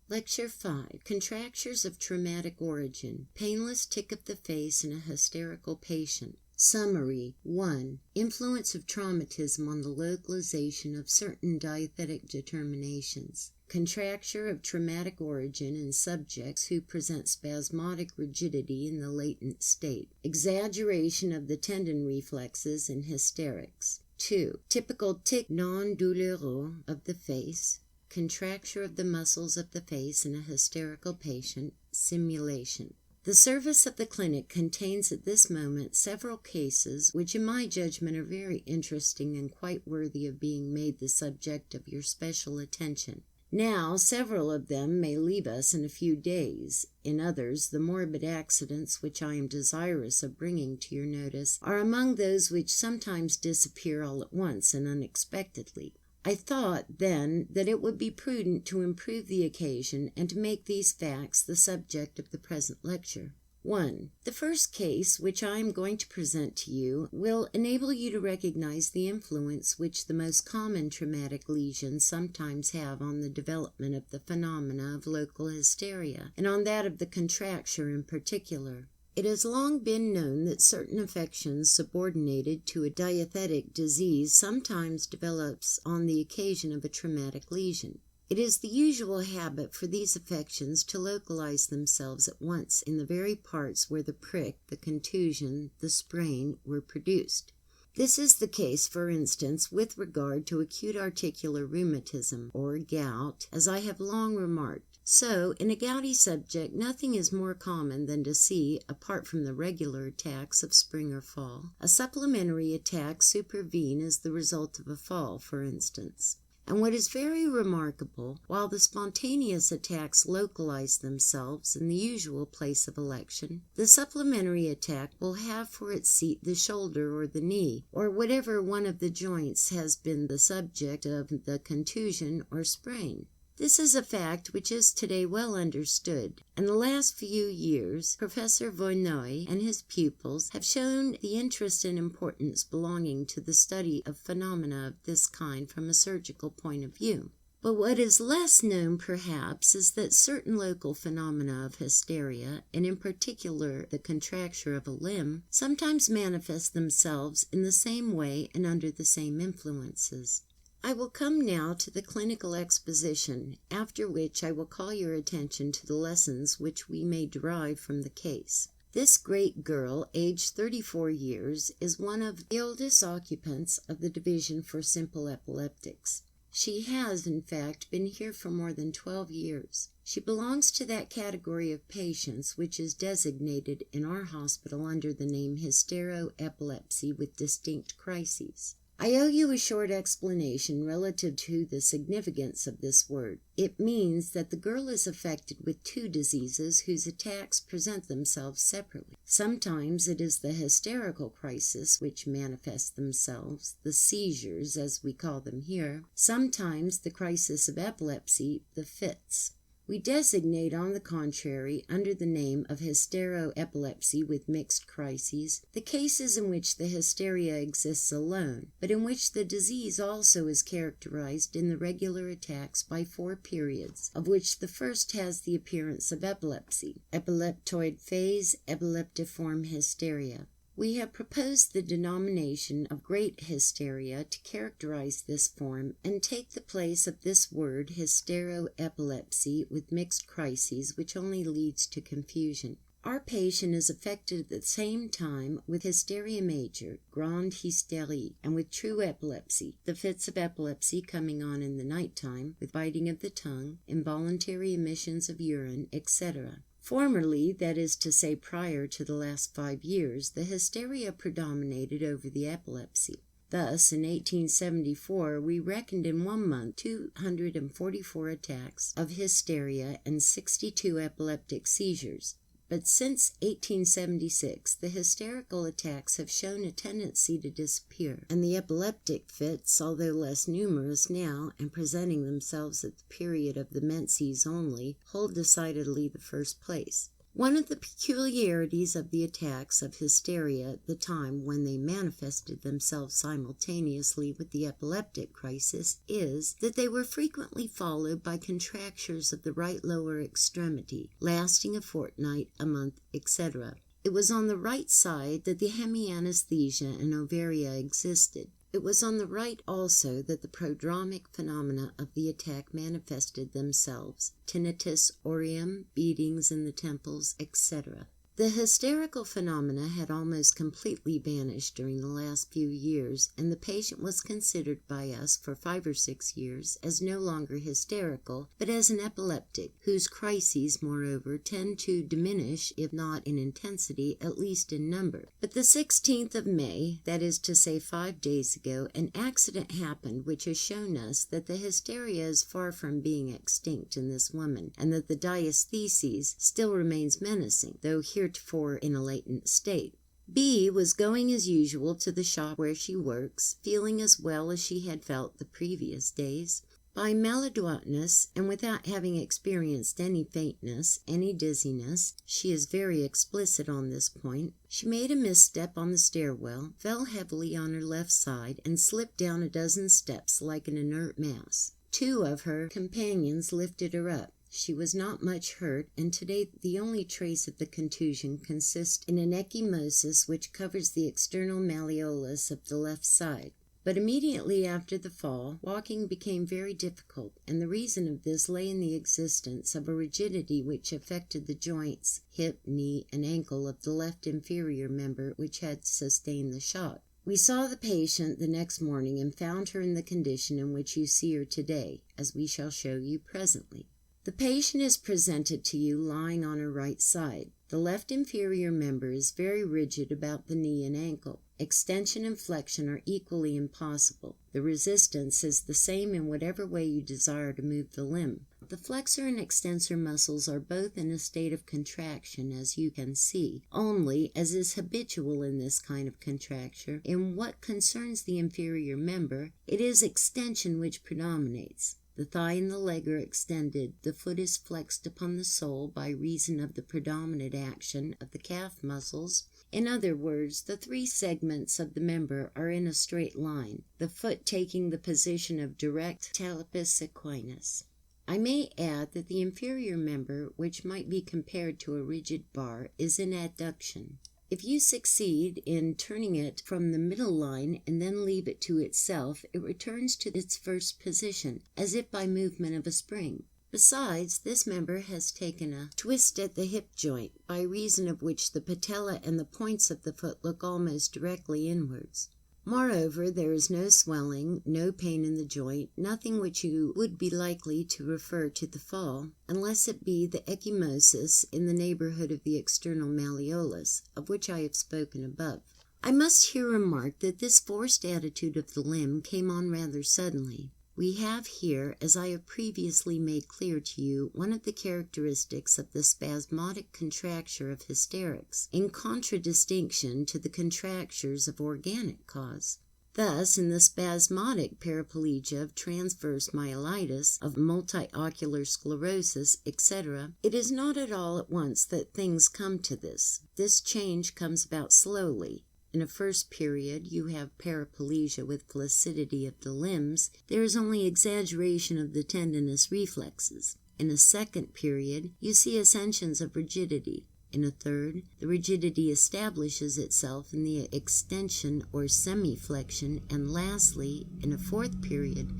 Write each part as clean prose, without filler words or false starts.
Lecture 5. Contractures of Traumatic Origin. Painless tic of the face in a hysterical patient. Summary. 1. Influence of traumatism on the localization of certain diethetic determinations. Contracture of traumatic origin in subjects who present spasmodic rigidity in the latent state. Exaggeration of the tendon reflexes in hysterics. 2. Typical tic non-douloureux of the face. Contracture of the muscles of the face in a hysterical patient. Simulation. The service of the clinic contains at this moment several cases which in my judgment are very interesting and quite worthy of being made the subject of your special attention. Now, several of them may leave us in a few days. In others, the morbid accidents which I am desirous of bringing to your notice are among those which sometimes disappear all at once and unexpectedly. I thought, then, that it would be prudent to improve the occasion and to make these facts the subject of the present lecture. 1. The first case which I am going to present to you will enable you to recognize the influence which the most common traumatic lesions sometimes have on the development of the phenomena of local hysteria, and on that of the contracture in particular. It has long been known that certain affections subordinated to a diethetic disease sometimes develops on the occasion of a traumatic lesion. It is the usual habit for these affections to localize themselves at once in the very parts where the prick, the contusion, the sprain were produced. This is the case, for instance, with regard to acute articular rheumatism, or gout, as I have long remarked. So, in a gouty subject, nothing is more common than to see, apart from the regular attacks of spring or fall, a supplementary attack supervene as the result of a fall, for instance. And what is very remarkable, while the spontaneous attacks localize themselves in the usual place of election, the supplementary attack will have for its seat the shoulder or the knee, or whatever one of the joints has been the subject of the contusion or sprain. This is a fact which is today well understood. In the last few years, Professor Voynoy and his pupils have shown the interest and importance belonging to the study of phenomena of this kind from a surgical point of view. But what is less known, perhaps, is that certain local phenomena of hysteria, and in particular the contracture of a limb, sometimes manifest themselves in the same way and under the same influences. I will come now to the clinical exposition, after which I will call your attention to the lessons which we may derive from the case. This great girl, aged 34 years, is one of the oldest occupants of the Division for Simple Epileptics. She has, in fact, been here for more than 12 years. She belongs to that category of patients which is designated in our hospital under the name hysteroepilepsy with distinct crises. I owe you a short explanation relative to the significance of this word. It means that the girl is affected with two diseases whose attacks present themselves separately. Sometimes it is the hysterical crisis which manifests themselves, the seizures as we call them here. Sometimes the crisis of epilepsy, the fits. We designate, on the contrary, under the name of hysteroepilepsy with mixed crises, the cases in which the hysteria exists alone, but in which the disease also is characterized in the regular attacks by 4 periods, of which the first has the appearance of epilepsy, epileptoid phase, epileptiform hysteria. We have proposed the denomination of great hysteria to characterize this form and take the place of this word hysteroepilepsy with mixed crises, which only leads to confusion. Our patient is affected at the same time with hysteria major, grande hystérie, and with true epilepsy, the fits of epilepsy coming on in the night time, with biting of the tongue, involuntary emissions of urine, etc. Formerly, that is to say prior to the last 5 years, the hysteria predominated over the epilepsy. Thus, in 1874, we reckoned in 1 month 244 attacks of hysteria and 62 epileptic seizures. But since 1876, the hysterical attacks have shown a tendency to disappear, and the epileptic fits, although less numerous now and presenting themselves at the period of the menses only, hold decidedly the first place. One of the peculiarities of the attacks of hysteria at the time when they manifested themselves simultaneously with the epileptic crisis is that they were frequently followed by contractures of the right lower extremity, lasting a fortnight, a month, etc. It was on the right side that the hemianesthesia and ovaria existed. It was on the right also that the prodromic phenomena of the attack manifested themselves, tinnitus, aurium, beatings in the temples, etc. The hysterical phenomena had almost completely vanished during the last few years, and the patient was considered by us for 5 or 6 years as no longer hysterical, but as an epileptic, whose crises, moreover, tend to diminish, if not in intensity, at least in number. But the 16th of May, that is to say 5 days ago, an accident happened which has shown us that the hysteria is far from being extinct in this woman, and that the diathesis still remains menacing, though heretofore in a latent state. B was going as usual to the shop where she works, feeling as well as she had felt the previous days. By maladroitness, and without having experienced any faintness, any dizziness, she is very explicit on this point, she made a misstep on the stairwell, fell heavily on her left side, and slipped down a dozen steps like an inert mass. 2 of her companions lifted her up. She was not much hurt, and today the only trace of the contusion consists in an ecchymosis which covers the external malleolus of the left side. But immediately after the fall, walking became very difficult, and the reason of this lay in the existence of a rigidity which affected the joints, hip, knee, and ankle of the left inferior member which had sustained the shock. We saw the patient the next morning and found her in the condition in which you see her today, as we shall show you presently. The patient is presented to you lying on her right side. The left inferior member is very rigid about the knee and ankle. Extension and flexion are equally impossible. The resistance is the same in whatever way you desire to move the limb. The flexor and extensor muscles are both in a state of contraction, as you can see. Only, as is habitual in this kind of contracture, in what concerns the inferior member, it is extension which predominates. The thigh and the leg are extended, the foot is flexed upon the sole by reason of the predominant action of the calf muscles. In other words, the 3 segments of the member are in a straight line, the foot taking the position of direct talipus equinus. I may add that the inferior member, which might be compared to a rigid bar, is in adduction. If you succeed in turning it from the middle line and then leave it to itself, it returns to its first position, as if by movement of a spring. Besides, this member has taken a twist at the hip joint, by reason of which the patella and the points of the foot look almost directly inwards. Moreover, there is no swelling, no pain in the joint, nothing which you would be likely to refer to the fall, unless it be the ecchymosis in the neighborhood of the external malleolus, of which I have spoken above. I must here remark that this forced attitude of the limb came on rather suddenly. We have here, as I have previously made clear to you, one of the characteristics of the spasmodic contracture of hysterics, in contradistinction to the contractures of organic cause. Thus, in the spasmodic paraplegia of transverse myelitis, of multiocular sclerosis, etc., it is not at all at once that things come to this. This change comes about slowly. In a first period, you have paraplegia with flaccidity of the limbs. There is only exaggeration of the tendinous reflexes. In a second period, you see ascensions of rigidity. In a third, the rigidity establishes itself in the extension or semi-flexion, and lastly, in a fourth period,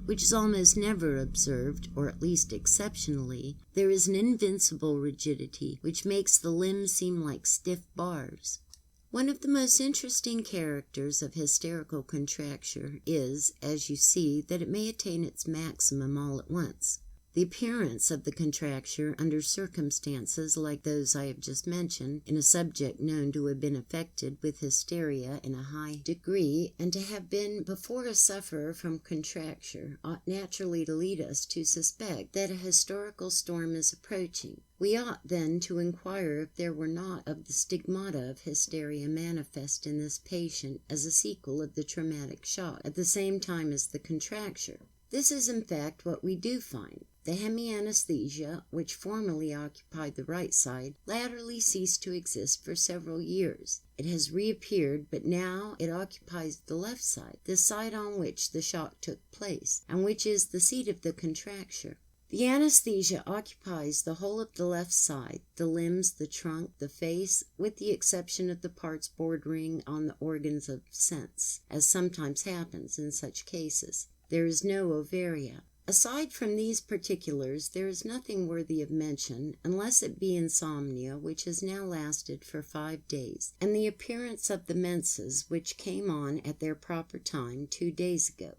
which is almost never observed, or at least exceptionally, there is an invincible rigidity which makes the limbs seem like stiff bars. One of the most interesting characters of hysterical contracture is, as you see, that it may attain its maximum all at once. The appearance of the contracture under circumstances like those I have just mentioned, in a subject known to have been affected with hysteria in a high degree, and to have been before a sufferer from contracture, ought naturally to lead us to suspect that a hysterical storm is approaching. We ought, then, to inquire if there were not of the stigmata of hysteria manifest in this patient as a sequel of the traumatic shock, at the same time as the contracture. This is in fact what we do find. The hemianesthesia, which formerly occupied the right side, latterly ceased to exist for several years. It has reappeared, but now it occupies the left side, the side on which the shock took place, and which is the seat of the contracture. The anesthesia occupies the whole of the left side, the limbs, the trunk, the face, with the exception of the parts bordering on the organs of sense, as sometimes happens in such cases. There is no ovaria. Aside from these particulars, there is nothing worthy of mention, unless it be insomnia, which has now lasted for 5 days, and the appearance of the menses, which came on at their proper time 2 days ago.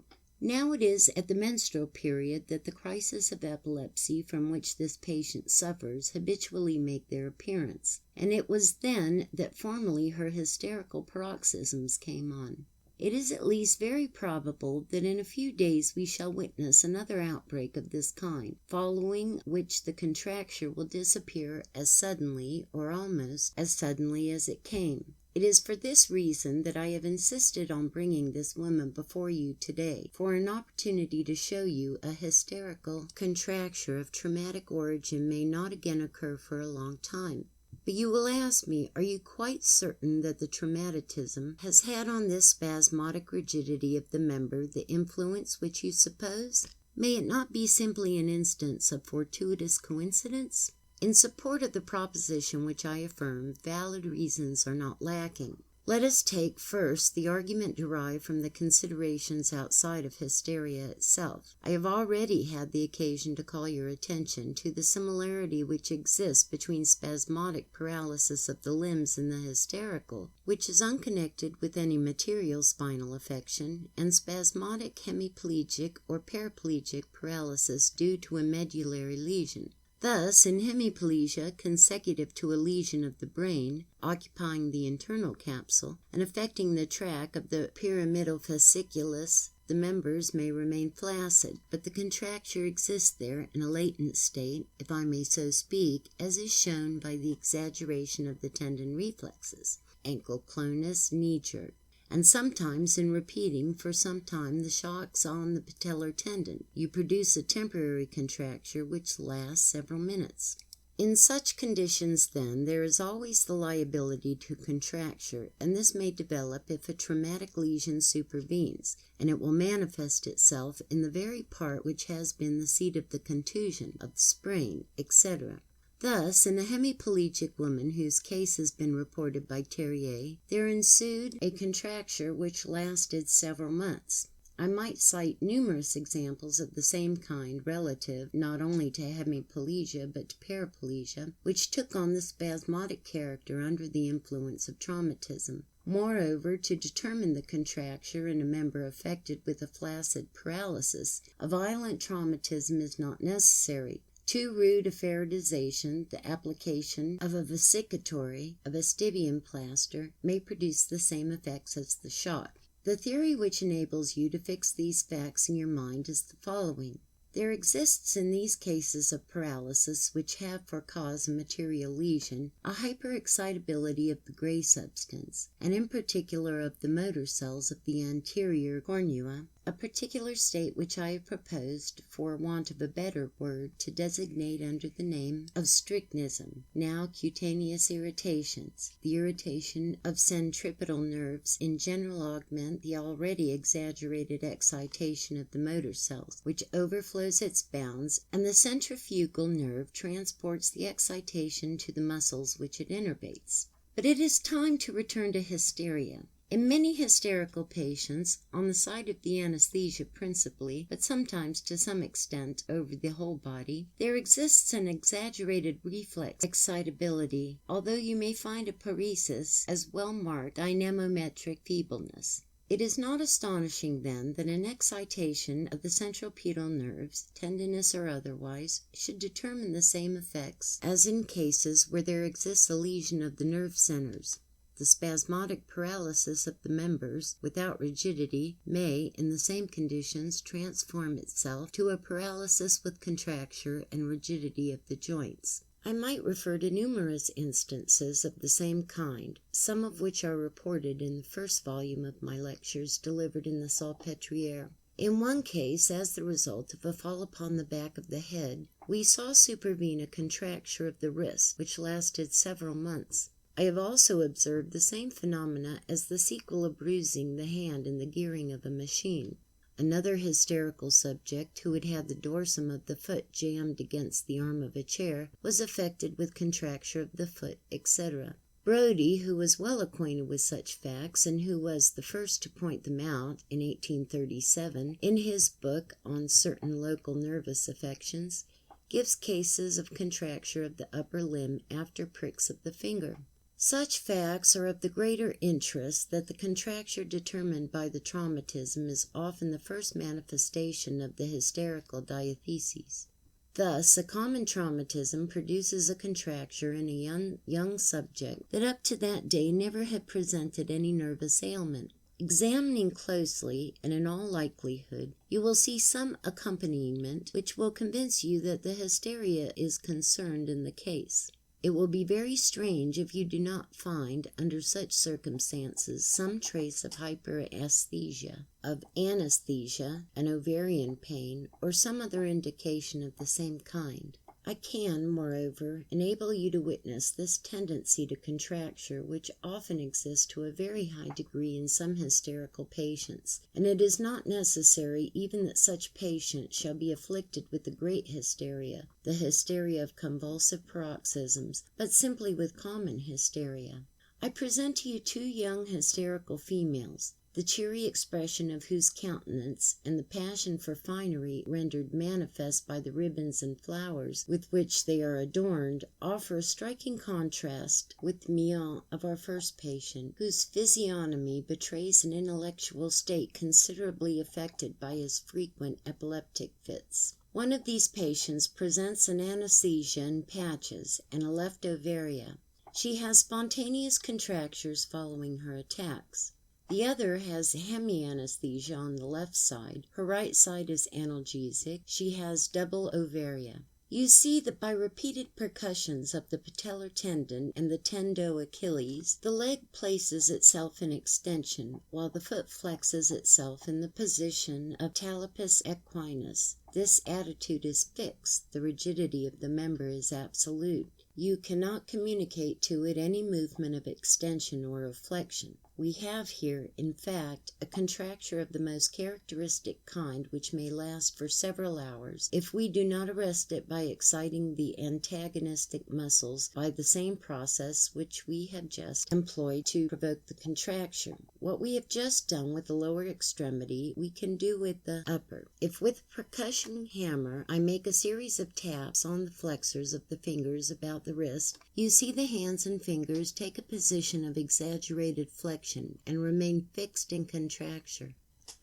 Now it is at the menstrual period that the crises of epilepsy from which this patient suffers habitually make their appearance, and it was then that formerly her hysterical paroxysms came on. It is at least very probable that in a few days we shall witness another outbreak of this kind, following which the contracture will disappear as suddenly, or almost as suddenly, as it came. It is for this reason that I have insisted on bringing this woman before you today, for an opportunity to show you a hysterical contracture of traumatic origin may not again occur for a long time. But you will ask me, are you quite certain that the traumatism has had on this spasmodic rigidity of the member the influence which you suppose? May it not be simply an instance of fortuitous coincidence? In support of the proposition which I affirm, valid reasons are not lacking. Let us take first the argument derived from the considerations outside of hysteria itself. I have already had the occasion to call your attention to the similarity which exists between spasmodic paralysis of the limbs in the hysterical, which is unconnected with any material spinal affection, and spasmodic hemiplegic or paraplegic paralysis due to a medullary lesion. Thus, in hemiplegia consecutive to a lesion of the brain, occupying the internal capsule, and affecting the tract of the pyramidal fasciculus, the members may remain flaccid, but the contracture exists there in a latent state, if I may so speak, as is shown by the exaggeration of the tendon reflexes, ankle clonus, knee jerk, and sometimes in repeating for some time the shocks on the patellar tendon, you produce a temporary contracture which lasts several minutes. In such conditions, then, there is always the liability to contracture, and this may develop if a traumatic lesion supervenes, and it will manifest itself in the very part which has been the seat of the contusion, of the sprain, etc. Thus, in a hemiplegic woman whose case has been reported by Terrier, there ensued a contracture which lasted several months. I might cite numerous examples of the same kind relative not only to hemiplegia but to paraplegia, which took on the spasmodic character under the influence of traumatism. Moreover, to determine the contracture in a member affected with a flaccid paralysis, a violent traumatism is not necessary. Too rude a ferretization, the application of a vesicatory, a vestibium plaster, may produce the same effects as the shock. The theory which enables you to fix these facts in your mind is the following. There exists in these cases of paralysis which have for cause a material lesion, a hyperexcitability of the gray substance, and in particular of the motor cells of the anterior cornua, a particular state which I have proposed, for want of a better word, to designate under the name of strychnism, now cutaneous irritations. The irritation of centripetal nerves in general augment the already exaggerated excitation of the motor cells, which overflows its bounds, and the centrifugal nerve transports the excitation to the muscles which it innervates. But it is time to return to hysteria. In many hysterical patients, on the side of the anesthesia principally, but sometimes to some extent over the whole body, there exists an exaggerated reflex excitability, although you may find a paresis as well marked dynamometric feebleness. It is not astonishing, then, that an excitation of the centripetal nerves, tendinous or otherwise, should determine the same effects as in cases where there exists a lesion of the nerve centers. The spasmodic paralysis of the members, without rigidity, may, in the same conditions, transform itself to a paralysis with contracture and rigidity of the joints. I might refer to numerous instances of the same kind, some of which are reported in the first volume of my lectures delivered in the Salpêtrière. In one case, as the result of a fall upon the back of the head, we saw supervene a contracture of the wrist, which lasted several months. I have also observed the same phenomena as the sequel of bruising the hand in the gearing of a machine. Another hysterical subject, who had had the dorsum of the foot jammed against the arm of a chair, was affected with contracture of the foot, etc. Brodie, who was well acquainted with such facts, and who was the first to point them out in 1837 in his book on certain local nervous affections, gives cases of contracture of the upper limb after pricks of the finger. Such facts are of the greater interest that the contracture determined by the traumatism is often the first manifestation of the hysterical diatheses. Thus, a common traumatism produces a contracture in a young subject that up to that day never had presented any nervous ailment. Examining closely, and in all likelihood, you will see some accompaniment which will convince you that the hysteria is concerned in the case. It will be very strange if you do not find, under such circumstances, some trace of hyperesthesia, of anesthesia, an ovarian pain, or some other indication of the same kind. I can, moreover, enable you to witness this tendency to contracture which often exists to a very high degree in some hysterical patients, and it is not necessary even that such patients shall be afflicted with the great hysteria, the hysteria of convulsive paroxysms, but simply with common hysteria. I present to you 2 young hysterical females, the cheery expression of whose countenance, and the passion for finery rendered manifest by the ribbons and flowers with which they are adorned, offer a striking contrast with the mien of our first patient, whose physiognomy betrays an intellectual state considerably affected by his frequent epileptic fits. One of these patients presents an anesthesia in patches and a left ovaria. She has spontaneous contractures following her attacks. The other has hemianesthesia on the left side. Her right side is analgesic. She has double ovaria. You see that by repeated percussions of the patellar tendon and the tendo-Achilles, the leg places itself in extension, while the foot flexes itself in the position of talipus equinus. This attitude is fixed. The rigidity of the member is absolute. You cannot communicate to it any movement of extension or of flexion. We have here, in fact, a contracture of the most characteristic kind which may last for several hours, if we do not arrest it by exciting the antagonistic muscles by the same process which we have just employed to provoke the contracture. What we have just done with the lower extremity we can do with the upper. If with a percussion hammer I make a series of taps on the flexors of the fingers about the wrist, you see the hands and fingers take a position of exaggerated flexion and remain fixed in contracture.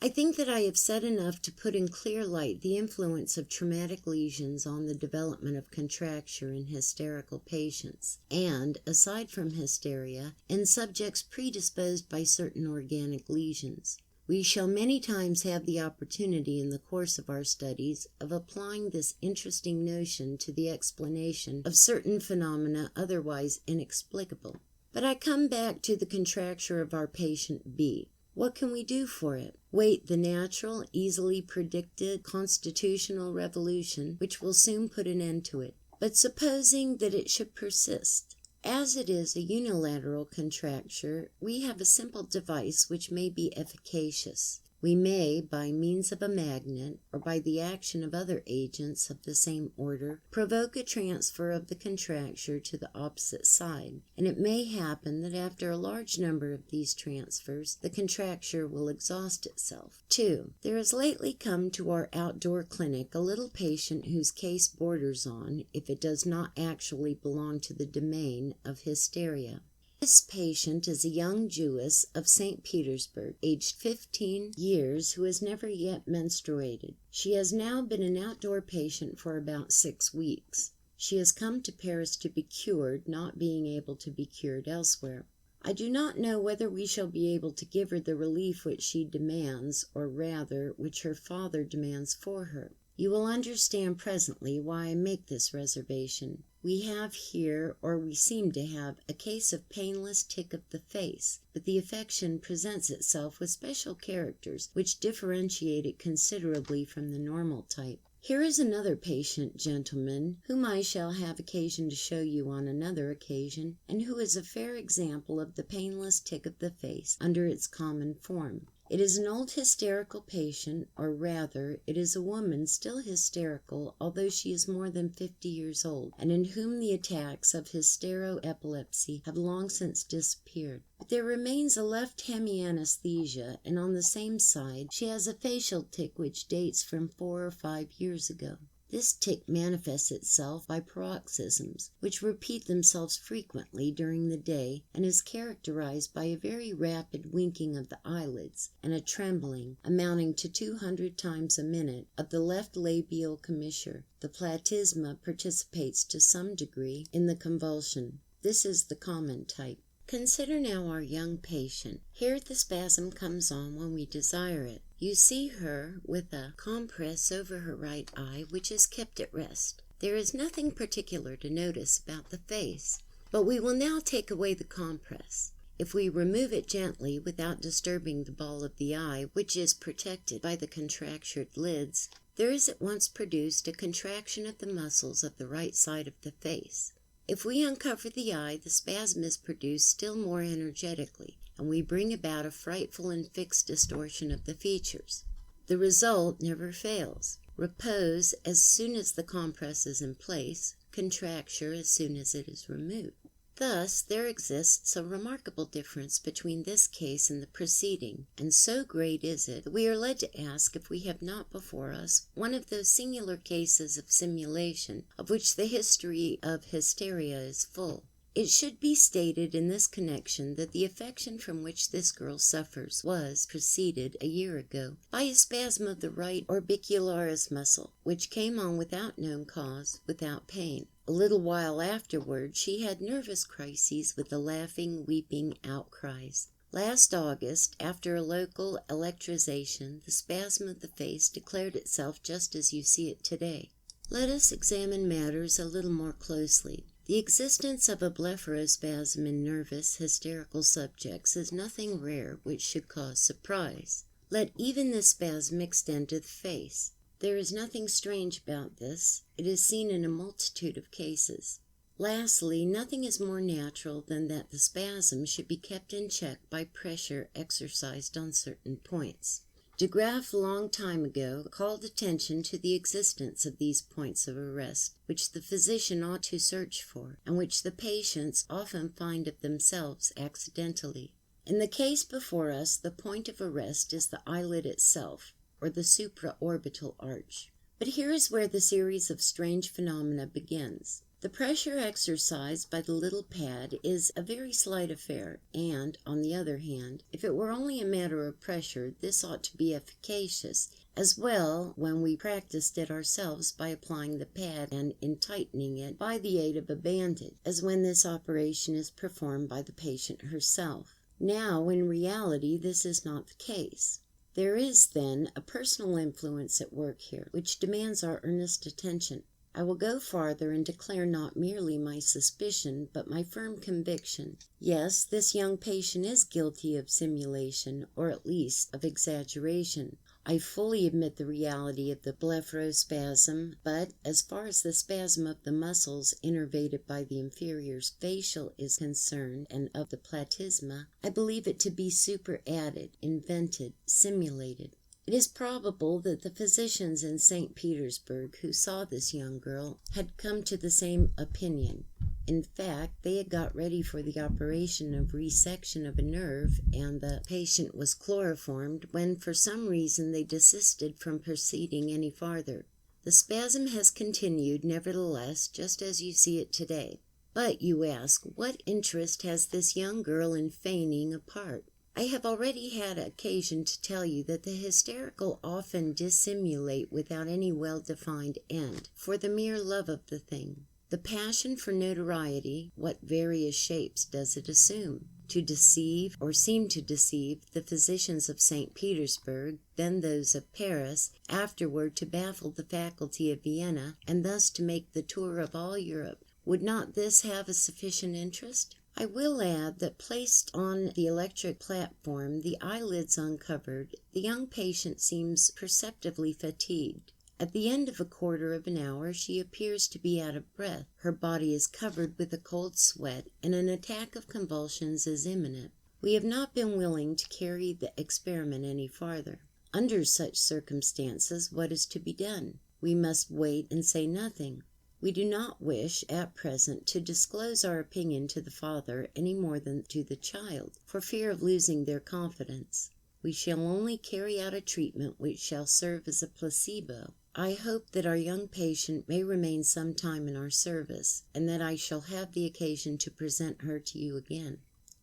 I think that I have said enough to put in clear light the influence of traumatic lesions on the development of contracture in hysterical patients, and, aside from hysteria, in subjects predisposed by certain organic lesions. We shall many times have the opportunity in the course of our studies of applying this interesting notion to the explanation of certain phenomena otherwise inexplicable. But I come back to the contracture of our patient B. What can we do for it? Wait the natural, easily predicted constitutional revolution which will soon put an end to it. But supposing that it should persist, as it is a unilateral contracture, we have a simple device which may be efficacious. We may, by means of a magnet, or by the action of other agents of the same order, provoke a transfer of the contracture to the opposite side, and it may happen that after a large number of these transfers, the contracture will exhaust itself. 2. There has lately come to our outdoor clinic a little patient whose case borders on, if it does not actually belong to the domain, of hysteria. This patient is a young Jewess of St. Petersburg, aged 15 years, who has never yet menstruated. She has now been an outdoor patient for about 6 weeks. She has come to Paris to be cured, not being able to be cured elsewhere. I do not know whether we shall be able to give her the relief which she demands, or rather, which her father demands for her. You will understand presently why I make this reservation. We have here, or we seem to have, a case of painless tick of the face, but the affection presents itself with special characters which differentiate it considerably from the normal type. Here is another patient, gentlemen, whom I shall have occasion to show you on another occasion, and who is a fair example of the painless tick of the face under its common form. It is an old hysterical patient, or rather, it is a woman still hysterical, although she is more than 50 years old, and in whom the attacks of hystero-epilepsy have long since disappeared. But there remains a left hemianesthesia, and on the same side she has a facial tic which dates from 4 or 5 years ago. This tic manifests itself by paroxysms, which repeat themselves frequently during the day, and is characterized by a very rapid winking of the eyelids, and a trembling, amounting to 200 times a minute, of the left labial commissure. The platysma participates to some degree in the convulsion. This is the common type. Consider now our young patient. Here the spasm comes on when we desire it. You see her with a compress over her right eye, which is kept at rest. There is nothing particular to notice about the face, but we will now take away the compress. If we remove it gently without disturbing the ball of the eye, which is protected by the contractured lids, there is at once produced a contraction of the muscles of the right side of the face. If we uncover the eye, the spasm is produced still more energetically, and we bring about a frightful and fixed distortion of the features. The result never fails. Repose as soon as the compress is in place, contracture as soon as it is removed. Thus there exists a remarkable difference between this case and the preceding, and so great is it that we are led to ask if we have not before us one of those singular cases of simulation of which the history of hysteria is full. It should be stated in this connection that the affection from which this girl suffers was preceded a year ago by a spasm of the right orbicularis muscle, which came on without known cause, without pain. A little while afterward she had nervous crises with the laughing, weeping outcries. Last August, after a local electrization, the spasm of the face declared itself just as you see it today. Let us examine matters a little more closely. The existence of a blepharospasm in nervous, hysterical subjects is nothing rare which should cause surprise. Let even this spasm extend to the face. There is nothing strange about this. It is seen in a multitude of cases. Lastly, nothing is more natural than that the spasm should be kept in check by pressure exercised on certain points. De Graaf, a long time ago, called attention to the existence of these points of arrest, which the physician ought to search for, and which the patients often find of themselves accidentally. In the case before us, the point of arrest is the eyelid itself, or the supraorbital arch. But here is where the series of strange phenomena begins. The pressure exercised by the little pad is a very slight affair, and, on the other hand, if it were only a matter of pressure, this ought to be efficacious, as well when we practiced it ourselves by applying the pad and in tightening it by the aid of a bandage, as when this operation is performed by the patient herself. Now, in reality, this is not the case. There is, then, a personal influence at work here, which demands our earnest attention. I will go farther and declare not merely my suspicion, but my firm conviction. Yes, this young patient is guilty of simulation, or at least of exaggeration. I fully admit the reality of the blepharospasm, but, as far as the spasm of the muscles innervated by the inferior facial is concerned, and of the platysma, I believe it to be superadded, invented, simulated. It is probable that the physicians in St. Petersburg who saw this young girl had come to the same opinion. In fact, they had got ready for the operation of resection of a nerve, and the patient was chloroformed, when for some reason they desisted from proceeding any farther. The spasm has continued, nevertheless, just as you see it today. But, you ask, what interest has this young girl in feigning a part? I have already had occasion to tell you that the hysterical often dissimulate without any well-defined end, for the mere love of the thing. The passion for notoriety, what various shapes does it assume? to deceive, or seem to deceive, the physicians of St. Petersburg, then those of Paris, afterward to baffle the faculty of Vienna, and thus to make the tour of all Europe. Would not this have a sufficient interest? I will add that placed on the electric platform, the eyelids uncovered, the young patient seems perceptibly fatigued. At the end of a quarter of an hour she appears to be out of breath. Her body is covered with a cold sweat, and an attack of convulsions is imminent. We have not been willing to carry the experiment any farther. Under such circumstances, what is to be done? We must wait and say nothing. We do not wish, at present, to disclose our opinion to the father any more than to the child, for fear of losing their confidence. We shall only carry out a treatment which shall serve as a placebo. I hope that our young patient may remain some time in our service, and that I shall have the occasion to present her to you again.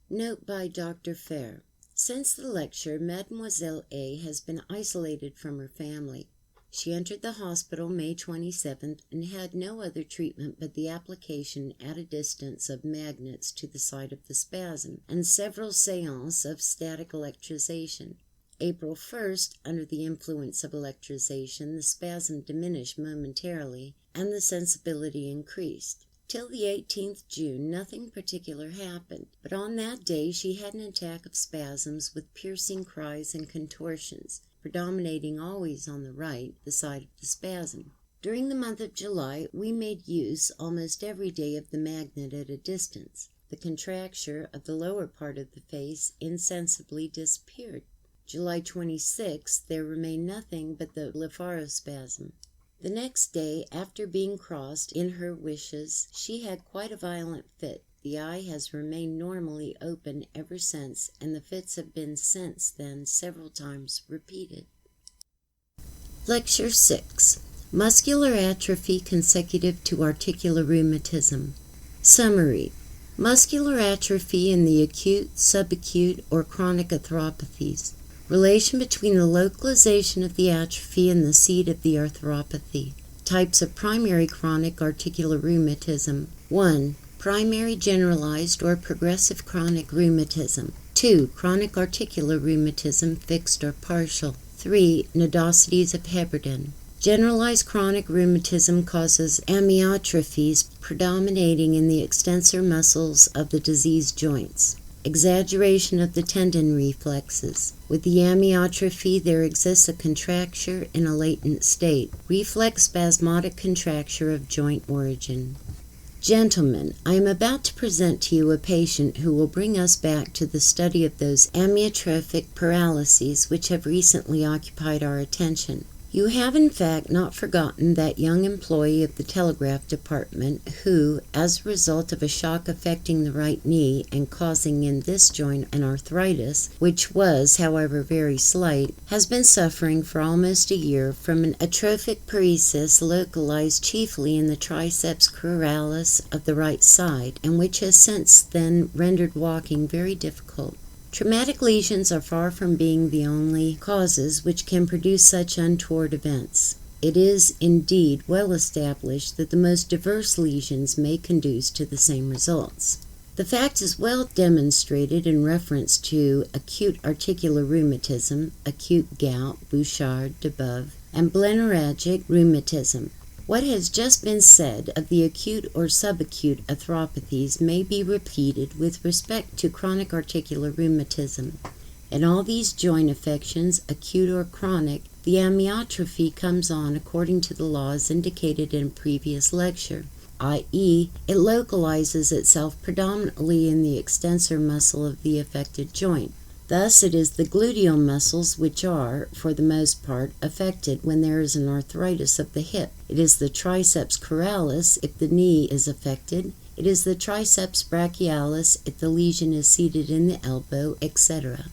Note by Dr. Fair. Since the lecture, Mademoiselle A. has been isolated from her family. She entered the hospital May 27th and had no other treatment but the application at a distance of magnets to the site of the spasm, and several séances of static electrization. April 1st, under the influence of electrization, the spasm diminished momentarily, and the sensibility increased. Till the 18th June, nothing particular happened, but on that day she had an attack of spasms with piercing cries and contortions, predominating always on the right, the side of the spasm. During the month of July, we made use almost every day of the magnet at a distance. The contracture of the lower part of the face insensibly disappeared. July 26th, there remained nothing but the blepharospasm. The next day, after being crossed in her wishes, she had quite a violent fit. The eye has remained normally open ever since, and the fits have been since then several times repeated. Lecture 6. Muscular atrophy consecutive to articular rheumatism. Summary. Muscular atrophy in the acute, subacute, or chronic arthropathies. Relation between the localization of the atrophy and the seat of the arthropathy. Types of primary chronic articular rheumatism. 1. Primary generalized or progressive chronic rheumatism. 2. Chronic articular rheumatism, fixed or partial. 3. Nodosities of Heberden. Generalized chronic rheumatism causes amyotrophies predominating in the extensor muscles of the diseased joints. Exaggeration of the tendon reflexes. With the amyotrophy, there exists a contracture in a latent state, reflex spasmodic contracture of joint origin. Gentlemen, I am about to present to you a patient who will bring us back to the study of those amyotrophic paralyses which have recently occupied our attention. You have in fact not forgotten that young employee of the telegraph department who, as a result of a shock affecting the right knee and causing in this joint an arthritis, which was, however, very slight, has been suffering for almost a year from an atrophic paresis localized chiefly in the triceps cruentalis of the right side, and which has since then rendered walking very difficult. Traumatic lesions are far from being the only causes which can produce such untoward events. It is, indeed, well established that the most diverse lesions may conduce to the same results. The fact is well demonstrated in reference to acute articular rheumatism, acute gout, Bouchard, Debove, and blennorrhagic rheumatism. What has just been said of the acute or subacute arthropathies may be repeated with respect to chronic articular rheumatism. In all these joint affections, acute or chronic, the amyotrophy comes on according to the laws indicated in a previous lecture, i.e., it localizes itself predominantly in the extensor muscle of the affected joint. Thus it is the gluteal muscles which are, for the most part, affected when there is an arthritis of the hip. It is the triceps cruentalis if the knee is affected. It is the triceps brachialis if the lesion is seated in the elbow, etc.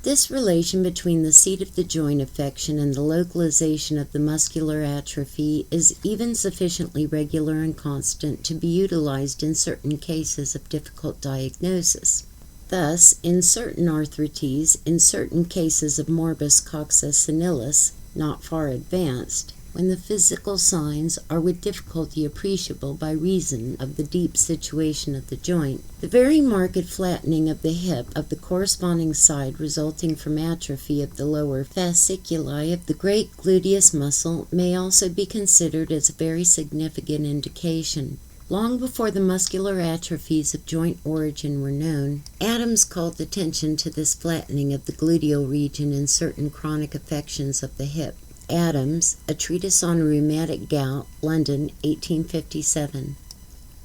This relation between the seat of the joint affection and the localization of the muscular atrophy is even sufficiently regular and constant to be utilized in certain cases of difficult diagnosis. Thus, in certain arthrities, in certain cases of morbus coccygenesis, not far advanced, when the physical signs are with difficulty appreciable by reason of the deep situation of the joint. The very marked flattening of the hip of the corresponding side resulting from atrophy of the lower fasciculi of the great gluteus muscle may also be considered as a very significant indication. Long before the muscular atrophies of joint origin were known, Adams called attention to this flattening of the gluteal region in certain chronic affections of the hip. Adams, A Treatise on Rheumatic Gout, London, 1857.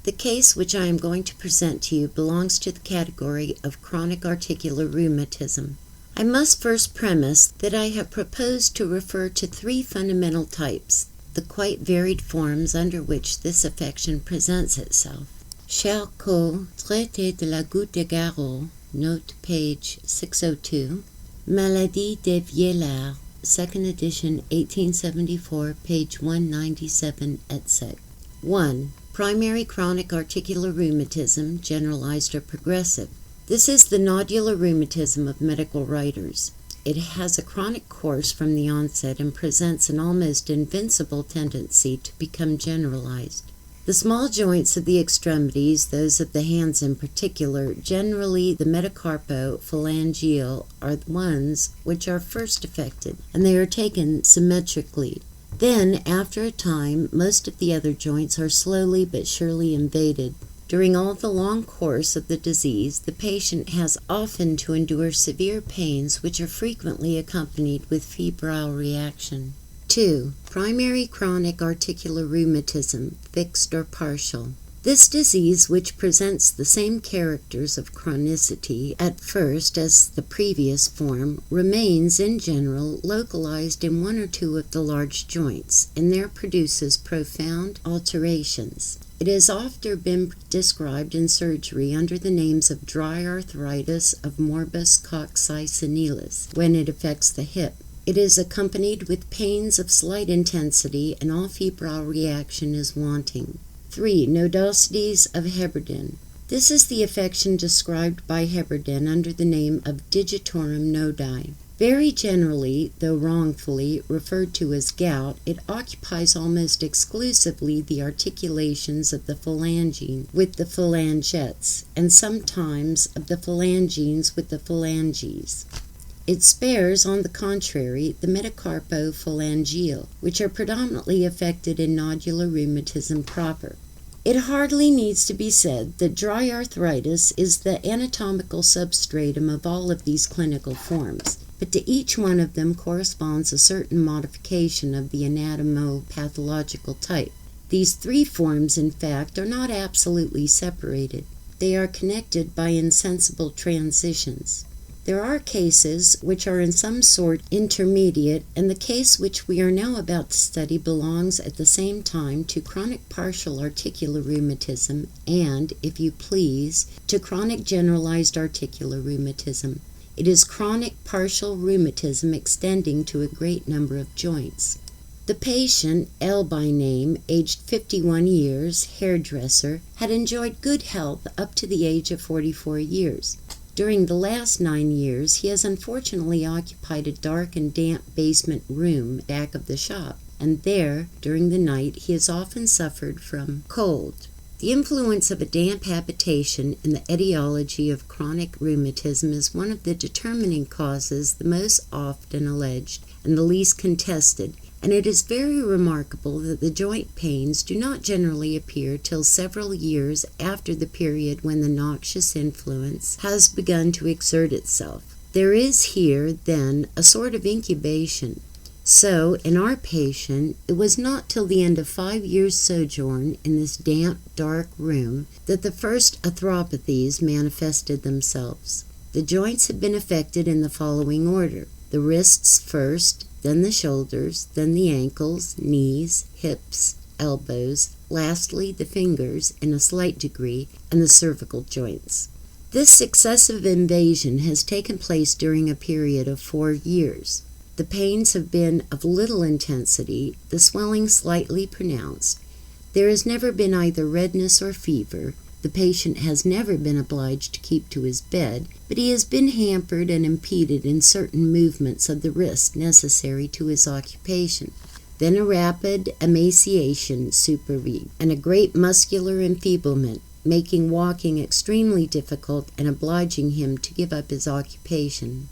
The case which I am going to present to you belongs to the category of chronic articular rheumatism. I must first premise that I have proposed to refer to three fundamental types, the quite varied forms under which this affection presents itself. Charcot, Traité de la Goutte de Garrot, note page 602, Maladie des Vieillards, 2nd edition, 1874, page 197, etc. 1. Primary chronic articular rheumatism, generalized or progressive. This is the nodular rheumatism of medical writers. It has a chronic course from the onset and presents an almost invincible tendency to become generalized. The small joints of the extremities, those of the hands in particular, generally the metacarpophalangeal, are the ones which are first affected, and they are taken symmetrically. Then, after a time, most of the other joints are slowly but surely invaded. During all the long course of the disease, the patient has often to endure severe pains which are frequently accompanied with febrile reaction. 2. Primary chronic articular rheumatism, fixed or partial. This disease, which presents the same characters of chronicity at first as the previous form, remains in general localized in one or two of the large joints, and there produces profound alterations. It has often been described in surgery under the names of dry arthritis of morbus coccygenealis when it affects the hip. It is accompanied with pains of slight intensity, and all febrile reaction is wanting. 3. Nodosities of Heberden. This is the affection described by Heberden under the name of digitorum nodi. Very generally, though wrongfully referred to as gout, it occupies almost exclusively the articulations of the phalangine with the phalangettes, and sometimes of the phalangines with the phalanges. It spares, on the contrary, the metacarpophalangeal, which are predominantly affected in nodular rheumatism proper. It hardly needs to be said that dry arthritis is the anatomical substratum of all of these clinical forms, but to each one of them corresponds a certain modification of the anatomo-pathological type. These three forms, in fact, are not absolutely separated. They are connected by insensible transitions. There are cases which are in some sort intermediate, and the case which we are now about to study belongs at the same time to chronic partial articular rheumatism and, if you please, to chronic generalized articular rheumatism. It is chronic partial rheumatism extending to a great number of joints. The patient, L by name, aged 51 years, hairdresser, had enjoyed good health up to the age of 44 years. During the last 9 years, he has unfortunately occupied a dark and damp basement room back of the shop, and there, during the night, he has often suffered from cold. The influence of a damp habitation in the etiology of chronic rheumatism is one of the determining causes the most often alleged and the least contested, and it is very remarkable that the joint pains do not generally appear till several years after the period when the noxious influence has begun to exert itself. There is here, then, a sort of incubation. So, in our patient, it was not till the end of 5 years' sojourn in this damp, dark room that the first arthropathies manifested themselves. The joints had been affected in the following order: the wrists first, then the shoulders, then the ankles, knees, hips, elbows, lastly the fingers in a slight degree, and the cervical joints. This successive invasion has taken place during a period of 4 years. The pains have been of little intensity, the swelling slightly pronounced. There has never been either redness or fever. The patient has never been obliged to keep to his bed, but he has been hampered and impeded in certain movements of the wrist necessary to his occupation. then a rapid emaciation supervened, and a great muscular enfeeblement, making walking extremely difficult and obliging him to give up his occupation.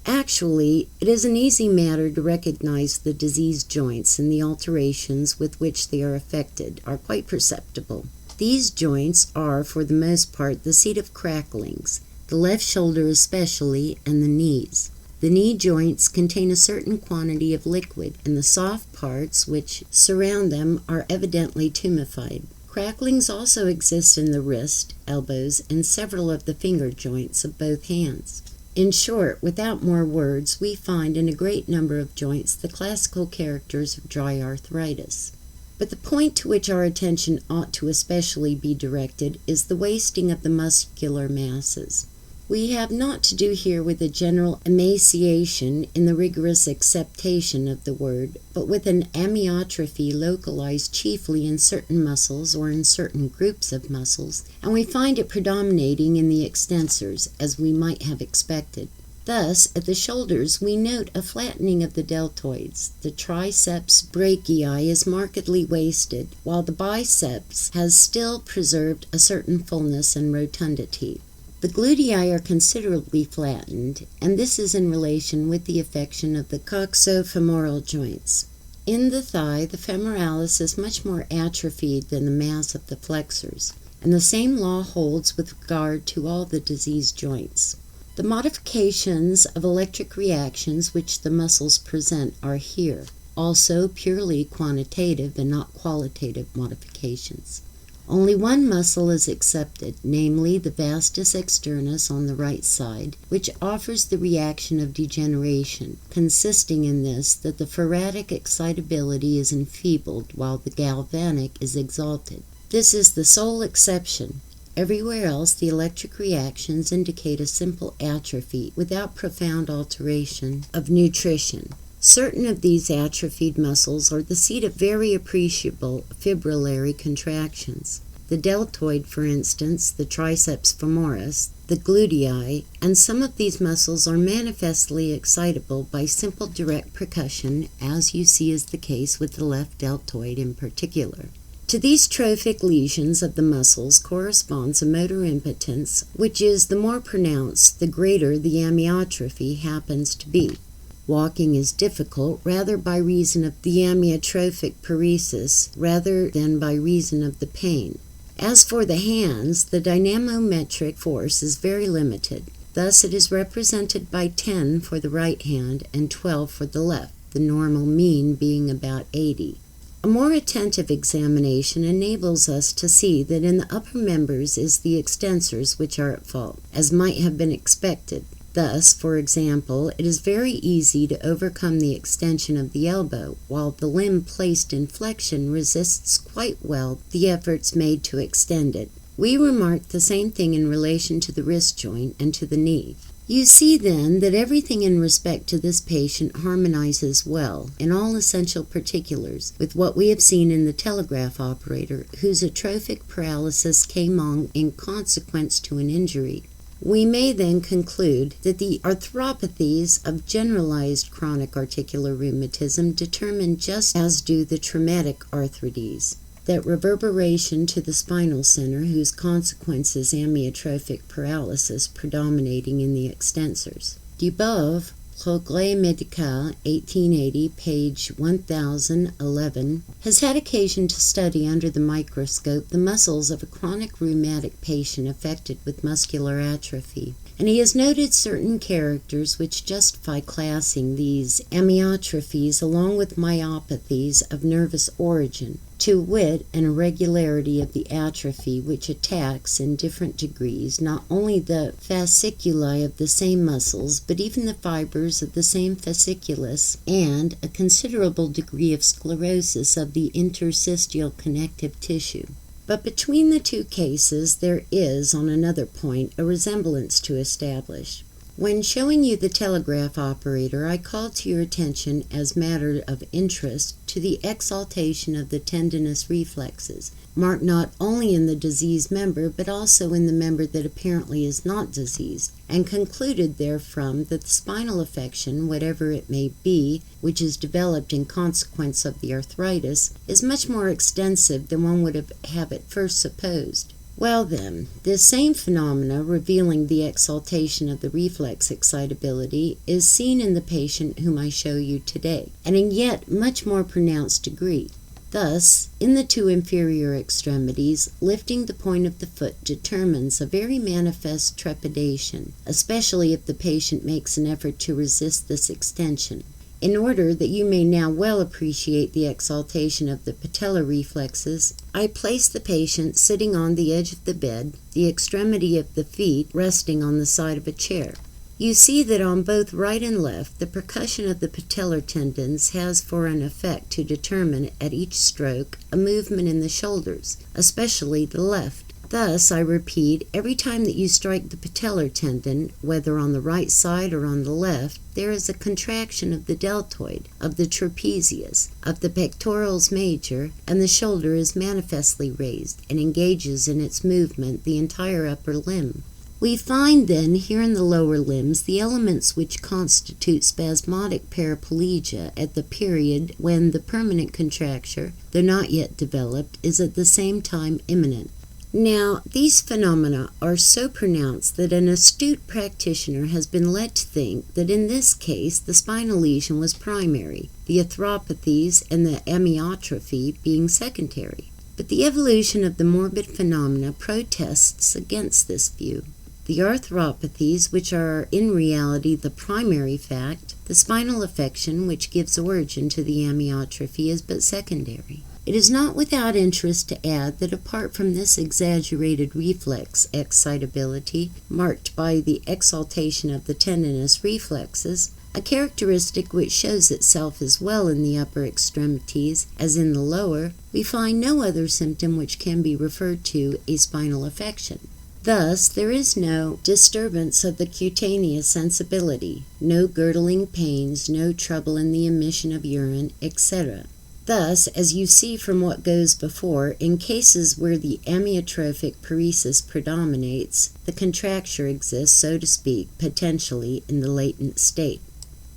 Actually, it is an easy matter to recognize the diseased joints, and the alterations with which they are affected are quite perceptible. These joints are, for the most part, the seat of cracklings, the left shoulder especially, and the knees. The knee joints contain a certain quantity of liquid, and the soft parts which surround them are evidently tumefied. Cracklings also exist in the wrist, elbows, and several of the finger joints of both hands. In short, without more words, we find in a great number of joints the classical characters of dry arthritis. But the point to which our attention ought to especially be directed is the wasting of the muscular masses. We have not to do here with a general emaciation in the rigorous acceptation of the word, but with an amyotrophy localized chiefly in certain muscles or in certain groups of muscles, and we find it predominating in the extensors, as we might have expected. Thus, at the shoulders, we note a flattening of the deltoids. The triceps brachii is markedly wasted, while the biceps has still preserved a certain fullness and rotundity. The glutei are considerably flattened, and this is in relation with the affection of the coxofemoral joints. In the thigh, the femoralis is much more atrophied than the mass of the flexors, and the same law holds with regard to all the diseased joints. The modifications of electric reactions which the muscles present are here, also purely quantitative and not qualitative modifications. Only one muscle is excepted, namely the vastus externus on the right side, which offers the reaction of degeneration, consisting in this that the ferratic excitability is enfeebled while the galvanic is exalted. This is the sole exception. Everywhere else the electric reactions indicate a simple atrophy without profound alteration of nutrition. Certain of these atrophied muscles are the seat of very appreciable fibrillary contractions. The deltoid, for instance, the triceps femoris, the glutei, and some of these muscles are manifestly excitable by simple direct percussion, as you see is the case with the left deltoid in particular. To these trophic lesions of the muscles corresponds a motor impotence, which is the more pronounced the greater the amyotrophy happens to be. Walking is difficult rather by reason of the amyotrophic paresis rather than by reason of the pain. As for the hands, the dynamometric force is very limited. Thus it is represented by 10 for the right hand and 12 for the left, the normal mean being about 80. A more attentive examination enables us to see that in the upper members is the extensors which are at fault, as might have been expected. Thus, for example, it is very easy to overcome the extension of the elbow, while the limb placed in flexion resists quite well the efforts made to extend it. We remark the same thing in relation to the wrist joint and to the knee. You see, then, that everything in respect to this patient harmonizes well, in all essential particulars, with what we have seen in the telegraph operator, whose atrophic paralysis came on in consequence to an injury. We may then conclude that the arthropathies of generalized chronic articular rheumatism determine just as do the traumatic arthrities, that reverberation to the spinal center, whose consequence is amyotrophic paralysis predominating in the extensors. Dubove, Progrès Médical, 1880, page 1011, has had occasion to study under the microscope the muscles of a chronic rheumatic patient affected with muscular atrophy, and he has noted certain characters which justify classing these amyotrophies along with myopathies of nervous origin, to wit, an irregularity of the atrophy which attacks in different degrees not only the fasciculi of the same muscles, but even the fibers of the same fasciculus, and a considerable degree of sclerosis of the interstitial connective tissue. But between the two cases there is, on another point, a resemblance to establish. When showing you the telegraph operator, I call to your attention as matter of interest to the exaltation of the tendinous reflexes, marked not only in the diseased member but also in the member that apparently is not diseased, and concluded therefrom that the spinal affection, whatever it may be, which is developed in consequence of the arthritis, is much more extensive than one would have at first supposed. Well then, this same phenomena revealing the exaltation of the reflex excitability is seen in the patient whom I show you today, and in yet much more pronounced degree. Thus, in the two inferior extremities, lifting the point of the foot determines a very manifest trepidation, especially if the patient makes an effort to resist this extension. In order that you may now well appreciate the exaltation of the patellar reflexes, I place the patient sitting on the edge of the bed, the extremity of the feet resting on the side of a chair. You see that on both right and left, the percussion of the patellar tendons has for an effect to determine at each stroke a movement in the shoulders, especially the left. Thus, I repeat, every time that you strike the patellar tendon, whether on the right side or on the left, there is a contraction of the deltoid, of the trapezius, of the pectorals major, and the shoulder is manifestly raised and engages in its movement the entire upper limb. We find then here in the lower limbs the elements which constitute spasmodic paraplegia at the period when the permanent contracture, though not yet developed, is at the same time imminent. Now, these phenomena are so pronounced that an astute practitioner has been led to think that in this case the spinal lesion was primary, the arthropathies and the amyotrophy being secondary. But the evolution of the morbid phenomena protests against this view. The arthropathies, which are in reality the primary fact, the spinal affection which gives origin to the amyotrophy is but secondary. It is not without interest to add that apart from this exaggerated reflex excitability, marked by the exaltation of the tendinous reflexes, a characteristic which shows itself as well in the upper extremities as in the lower, we find no other symptom which can be referred to a spinal affection. Thus, there is no disturbance of the cutaneous sensibility, no girdling pains, no trouble in the emission of urine, etc. Thus, as you see from what goes before, in cases where the amyotrophic paresis predominates, the contracture exists, so to speak, potentially in the latent state.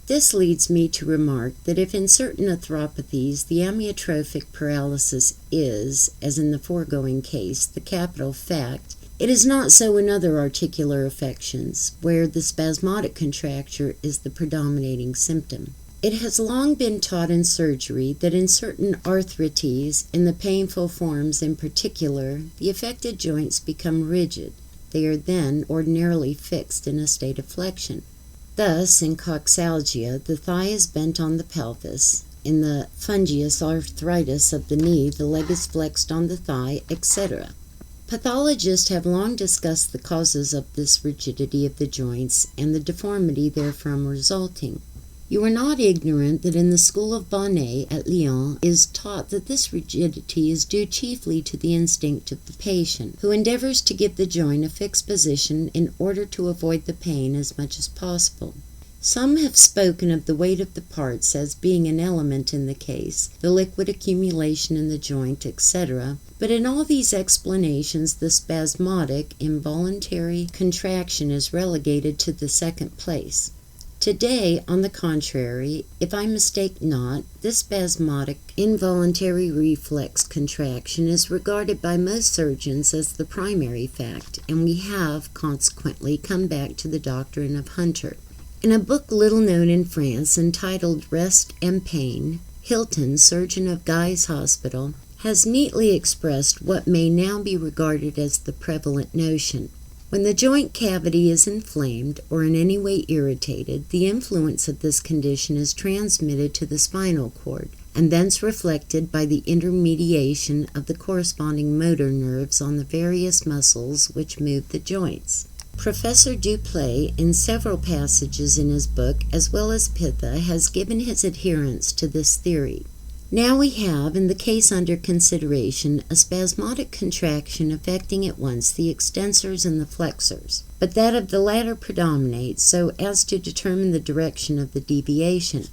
This leads me to remark that if in certain arthropathies the amyotrophic paralysis is, as in the foregoing case, the capital fact, it is not so in other articular affections, where the spasmodic contracture is the predominating symptom. It has long been taught in surgery that in certain arthrities, in the painful forms in particular, the affected joints become rigid. They are then ordinarily fixed in a state of flexion. Thus, in coxalgia, the thigh is bent on the pelvis. In the fungeous arthritis of the knee, the leg is flexed on the thigh, etc. Pathologists have long discussed the causes of this rigidity of the joints and the deformity therefrom resulting. You are not ignorant that in the school of Bonnet at Lyon is taught that this rigidity is due chiefly to the instinct of the patient, who endeavors to give the joint a fixed position in order to avoid the pain as much as possible. Some have spoken of the weight of the parts as being an element in the case, the liquid accumulation in the joint, etc., but in all these explanations the spasmodic, involuntary contraction is relegated to the second place. Today, on the contrary, if I mistake not, this spasmodic, involuntary reflex contraction is regarded by most surgeons as the primary fact, and we have, consequently, come back to the doctrine of Hunter. In a book little known in France entitled Rest and Pain, Hilton, surgeon of Guy's Hospital, has neatly expressed what may now be regarded as the prevalent notion. When the joint cavity is inflamed or in any way irritated, the influence of this condition is transmitted to the spinal cord, and thence reflected by the intermediation of the corresponding motor nerves on the various muscles which move the joints. Professor Duplay, in several passages in his book, as well as Pitha, has given his adherence to this theory. Now we have, in the case under consideration, a spasmodic contraction affecting at once the extensors and the flexors, but that of the latter predominates so as to determine the direction of the deviation.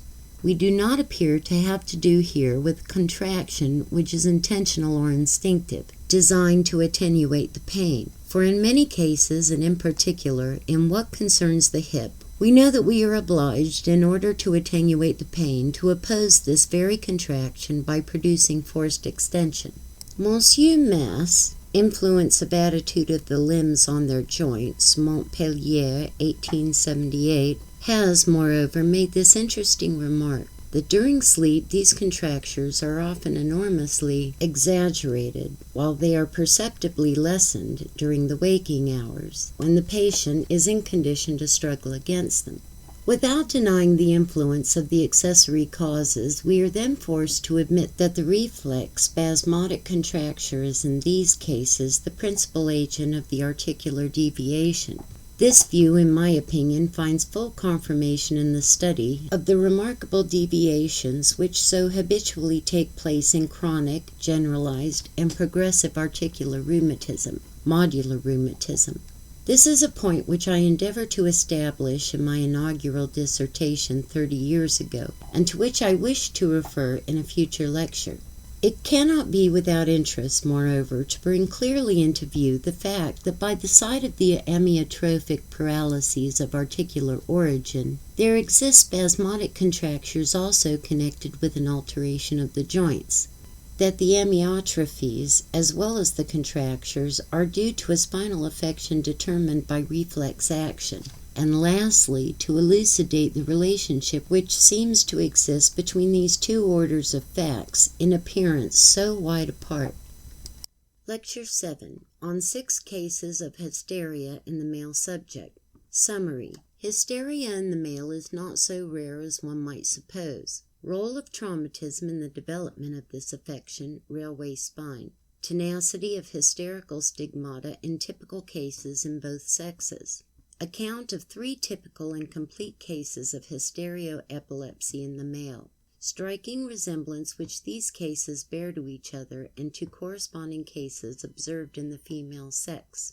We do not appear to have to do here with contraction which is intentional or instinctive, designed to attenuate the pain, for in many cases, and in particular in what concerns the hip, we know that we are obliged, in order to attenuate the pain, to oppose this very contraction by producing forced extension. Monsieur Mass, Influence of Attitude of the Limbs on Their Joints, Montpellier, 1878, has, moreover, made this interesting remark, that during sleep these contractures are often enormously exaggerated, while they are perceptibly lessened during the waking hours, when the patient is in condition to struggle against them. Without denying the influence of the accessory causes, we are then forced to admit that the reflex spasmodic contracture is in these cases the principal agent of the articular deviation. This view, in my opinion, finds full confirmation in the study of the remarkable deviations which so habitually take place in chronic, generalized, and progressive articular rheumatism, modular rheumatism. This is a point which I endeavored to establish in my inaugural dissertation 30 years ago, and to which I wish to refer in a future lecture. It cannot be without interest, moreover, to bring clearly into view the fact that by the side of the amyotrophic paralyses of articular origin, there exist spasmodic contractures also connected with an alteration of the joints, that the amyotrophies, as well as the contractures, are due to a spinal affection determined by reflex action, and lastly, to elucidate the relationship which seems to exist between these two orders of facts in appearance so wide apart. Lecture 7. On 6 cases of hysteria in the male subject. Summary. Hysteria in the male is not so rare as one might suppose. Role of traumatism in the development of this affection, railway spine. Tenacity of hysterical stigmata in typical cases in both sexes. Account of 3 typical and complete cases of hysterio-epilepsy in the male. Striking resemblance which these cases bear to each other and to corresponding cases observed in the female sex.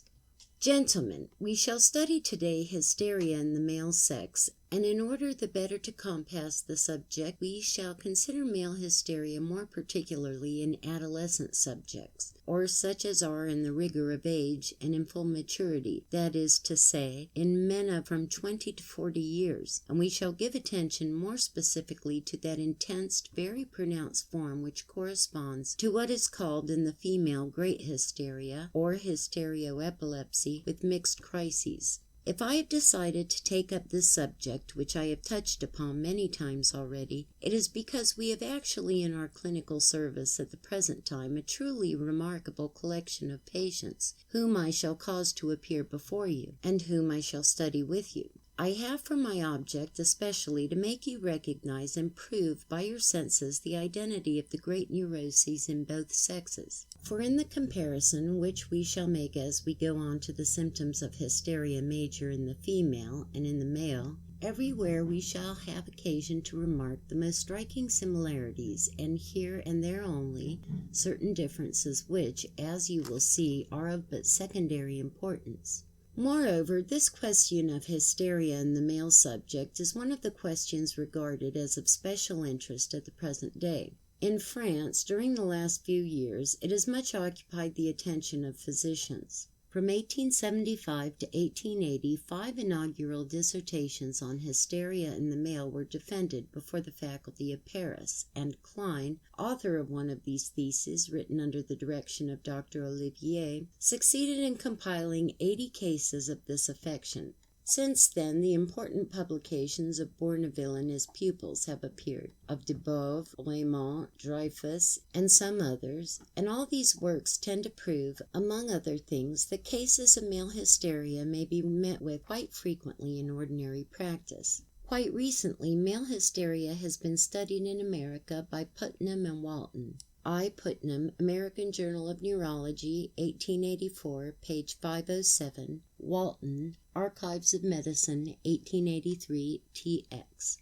Gentlemen, we shall study today hysteria in the male sex, and in order the better to compass the subject, we shall consider male hysteria more particularly in adolescent subjects, or such as are in the rigor of age and in full maturity, that is to say, in men of from 20 to 40 years, and we shall give attention more specifically to that intense, very pronounced form which corresponds to what is called in the female great hysteria, or hysterio-epilepsy with mixed crises. If I have decided to take up this subject, which I have touched upon many times already, it is because we have actually in our clinical service at the present time a truly remarkable collection of patients, whom I shall cause to appear before you, and whom I shall study with you. I have for my object especially to make you recognize and prove by your senses the identity of the great neuroses in both sexes. For in the comparison which we shall make as we go on to the symptoms of hysteria major in the female and in the male, everywhere we shall have occasion to remark the most striking similarities, and here and there only certain differences which, as you will see, are of but secondary importance. Moreover, this question of hysteria in the male subject is one of the questions regarded as of special interest at the present day. In France, during the last few years, it has much occupied the attention of physicians. From 1875 to 1880, 5 inaugural dissertations on hysteria in the male were defended before the faculty of Paris, and Klein, author of one of these theses, written under the direction of Dr. Olivier, succeeded in compiling 80 cases of this affection. Since then, the important publications of Bourneville and his pupils have appeared, of Debove, Raymond, Dreyfus, and some others, and all these works tend to prove, among other things, that cases of male hysteria may be met with quite frequently in ordinary practice. Quite recently, male hysteria has been studied in America by Putnam and Walton. I. Putnam, American Journal of Neurology, 1884, page 507. Walton, Archives of Medicine, 1883, TX.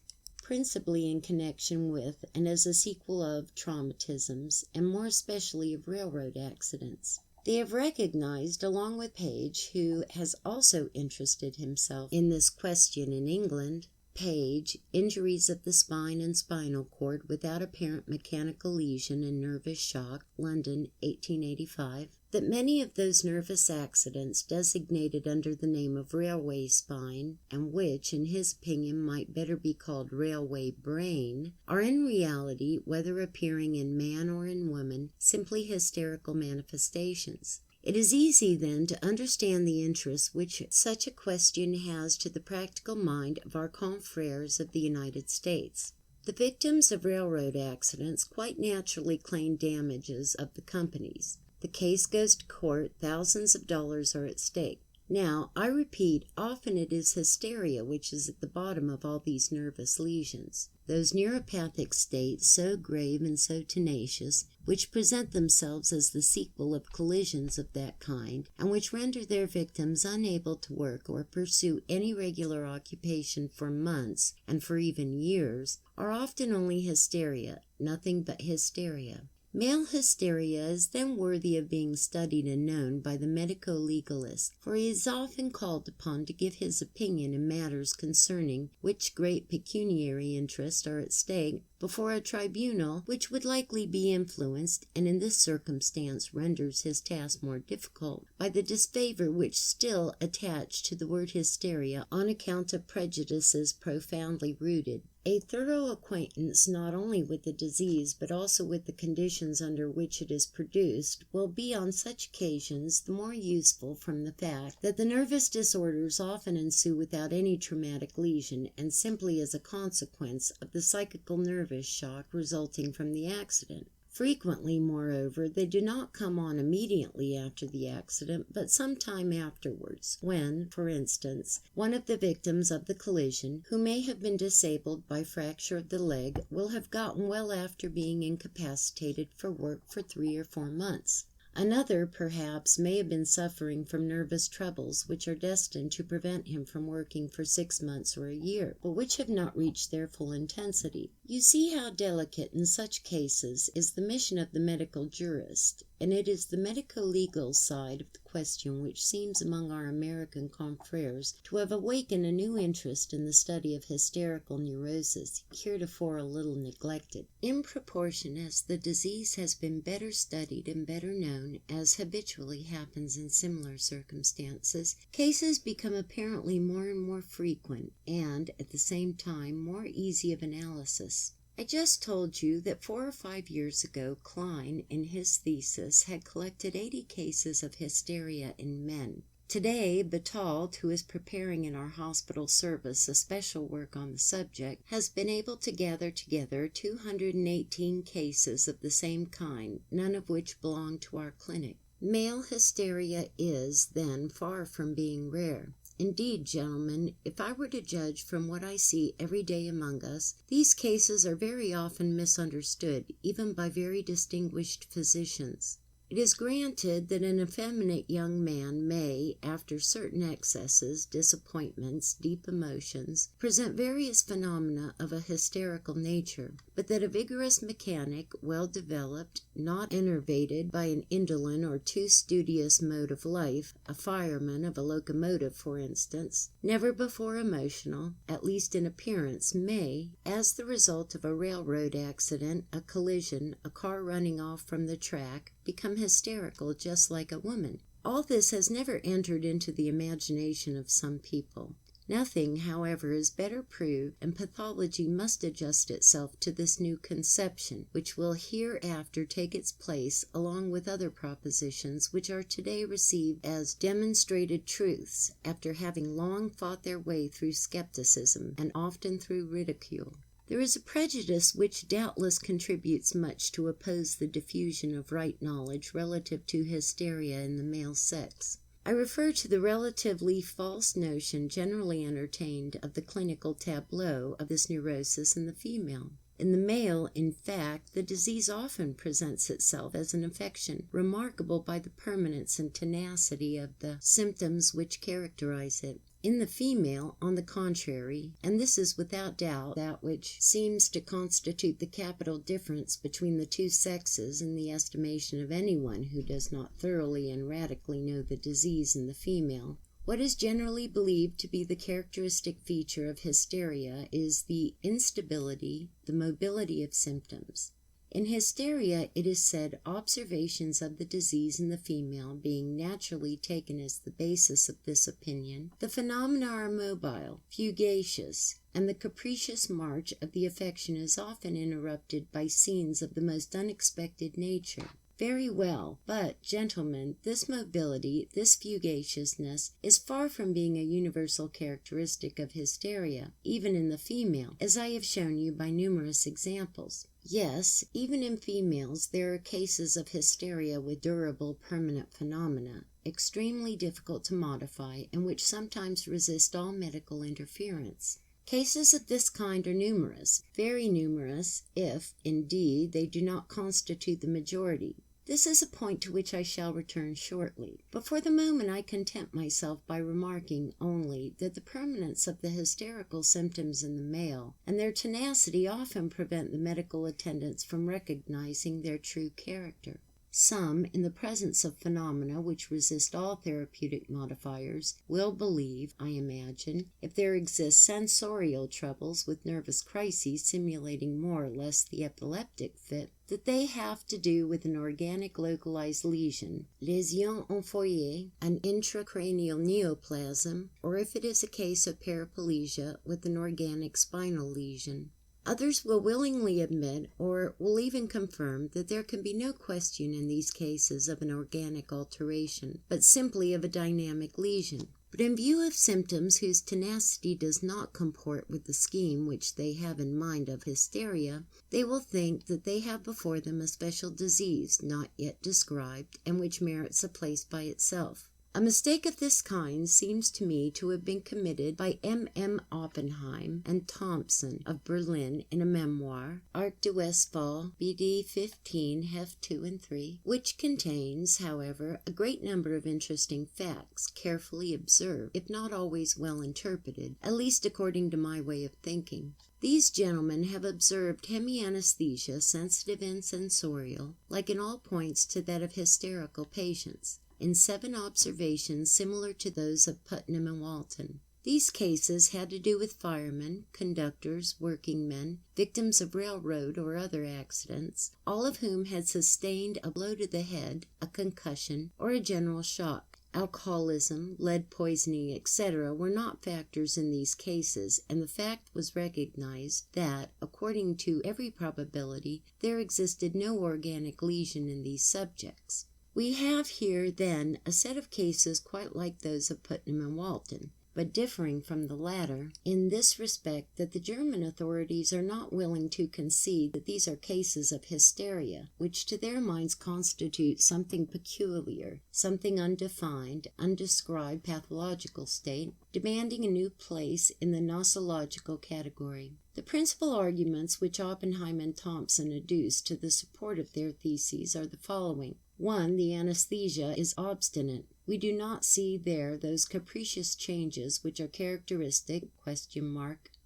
principally in connection with and as a sequel of traumatisms, and more especially of railroad accidents. They have recognized, along with Page, who has also interested himself in this question in England, Page, Injuries of the Spine and Spinal Cord Without Apparent Mechanical Lesion and Nervous Shock, London, 1885, that many of those nervous accidents designated under the name of railway spine, and which, in his opinion, might better be called railway brain, are in reality, whether appearing in man or in woman, simply hysterical manifestations. It is easy, then, to understand the interest which such a question has to the practical mind of our confrères of the United States. The victims of railroad accidents quite naturally claim damages of the companies. The case goes to court, thousands of dollars are at stake. Now, I repeat, often it is hysteria which is at the bottom of all these nervous lesions. Those neuropathic states, so grave and so tenacious, which present themselves as the sequel of collisions of that kind, and which render their victims unable to work or pursue any regular occupation for months, and for even years, are often only hysteria, nothing but hysteria. Male hysteria is then worthy of being studied and known by the medico-legalist, for he is often called upon to give his opinion in matters concerning which great pecuniary interests are at stake before a tribunal which would likely be influenced, and in this circumstance renders his task more difficult, by the disfavor which still attached to the word hysteria on account of prejudices profoundly rooted. A thorough acquaintance not only with the disease but also with the conditions under which it is produced will be on such occasions the more useful from the fact that the nervous disorders often ensue without any traumatic lesion and simply as a consequence of the psychical nervous shock resulting from the accident. Frequently, moreover, they do not come on immediately after the accident, but some time afterwards, when, for instance, one of the victims of the collision, who may have been disabled by fracture of the leg, will have gotten well after being incapacitated for work for 3 or 4 months. Another, perhaps, may have been suffering from nervous troubles which are destined to prevent him from working for 6 months or a year, but which have not reached their full intensity. You see how delicate in such cases is the mission of the medical jurist, and it is the medico-legal side of the question which seems among our American confrères to have awakened a new interest in the study of hysterical neurosis, heretofore a little neglected. In proportion as the disease has been better studied and better known, as habitually happens in similar circumstances, cases become apparently more and more frequent, and, at the same time, more easy of analysis. I just told you that 4 or 5 years ago Klein, in his thesis, had collected 80 cases of hysteria in men. Today, Betault, who is preparing in our hospital service a special work on the subject, has been able to gather together 218 cases of the same kind, none of which belong to our clinic. Male hysteria is, then, far from being rare. Indeed, gentlemen, if I were to judge from what I see every day among us, these cases are very often misunderstood, even by very distinguished physicians. It is granted that an effeminate young man may, after certain excesses, disappointments, deep emotions, present various phenomena of a hysterical nature, but that a vigorous mechanic, well developed, not enervated by an indolent or too studious mode of life, a fireman of a locomotive, for instance, never before emotional, at least in appearance, may, as the result of a railroad accident, a collision, a car running off from the track, become hysterical just like a woman. All this has never entered into the imagination of some people. Nothing, however, is better proved, and pathology must adjust itself to this new conception, which will hereafter take its place along with other propositions which are today received as demonstrated truths, after having long fought their way through skepticism, and often through ridicule. There is a prejudice which doubtless contributes much to oppose the diffusion of right knowledge relative to hysteria in the male sex. I refer to the relatively false notion generally entertained of the clinical tableau of this neurosis in the female. In the male, in fact, the disease often presents itself as an affection, remarkable by the permanence and tenacity of the symptoms which characterize it. In the female, on the contrary, and this is without doubt that which seems to constitute the capital difference between the two sexes in the estimation of anyone who does not thoroughly and radically know the disease in the female, what is generally believed to be the characteristic feature of hysteria is the instability, the mobility of symptoms. In hysteria, it is said, observations of the disease in the female being naturally taken as the basis of this opinion, the phenomena are mobile, fugacious, and the capricious march of the affection is often interrupted by scenes of the most unexpected nature. Very well, but, gentlemen, this mobility, this fugaciousness, is far from being a universal characteristic of hysteria, even in the female, as I have shown you by numerous examples. Yes, even in females there are cases of hysteria with durable, permanent phenomena, extremely difficult to modify, and which sometimes resist all medical interference. Cases of this kind are numerous, very numerous, if, indeed, they do not constitute the majority. This is a point to which I shall return shortly, but for the moment I content myself by remarking only that the permanence of the hysterical symptoms in the male and their tenacity often prevent the medical attendants from recognizing their true character. Some, in the presence of phenomena which resist all therapeutic modifiers, will believe, I imagine, if there exist sensorial troubles with nervous crises simulating more or less the epileptic fit, that they have to do with an organic localized lesion, lésion en foyer, an intracranial neoplasm, or if it is a case of paraplegia with an organic spinal lesion. Others will willingly admit, or will even confirm, that there can be no question in these cases of an organic alteration, but simply of a dynamic lesion. But in view of symptoms whose tenacity does not comport with the scheme which they have in mind of hysteria, they will think that they have before them a special disease, not yet described, and which merits a place by itself. A mistake of this kind seems to me to have been committed by M. Oppenheim and Thompson of Berlin in a memoir, Arc de Westphal, BD 15, Heft 2 and 3, which contains, however, a great number of interesting facts, carefully observed, if not always well interpreted, at least according to my way of thinking. These gentlemen have observed hemianesthesia, sensitive and sensorial, like in all points to that of hysterical patients, in 7 observations similar to those of Putnam and Walton. These cases had to do with firemen, conductors, working men, victims of railroad or other accidents, all of whom had sustained a blow to the head, a concussion, or a general shock. Alcoholism, lead poisoning, etc. were not factors in these cases, and the fact was recognized that, according to every probability, there existed no organic lesion in these subjects. We have here, then, a set of cases quite like those of Putnam and Walton, but differing from the latter in this respect, that the German authorities are not willing to concede that these are cases of hysteria, which to their minds constitute something peculiar, something undefined, undescribed pathological state, demanding a new place in the nosological category. The principal arguments which Oppenheim and Thompson adduce to the support of their theses are the following. 1. The anesthesia is obstinate. We do not see there those capricious changes which are characteristic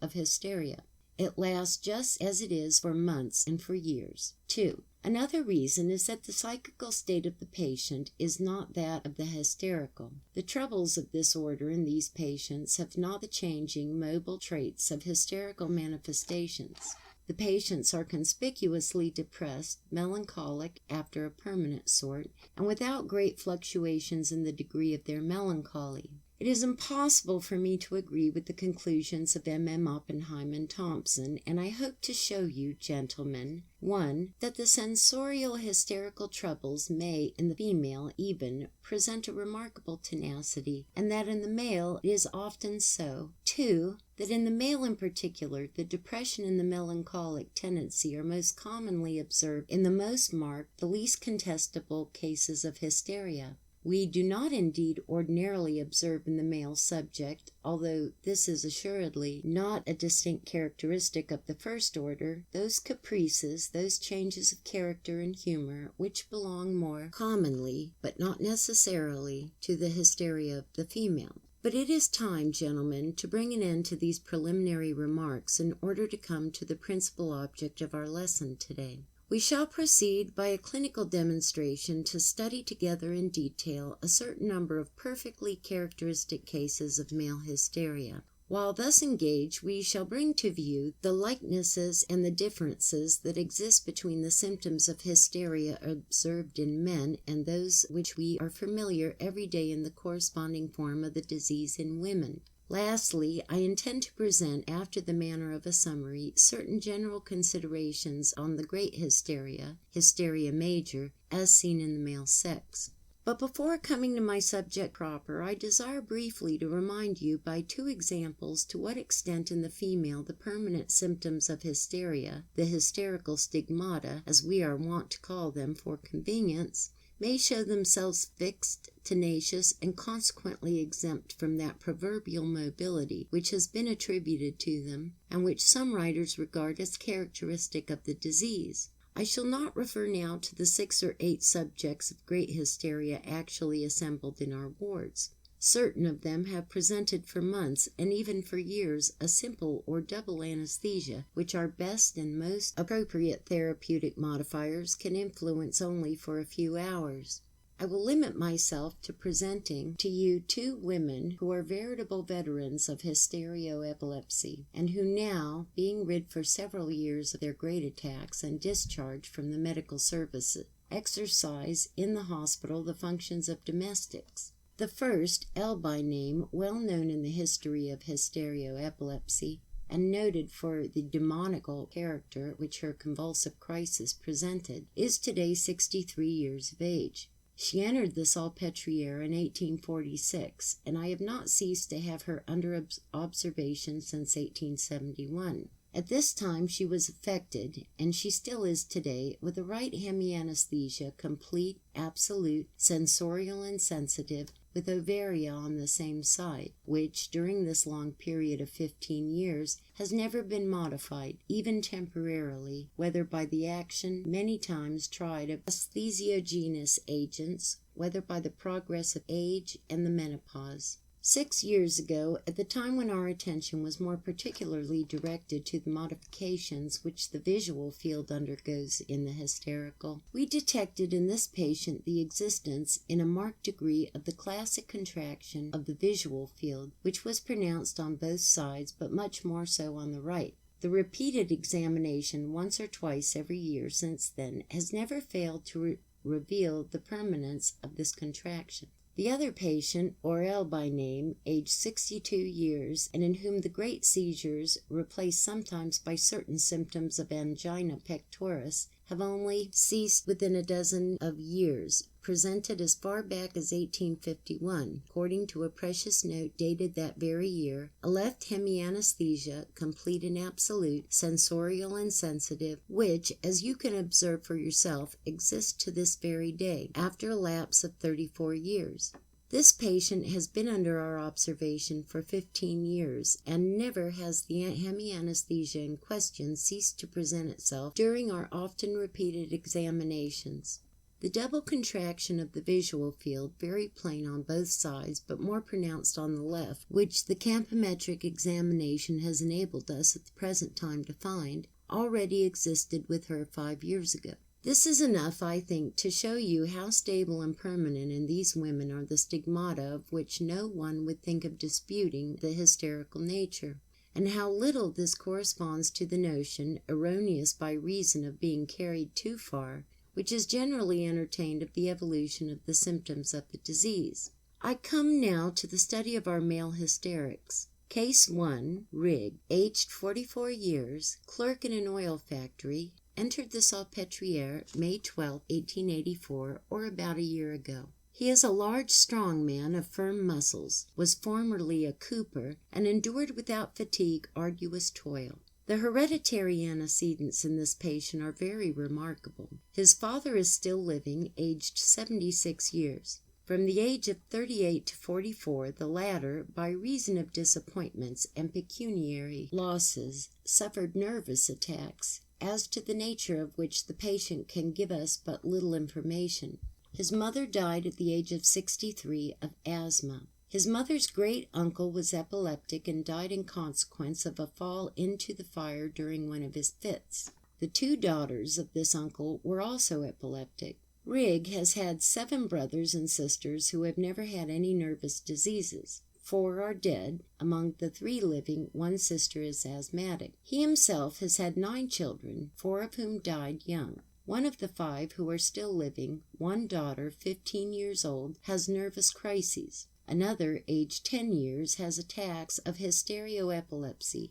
of hysteria. It lasts just as it is for months and for years. 2. Another reason is that the psychical state of the patient is not that of the hysterical. The troubles of this order in these patients have not the changing, mobile traits of hysterical manifestations. The patients are conspicuously depressed, melancholic after a permanent sort, and without great fluctuations in the degree of their melancholy. It is impossible for me to agree with the conclusions of M. Oppenheim and Thompson, and I hope to show you, gentlemen, 1. That the sensorial hysterical troubles may, in the female even, present a remarkable tenacity, and that in the male it is often so. 2. That in the male in particular, the depression and the melancholic tendency are most commonly observed in the most marked, the least contestable cases of hysteria. we do not indeed ordinarily observe in the male subject, although this is assuredly not a distinct characteristic of the first order, those caprices, those changes of character and humor which belong more commonly, but not necessarily, to the hysteria of the female. But it is time, gentlemen, to bring an end to these preliminary remarks in order to come to the principal object of our lesson today. We shall proceed by a clinical demonstration to study together in detail a certain number of perfectly characteristic cases of male hysteria. While thus engaged, we shall bring to view the likenesses and the differences that exist between the symptoms of hysteria observed in men and those which we are familiar every day in the corresponding form of the disease in women. Lastly, I intend to present, after the manner of a summary, certain general considerations on the great hysteria, hysteria major, as seen in the male sex. But before coming to my subject proper, I desire briefly to remind you by two examples to what extent in the female the permanent symptoms of hysteria, the hysterical stigmata, as we are wont to call them for convenience, may show themselves fixed, tenacious, and consequently exempt from that proverbial mobility which has been attributed to them, and which some writers regard as characteristic of the disease. I shall not refer now to the 6 or 8 subjects of great hysteria actually assembled in our wards. Certain of them have presented for months, and even for years, a simple or double anesthesia, which our best and most appropriate therapeutic modifiers can influence only for a few hours. I will limit myself to presenting to you 2 women who are veritable veterans of hysterio-epilepsy, and who now, being rid for several years of their great attacks and discharged from the medical services, exercise in the hospital the functions of domestics. The first, L by name, well known in the history of hysterio-epilepsy, and noted for the demoniacal character which her convulsive crisis presented, is today 63 years of age. She entered the Salpêtrière in 1846, and I have not ceased to have her under observation since 1871. At this time she was affected, and she still is today, with a right hemianesthesia, complete, absolute, sensorial and sensitive, with ovaria on the same side, which, during this long period of 15 years, has never been modified, even temporarily, whether by the action, many times tried, of anesthesiogenous agents, whether by the progress of age and the menopause. 6 years ago, at the time when our attention was more particularly directed to the modifications which the visual field undergoes in the hysterical, we detected in this patient the existence in a marked degree of the classic contraction of the visual field, which was pronounced on both sides, but much more so on the right. The repeated examination once or twice every year since then has never failed to reveal the permanence of this contraction. The other patient, Aurel by name, aged 62 years, and in whom the great seizures, replaced sometimes by certain symptoms of angina pectoris, have only ceased within a dozen of years, presented as far back as 1851, according to a precious note dated that very year, a left hemianesthesia, complete and absolute, sensorial and sensitive, which, as you can observe for yourself, exists to this very day, after a lapse of 34 years. This patient has been under our observation for 15 years, and never has the hemianesthesia in question ceased to present itself during our often repeated examinations. The double contraction of the visual field, very plain on both sides, but more pronounced on the left, which the campometric examination has enabled us at the present time to find, already existed with her 5 years ago. This is enough, I think, to show you how stable and permanent in these women are the stigmata of which no one would think of disputing the hysterical nature, and how little this corresponds to the notion, erroneous by reason of being carried too far, which is generally entertained of the evolution of the symptoms of the disease. I come now to the study of our male hysterics. Case 1, Rig, aged 44 years, clerk in an oil factory, entered the Salpêtrière May 12, 1884, or about a year ago. He is a large, strong man of firm muscles, was formerly a cooper, and endured without fatigue arduous toil. The hereditary antecedents in this patient are very remarkable. His father is still living, aged 76 years. From the age of 38 to 44, the latter, by reason of disappointments and pecuniary losses, suffered nervous attacks, as to the nature of which the patient can give us but little information. His mother died at the age of 63 of asthma. His mother's great-uncle was epileptic and died in consequence of a fall into the fire during one of his fits. The 2 daughters of this uncle were also epileptic. Rigg has had 7 brothers and sisters who have never had any nervous diseases. 4 are dead. Among the 3 living, 1 sister is asthmatic. He himself has had 9 children, 4 of whom died young. 1 of the 5 who are still living, 1 daughter, 15 years old, has nervous crises. Another, aged 10 years, has attacks of hysteria,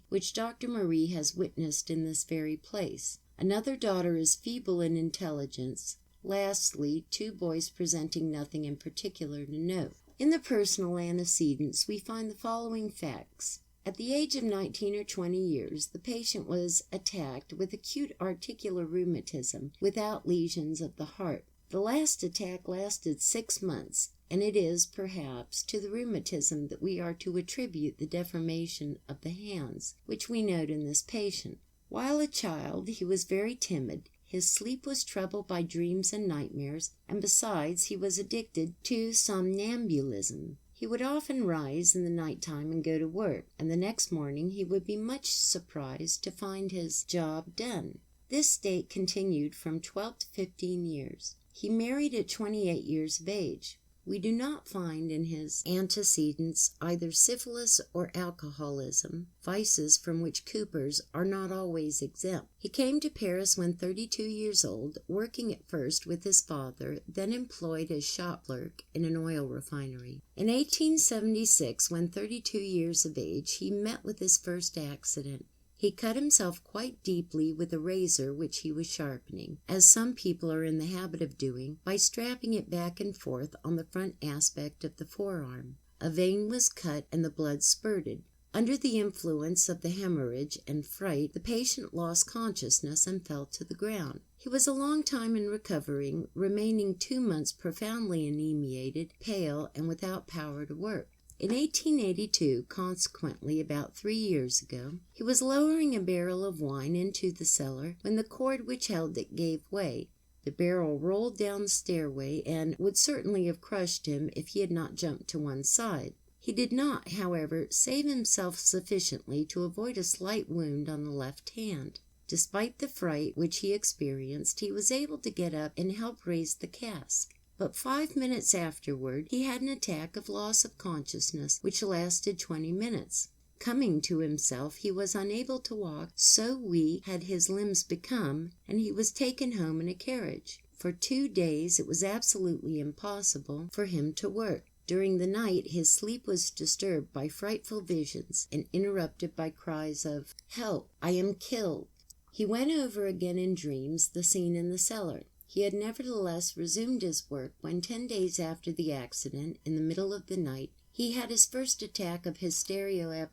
which Dr. Marie has witnessed in this very place. Another daughter is feeble in intelligence. Lastly, 2 boys presenting nothing in particular to note. In the personal antecedents, we find the following facts. At the age of 19 or 20 years, the patient was attacked with acute articular rheumatism without lesions of the heart. The last attack lasted 6 months, and it is, perhaps, to the rheumatism that we are to attribute the deformation of the hands, which we note in this patient. While a child, he was very timid. His sleep was troubled by dreams and nightmares, and besides, he was addicted to somnambulism. He would often rise in the night time and go to work, and the next morning he would be much surprised to find his job done. This state continued from 12 to 15 years. He married at 28 years of age. We do not find in his antecedents either syphilis or alcoholism, vices from which coopers are not always exempt. He came to Paris when 32 years old, working at first with his father, then employed as shop clerk in an oil refinery. In 1876, when 32 years of age, he met with his first accident. He cut himself quite deeply with a razor which he was sharpening, as some people are in the habit of doing, by strapping it back and forth on the front aspect of the forearm. A vein was cut and the blood spurted. Under the influence of the hemorrhage and fright, the patient lost consciousness and fell to the ground. He was a long time in recovering, remaining 2 months profoundly emaciated, pale, and without power to work. In 1882, consequently about 3 years ago, he was lowering a barrel of wine into the cellar when the cord which held it gave way. The barrel rolled down the stairway and would certainly have crushed him if he had not jumped to one side. He did not, however, save himself sufficiently to avoid a slight wound on the left hand. Despite the fright which he experienced, he was able to get up and help raise the cask. But 5 minutes afterward, he had an attack of loss of consciousness, which lasted 20 minutes. Coming to himself, he was unable to walk, so weak had his limbs become, and he was taken home in a carriage. For 2 days it was absolutely impossible for him to work. During the night, his sleep was disturbed by frightful visions, and interrupted by cries of, "Help! I am killed!" He went over again in dreams the scene in the cellar. He had nevertheless resumed his work when 10 days after the accident, in the middle of the night, he had his first attack of hysteria.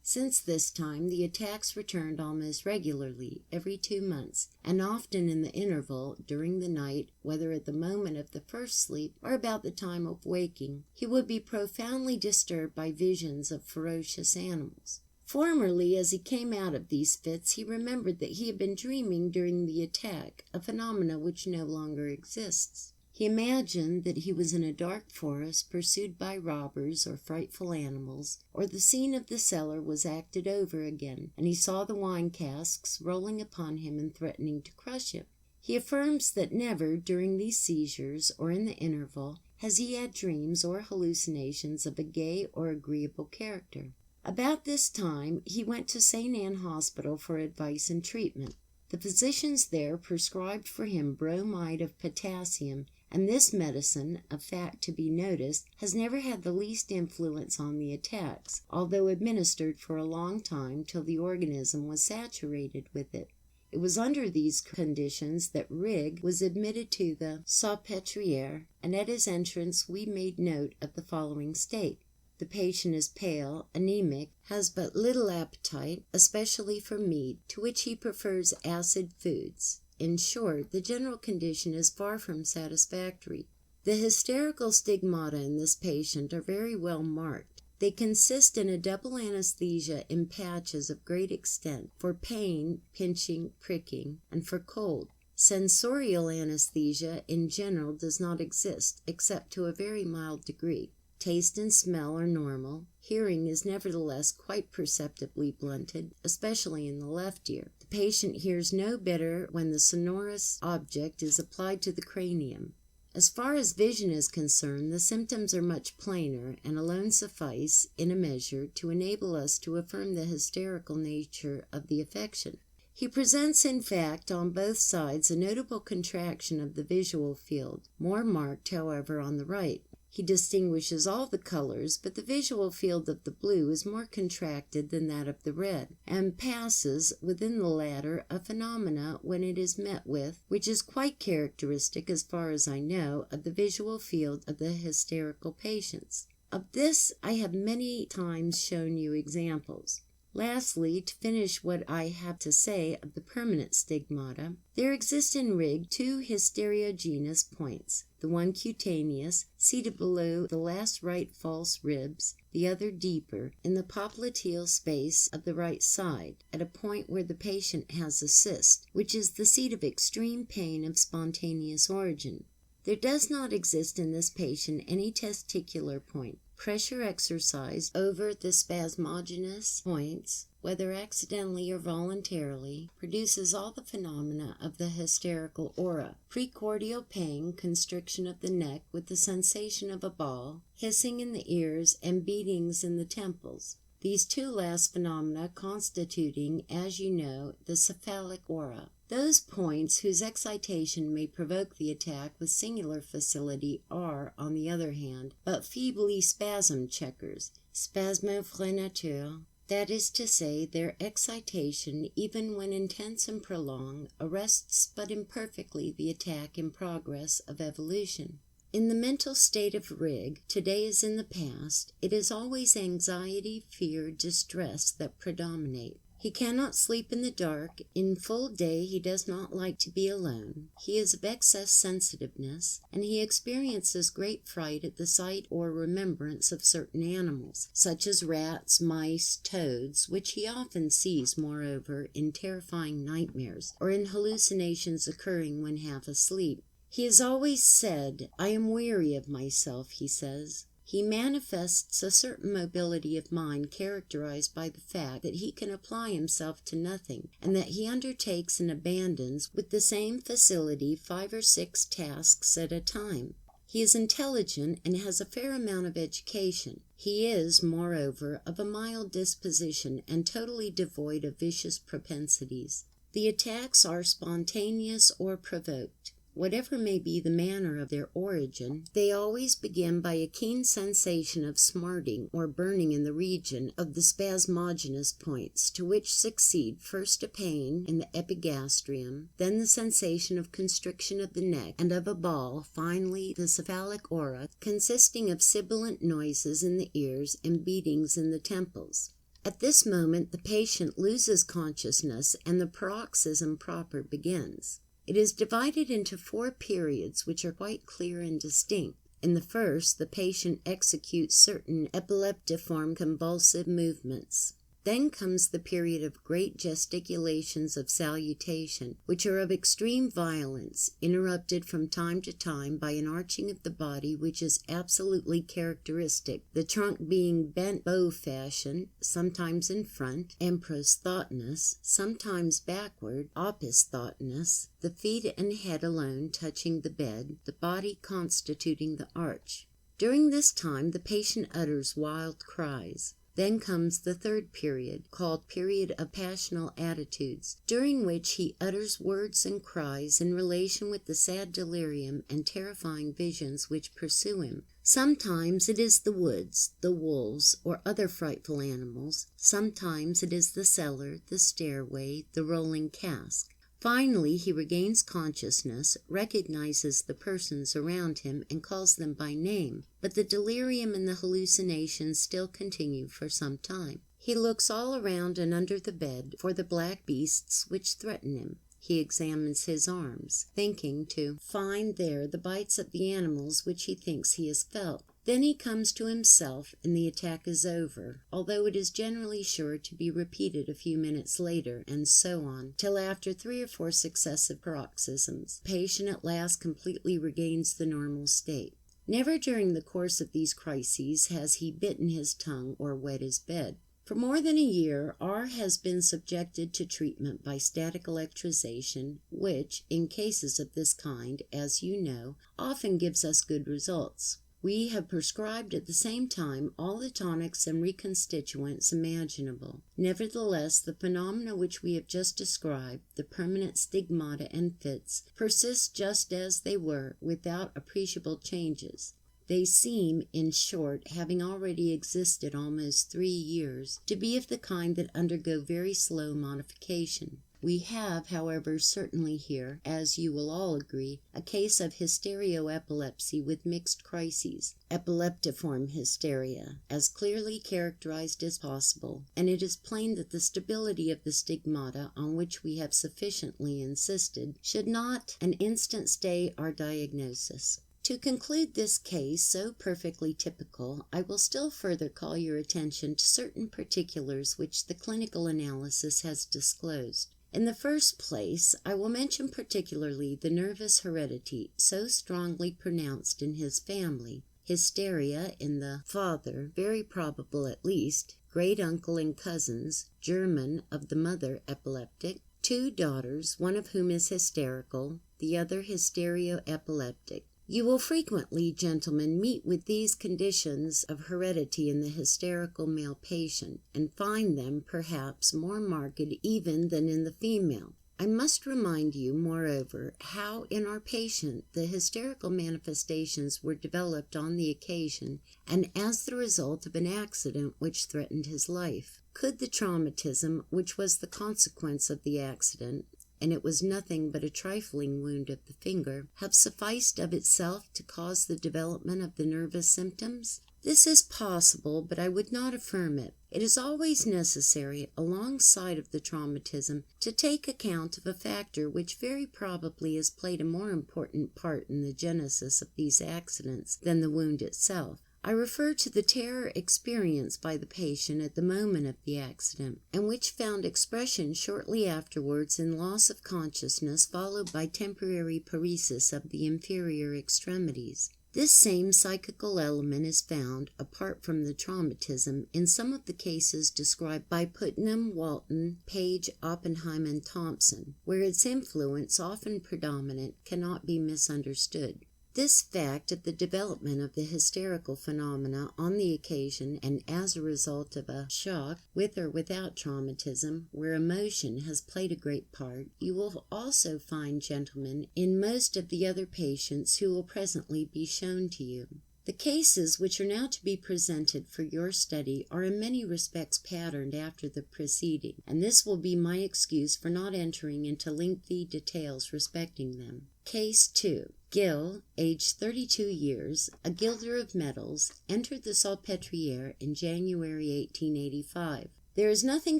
Since this time, the attacks returned almost regularly, every 2 months, and often in the interval, during the night, whether at the moment of the first sleep or about the time of waking, he would be profoundly disturbed by visions of ferocious animals. Formerly, as he came out of these fits, he remembered that he had been dreaming during the attack, a phenomenon which no longer exists. He imagined that he was in a dark forest pursued by robbers or frightful animals, or the scene of the cellar was acted over again, and he saw the wine casks rolling upon him and threatening to crush him. He affirms that never, during these seizures or in the interval, has he had dreams or hallucinations of a gay or agreeable character. About this time, he went to St. Anne Hospital for advice and treatment. The physicians there prescribed for him bromide of potassium, and this medicine, a fact to be noticed, has never had the least influence on the attacks, although administered for a long time till the organism was saturated with it. It was under these conditions that Rigg was admitted to the Salpêtrière, and at his entrance we made note of the following state. The patient is pale, anemic, has but little appetite, especially for meat, to which he prefers acid foods. In short, the general condition is far from satisfactory. The hysterical stigmata in this patient are very well marked. They consist in a double anesthesia in patches of great extent for pain, pinching, pricking, and for cold. Sensorial anesthesia in general does not exist, except to a very mild degree. Taste and smell are normal. Hearing is nevertheless quite perceptibly blunted, especially in the left ear. The patient hears no better when the sonorous object is applied to the cranium. As far as vision is concerned, the symptoms are much plainer, and alone suffice, in a measure, to enable us to affirm the hysterical nature of the affection. He presents, in fact, on both sides a notable contraction of the visual field, more marked, however, on the right. He distinguishes all the colors, but the visual field of the blue is more contracted than that of the red, and passes within the latter a phenomena when it is met with, which is quite characteristic, as far as I know, of the visual field of the hysterical patients. Of this I have many times shown you examples. Lastly, to finish what I have to say of the permanent stigmata, there exist in Rig two hysteriogenous points, the one cutaneous, seated below the last right false ribs, the other deeper, in the popliteal space of the right side, at a point where the patient has a cyst, which is the seat of extreme pain of spontaneous origin. There does not exist in this patient any testicular point. Pressure exercised over the spasmogenous points, whether accidentally or voluntarily, produces all the phenomena of the hysterical aura: precordial pain, constriction of the neck with the sensation of a ball, hissing in the ears, and beatings in the temples. These two last phenomena constituting, as you know, the cephalic aura. Those points whose excitation may provoke the attack with singular facility are, on the other hand, but feebly spasm checkers, spasmofrenateurs. That is to say, their excitation, even when intense and prolonged, arrests but imperfectly the attack in progress of evolution. In the mental state of Rig, today as in the past, it is always anxiety, fear, distress that predominate. He cannot sleep in the dark. In full day he does not like to be alone. He is of excess sensitiveness, and he experiences great fright at the sight or remembrance of certain animals, such as rats, mice, toads, which he often sees, moreover, in terrifying nightmares, or in hallucinations occurring when half asleep. He has always said, "I am weary of myself," he says. He manifests a certain mobility of mind characterized by the fact that he can apply himself to nothing, and that he undertakes and abandons with the same facility 5 or 6 tasks at a time. He is intelligent and has a fair amount of education. He is, moreover, of a mild disposition and totally devoid of vicious propensities. The attacks are spontaneous or provoked. Whatever may be the manner of their origin, they always begin by a keen sensation of smarting or burning in the region of the spasmogenous points, to which succeed first a pain in the epigastrium, then the sensation of constriction of the neck and of a ball, finally the cephalic aura, consisting of sibilant noises in the ears and beatings in the temples. At this moment the patient loses consciousness and the paroxysm proper begins. It is divided into 4 periods, which are quite clear and distinct. In the first, the patient executes certain epileptiform convulsive movements. Then comes the period of great gesticulations of salutation, which are of extreme violence, interrupted from time to time by an arching of the body which is absolutely characteristic, the trunk being bent bow fashion, sometimes in front, and prosthotonous, sometimes backward, opisthotonous, the feet and head alone touching the bed, the body constituting the arch. During this time the patient utters wild cries. Then comes the third period, called period of passional attitudes, during which he utters words and cries in relation with the sad delirium and terrifying visions which pursue him. Sometimes it is the woods, the wolves, or other frightful animals. Sometimes it is the cellar, the stairway, the rolling cask. Finally, he regains consciousness, recognizes the persons around him, and calls them by name, but the delirium and the hallucinations still continue for some time. He looks all around and under the bed for the black beasts which threaten him. He examines his arms, thinking to find there the bites of the animals which he thinks he has felt. Then he comes to himself, and the attack is over, although it is generally sure to be repeated a few minutes later, and so on, till after 3 or 4 successive paroxysms, the patient at last completely regains the normal state. Never during the course of these crises has he bitten his tongue or wet his bed. For more than a year, R. has been subjected to treatment by static electrization, which, in cases of this kind, as you know, often gives us good results. We have prescribed at the same time all the tonics and reconstituents imaginable. Nevertheless, the phenomena which we have just described, the permanent stigmata and fits, persist just as they were, without appreciable changes. They seem, in short, having already existed almost 3 years, to be of the kind that undergo very slow modification. We have, however, certainly here, as you will all agree, a case of hysterio-epilepsy with mixed crises, epileptiform hysteria, as clearly characterized as possible, and it is plain that the stability of the stigmata, on which we have sufficiently insisted, should not an instant stay our diagnosis. To conclude this case, so perfectly typical, I will still further call your attention to certain particulars which the clinical analysis has disclosed. In the first place, I will mention particularly the nervous heredity so strongly pronounced in his family, hysteria in the father, very probable at least, great uncle and cousins, German of the mother epileptic, 2 daughters, one of whom is hysterical, the other hysterio-epileptic. You will frequently, gentlemen, meet with these conditions of heredity in the hysterical male patient, and find them, perhaps, more marked even than in the female. I must remind you, moreover, how in our patient the hysterical manifestations were developed on the occasion and as the result of an accident which threatened his life. Could the traumatism, which was the consequence of the accident, and it was nothing but a trifling wound of the finger, have sufficed of itself to cause the development of the nervous symptoms? This is possible, but I would not affirm it. It is always necessary, alongside of the traumatism, to take account of a factor which very probably has played a more important part in the genesis of these accidents than the wound itself. I refer to the terror experienced by the patient at the moment of the accident, and which found expression shortly afterwards in loss of consciousness followed by temporary paresis of the inferior extremities. This same psychical element is found, apart from the traumatism, in some of the cases described by Putnam, Walton, Page, Oppenheim, and Thompson, where its influence, often predominant, cannot be misunderstood. This fact of the development of the hysterical phenomena on the occasion and as a result of a shock, with or without traumatism, where emotion has played a great part, you will also find, gentlemen, in most of the other patients who will presently be shown to you. The cases which are now to be presented for your study are in many respects patterned after the preceding, and this will be my excuse for not entering into lengthy details respecting them. Case 2. Gill, aged 32 years, a gilder of metals, entered the Salpêtrière in January 1885. There is nothing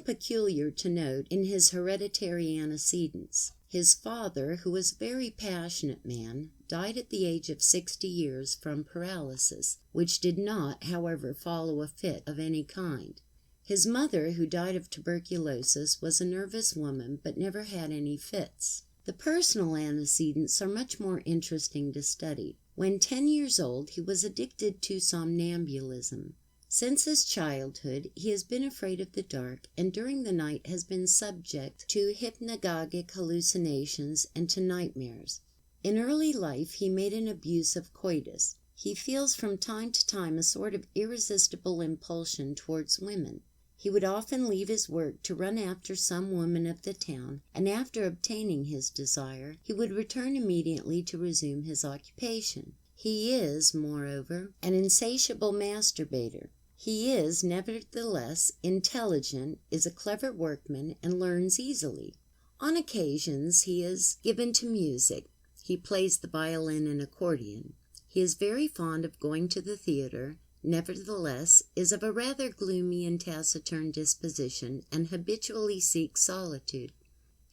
peculiar to note in his hereditary antecedents. His father, who was a very passionate man, died at the age of 60 years from paralysis, which did not, however, follow a fit of any kind. His mother, who died of tuberculosis, was a nervous woman, but never had any fits. The personal antecedents are much more interesting to study. When 10 years old, he was addicted to somnambulism. Since his childhood, he has been afraid of the dark, and during the night has been subject to hypnagogic hallucinations and to nightmares. In early life, he made an abuse of coitus. He feels from time to time a sort of irresistible impulsion towards women. He would often leave his work to run after some woman of the town, and after obtaining his desire, he would return immediately to resume his occupation. He is, moreover, an insatiable masturbator. He is, nevertheless, intelligent, is a clever workman, and learns easily. On occasions he is given to music. He plays the violin and accordion. He is very fond of going to the theatre, nevertheless is of a rather gloomy and taciturn disposition, and habitually seeks solitude.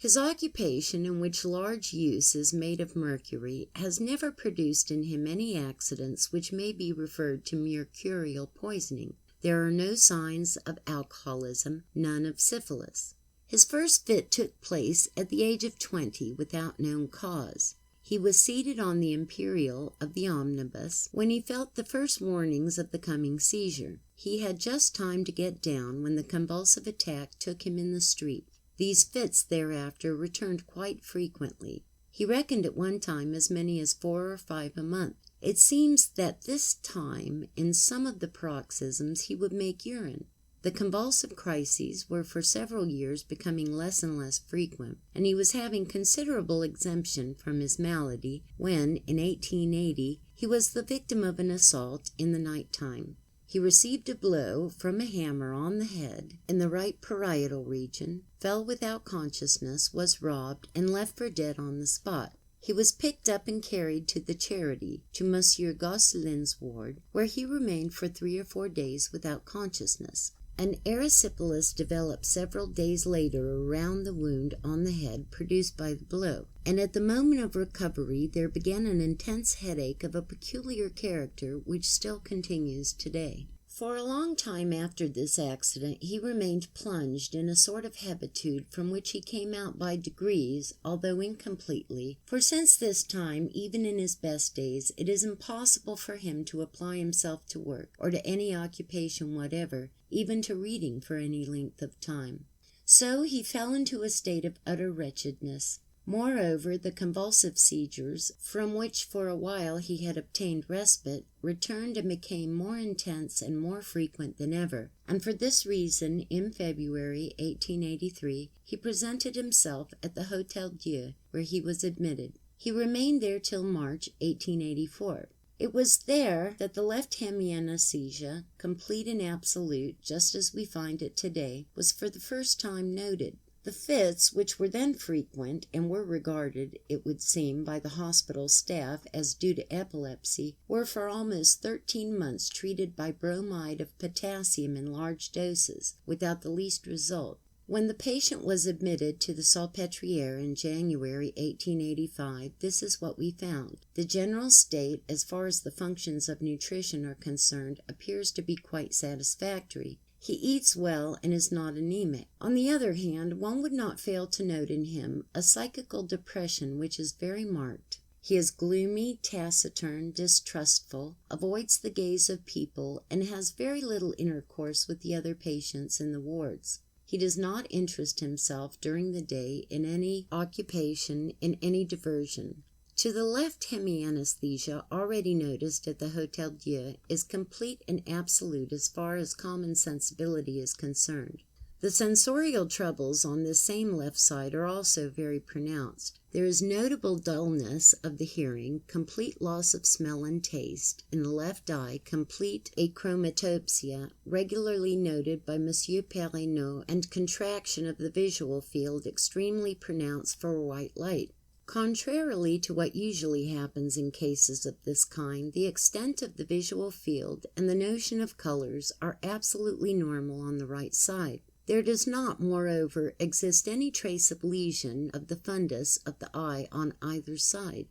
His occupation, in which large use is made of mercury, has never produced in him any accidents which may be referred to mercurial poisoning. There are no signs of alcoholism, none of syphilis. His first fit took place at the age of 20 without known cause. He was seated on the imperial of the omnibus when he felt the first warnings of the coming seizure. He had just time to get down when the convulsive attack took him in the street. These fits thereafter returned quite frequently. He reckoned at one time as many as 4 or 5 a month. It seems that this time, in some of the paroxysms, he would make urine. The convulsive crises were for several years becoming less and less frequent, and he was having considerable exemption from his malady when, in 1880, he was the victim of an assault in the night time. He received a blow from a hammer on the head in the right parietal region, fell without consciousness, was robbed, and left for dead on the spot. He was picked up and carried to the Charity, to Monsieur Gosselin's ward, where he remained for 3 or 4 days without consciousness. An erysipelas developed several days later around the wound on the head produced by the blow, and at the moment of recovery there began an intense headache of a peculiar character which still continues today. For a long time after this accident he remained plunged in a sort of habitude from which he came out by degrees, although incompletely, for since this time, even in his best days, it is impossible for him to apply himself to work, or to any occupation whatever, even to reading for any length of time. So he fell into a state of utter wretchedness. Moreover, the convulsive seizures, from which for a while he had obtained respite, returned and became more intense and more frequent than ever, and for this reason, in February 1883, he presented himself at the Hôtel Dieu, where he was admitted. He remained there till March 1884. It was there that the left hemianesthesia, complete and absolute, just as we find it today, was for the first time noted. The fits, which were then frequent, and were regarded, it would seem, by the hospital staff as due to epilepsy, were for almost 13 months treated by bromide of potassium in large doses, without the least result. When the patient was admitted to the Salpêtrière in January 1885, this is what we found. The general state, as far as the functions of nutrition are concerned, appears to be quite satisfactory. He eats well and is not anemic. On the other hand, one would not fail to note in him a psychical depression which is very marked. He is gloomy, taciturn, distrustful, avoids the gaze of people, and has very little intercourse with the other patients in the wards. He does not interest himself during the day in any occupation, in any diversion. To the left hemianesthesia, already noticed at the Hôtel Dieu, is complete and absolute as far as common sensibility is concerned. The sensorial troubles on this same left side are also very pronounced. There is notable dullness of the hearing, complete loss of smell and taste, in the left eye, complete achromatopsia, regularly noted by M. Perrenot, and contraction of the visual field extremely pronounced for white light. Contrarily to what usually happens in cases of this kind, the extent of the visual field and the notion of colors are absolutely normal on the right side. There does not, moreover, exist any trace of lesion of the fundus of the eye on either side.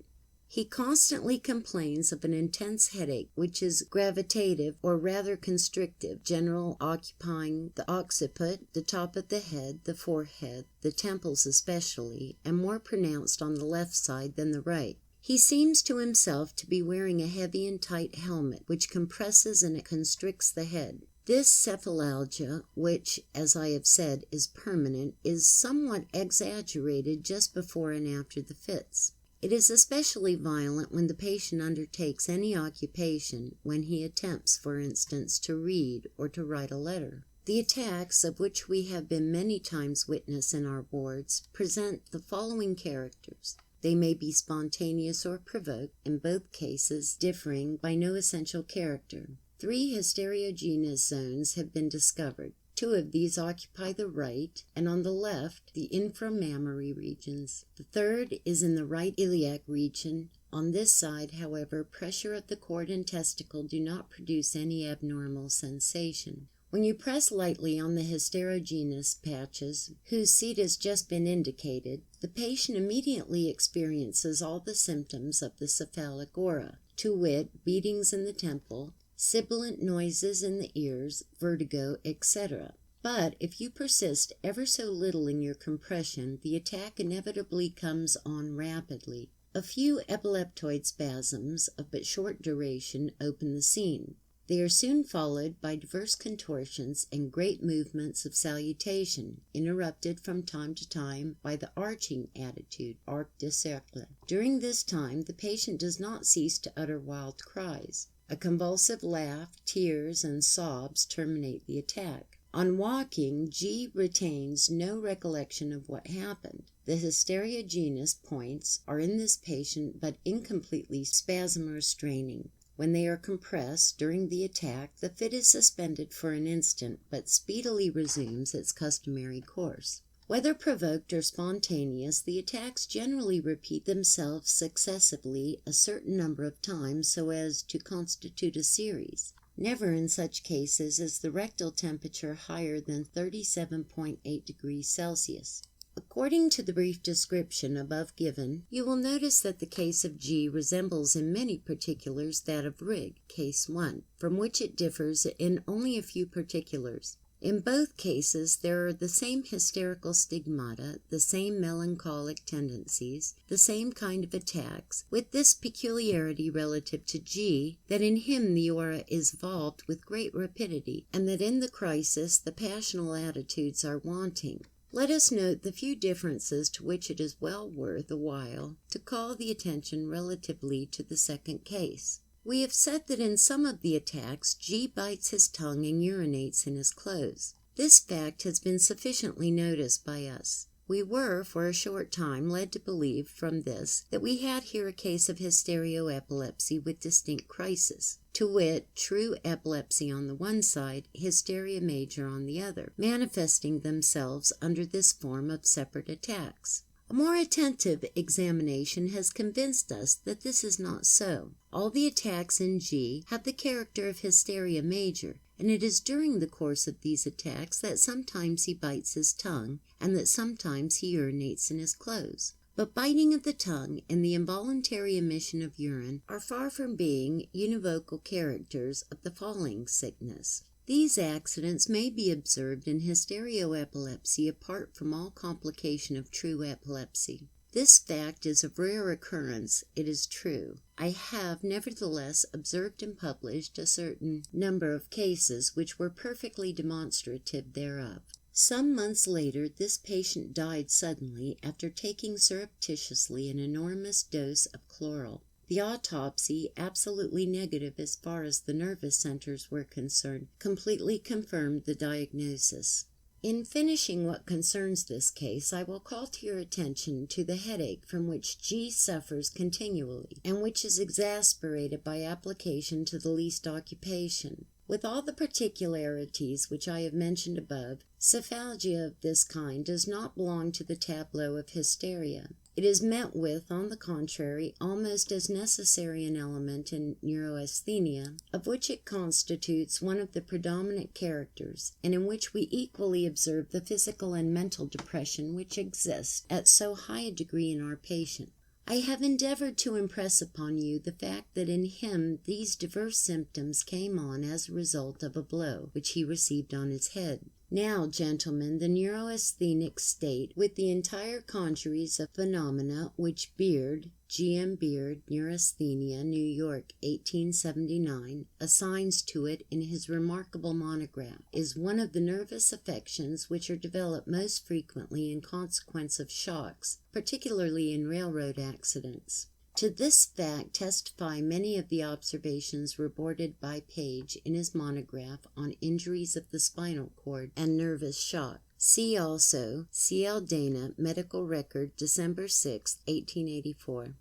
He constantly complains of an intense headache, which is gravitative, or rather constrictive, general, occupying the occiput, the top of the head, the forehead, the temples especially, and more pronounced on the left side than the right. He seems to himself to be wearing a heavy and tight helmet, which compresses and constricts the head. This cephalalgia, which, as I have said, is permanent, is somewhat exaggerated just before and after the fits. It is especially violent when the patient undertakes any occupation, when he attempts, for instance, to read or to write a letter. The attacks, of which we have been many times witness in our wards, present the following characters. They may be spontaneous or provoked, in both cases differing by no essential character. 3 hysteriogenous zones have been discovered. 2 of these occupy the right, and on the left, the inframammary regions. The third is in the right iliac region. On this side, however, pressure of the cord and testicle do not produce any abnormal sensation. When you press lightly on the hysterogenous patches, whose seat has just been indicated, the patient immediately experiences all the symptoms of the cephalic aura, to wit, beatings in the temple, sibilant noises in the ears, vertigo, etc. But if you persist ever so little in your compression, the attack inevitably comes on rapidly. A few epileptoid spasms of but short duration open the scene. They are soon followed by diverse contortions and great movements of salutation, interrupted from time to time by the arching attitude, arc de cercle. During this time the patient does not cease to utter wild cries. A convulsive laugh, tears, and sobs terminate the attack. On waking, G retains no recollection of what happened. The hysteriogenous points are in this patient but incompletely spasmo-restraining. When they are compressed during the attack, the fit is suspended for an instant, but speedily resumes its customary course. Whether provoked or spontaneous, the attacks generally repeat themselves successively a certain number of times so as to constitute a series. Never in such cases is the rectal temperature higher than 37.8 degrees Celsius. According to the brief description above given, you will notice that the case of G resembles in many particulars that of Rig, case 1, from which it differs in only a few particulars. In both cases there are the same hysterical stigmata, the same melancholic tendencies, the same kind of attacks, with this peculiarity relative to G, that in him the aura is evolved with great rapidity, and that in the crisis the passional attitudes are wanting. Let us note the few differences to which it is well worth the while to call the attention relatively to the second case. We have said that in some of the attacks G bites his tongue and urinates in his clothes. This fact has been sufficiently noticed by us. We were, for a short time, led to believe from this that we had here a case of hysterio-epilepsy with distinct crisis, to wit, true epilepsy on the one side, hysteria major on the other, manifesting themselves under this form of separate attacks. A more attentive examination has convinced us that this is not so. All the attacks in G have the character of hysteria major, and it is during the course of these attacks that sometimes he bites his tongue, and that sometimes he urinates in his clothes. But biting of the tongue and the involuntary emission of urine are far from being univocal characters of the falling sickness. These accidents may be observed in hysterio-epilepsy apart from all complication of true epilepsy. This fact is of rare occurrence, it is true. I have nevertheless observed and published a certain number of cases which were perfectly demonstrative thereof. Some months later this patient died suddenly after taking surreptitiously an enormous dose of chloral. The autopsy, absolutely negative as far as the nervous centers were concerned, completely confirmed the diagnosis. In finishing what concerns this case, I will call to your attention to the headache from which G suffers continually, and which is exasperated by application to the least occupation. With all the particularities which I have mentioned above, cephalgia of this kind does not belong to the tableau of hysteria. It is met with, on the contrary, almost as necessary an element in neurasthenia, of which it constitutes one of the predominant characters, and in which we equally observe the physical and mental depression which exists at so high a degree in our patient. I have endeavored to impress upon you the fact that in him these diverse symptoms came on as a result of a blow which he received on his head. Now, gentlemen, the neurasthenic state, with the entire congeries of phenomena which Beard, G.M. Beard, Neurasthenia, New York, 1879, assigns to it in his remarkable monograph, is one of the nervous affections which are developed most frequently in consequence of shocks, particularly in railroad accidents. To this fact testify many of the observations reported by Page in his monograph on injuries of the spinal cord and nervous shock. See also C.L. Dana, Medical Record, December 6, 1884.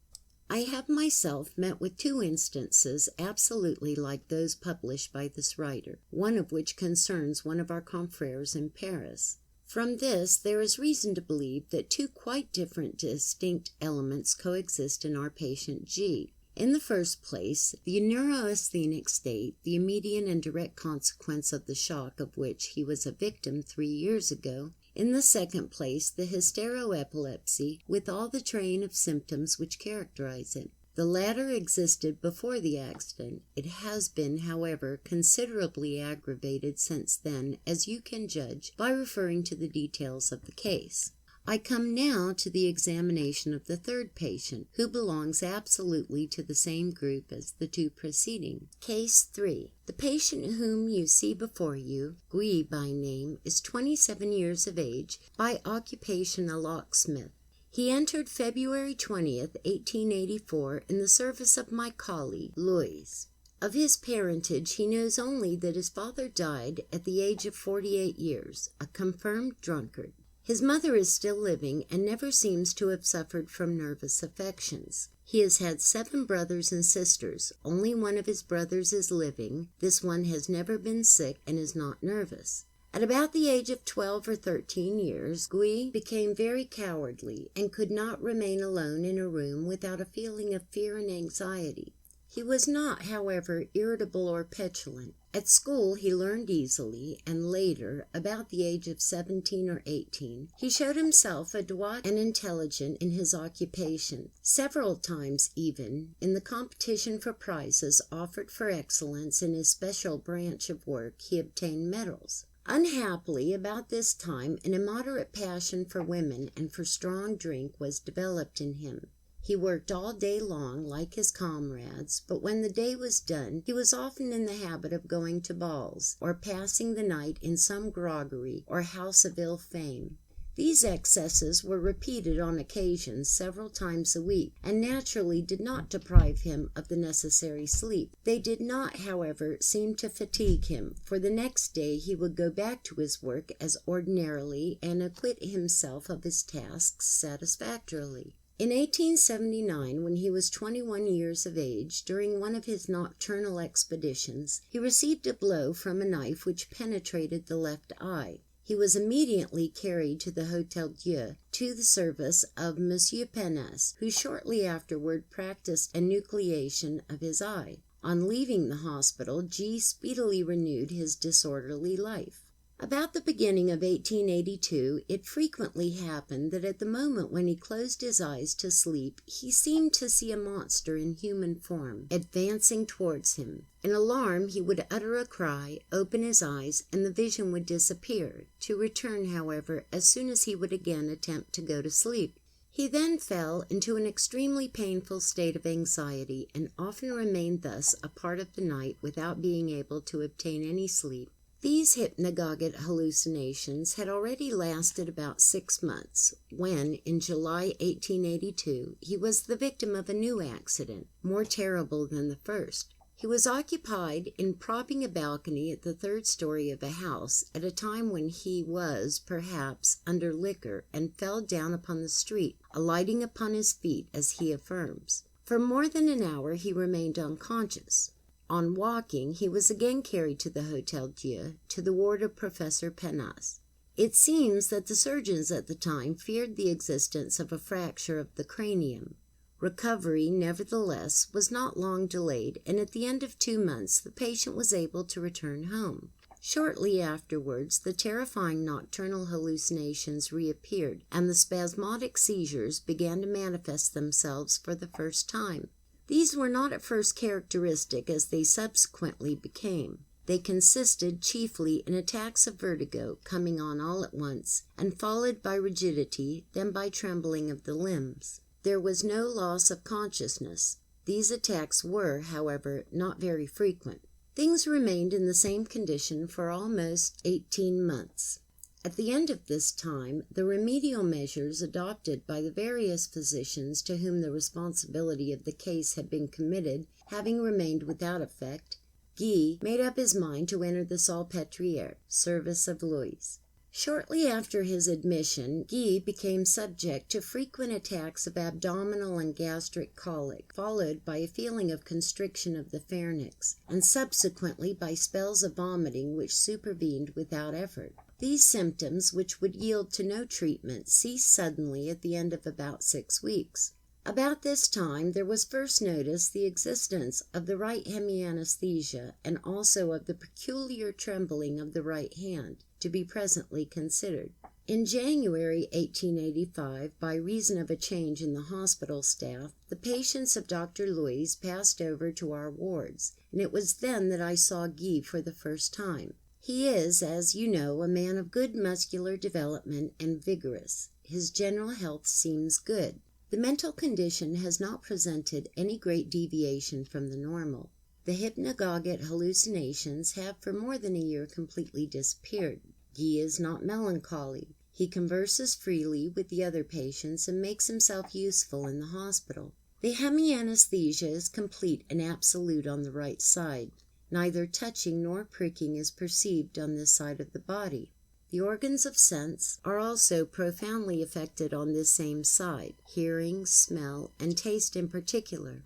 I have myself met with 2 instances absolutely like those published by this writer, one of which concerns one of our confrères in Paris. From this, there is reason to believe that 2 quite different distinct elements coexist in our patient G. In the first place, the neurasthenic state, the immediate and direct consequence of the shock of which he was a victim 3 years ago. In the second place, the hysteroepilepsy, with all the train of symptoms which characterize it. The latter existed before the accident. It has been, however, considerably aggravated since then, as you can judge by referring to the details of the case. I come now to the examination of the third patient, who belongs absolutely to the same group as the two preceding. Case 3. The patient whom you see before you, Guy by name, is 27 years of age, by occupation a locksmith. He entered February 20th, 1884, in the service of my colleague, Louis. Of his parentage he knows only that his father died at the age of 48 years, a confirmed drunkard. His mother is still living and never seems to have suffered from nervous affections. He has had 7 brothers and sisters. Only one of his brothers is living. This one has never been sick and is not nervous. At about the age of 12 or 13 years, Guy became very cowardly and could not remain alone in a room without a feeling of fear and anxiety. He was not, however, irritable or petulant. At school he learned easily, and later, about the age of 17 or 18, he showed himself adroit and intelligent in his occupation. Several times even, in the competition for prizes offered for excellence in his special branch of work, he obtained medals. Unhappily, about this time, an immoderate passion for women and for strong drink was developed in him. He worked all day long, like his comrades, but when the day was done, he was often in the habit of going to balls, or passing the night in some groggery or house of ill fame. These excesses were repeated on occasions several times a week, and naturally did not deprive him of the necessary sleep. They did not, however, seem to fatigue him, for the next day he would go back to his work as ordinarily and acquit himself of his tasks satisfactorily. In 1879, when he was 21 years of age, during one of his nocturnal expeditions, he received a blow from a knife which penetrated the left eye. He was immediately carried to the Hôtel Dieu, to the service of M. Penas, who shortly afterward practiced enucleation of his eye. On leaving the hospital, G. speedily renewed his disorderly life. About the beginning of 1882, it frequently happened that at the moment when he closed his eyes to sleep, he seemed to see a monster in human form advancing towards him. In alarm, he would utter a cry, open his eyes, and the vision would disappear, to return, however, as soon as he would again attempt to go to sleep. He then fell into an extremely painful state of anxiety, and often remained thus a part of the night without being able to obtain any sleep. These hypnagogic hallucinations had already lasted about 6 months, when, in July 1882, he was the victim of a new accident, more terrible than the first. He was occupied in propping a balcony at the 3rd story of a house, at a time when he was, perhaps, under liquor, and fell down upon the street, alighting upon his feet, as he affirms. For more than an hour he remained unconscious. On waking, he was again carried to the Hôtel Dieu, to the ward of Professor Penas. It seems that the surgeons at the time feared the existence of a fracture of the cranium. Recovery, nevertheless, was not long delayed, and at the end of 2 months the patient was able to return home. Shortly afterwards, the terrifying nocturnal hallucinations reappeared, and the spasmodic seizures began to manifest themselves for the first time. These were not at first characteristic, as they subsequently became. They consisted chiefly in attacks of vertigo, coming on all at once, and followed by rigidity, then by trembling of the limbs. There was no loss of consciousness. These attacks were, however, not very frequent. Things remained in the same condition for almost 18 months. At the end of this time, the remedial measures adopted by the various physicians to whom the responsibility of the case had been committed having remained without effect, Guy made up his mind to enter the Salpêtrière service of Louis. Shortly after his admission, Guy became subject to frequent attacks of abdominal and gastric colic, followed by a feeling of constriction of the pharynx, and subsequently by spells of vomiting which supervened without effort. These symptoms, which would yield to no treatment, ceased suddenly at the end of about 6 weeks. About this time there was first noticed the existence of the right hemianesthesia and also of the peculiar trembling of the right hand, to be presently considered. In January 1885, by reason of a change in the hospital staff, the patients of Dr. Luys passed over to our wards, and it was then that I saw Guy for the first time. He is, as you know, a man of good muscular development and vigorous. His general health seems good. The mental condition has not presented any great deviation from the normal. The hypnagogic hallucinations have for more than a year completely disappeared. Guy is not melancholy. He converses freely with the other patients and makes himself useful in the hospital. The hemianesthesia is complete and absolute on the right side. Neither touching nor pricking is perceived on this side of the body. The organs of sense are also profoundly affected on this same side, hearing, smell, and taste in particular.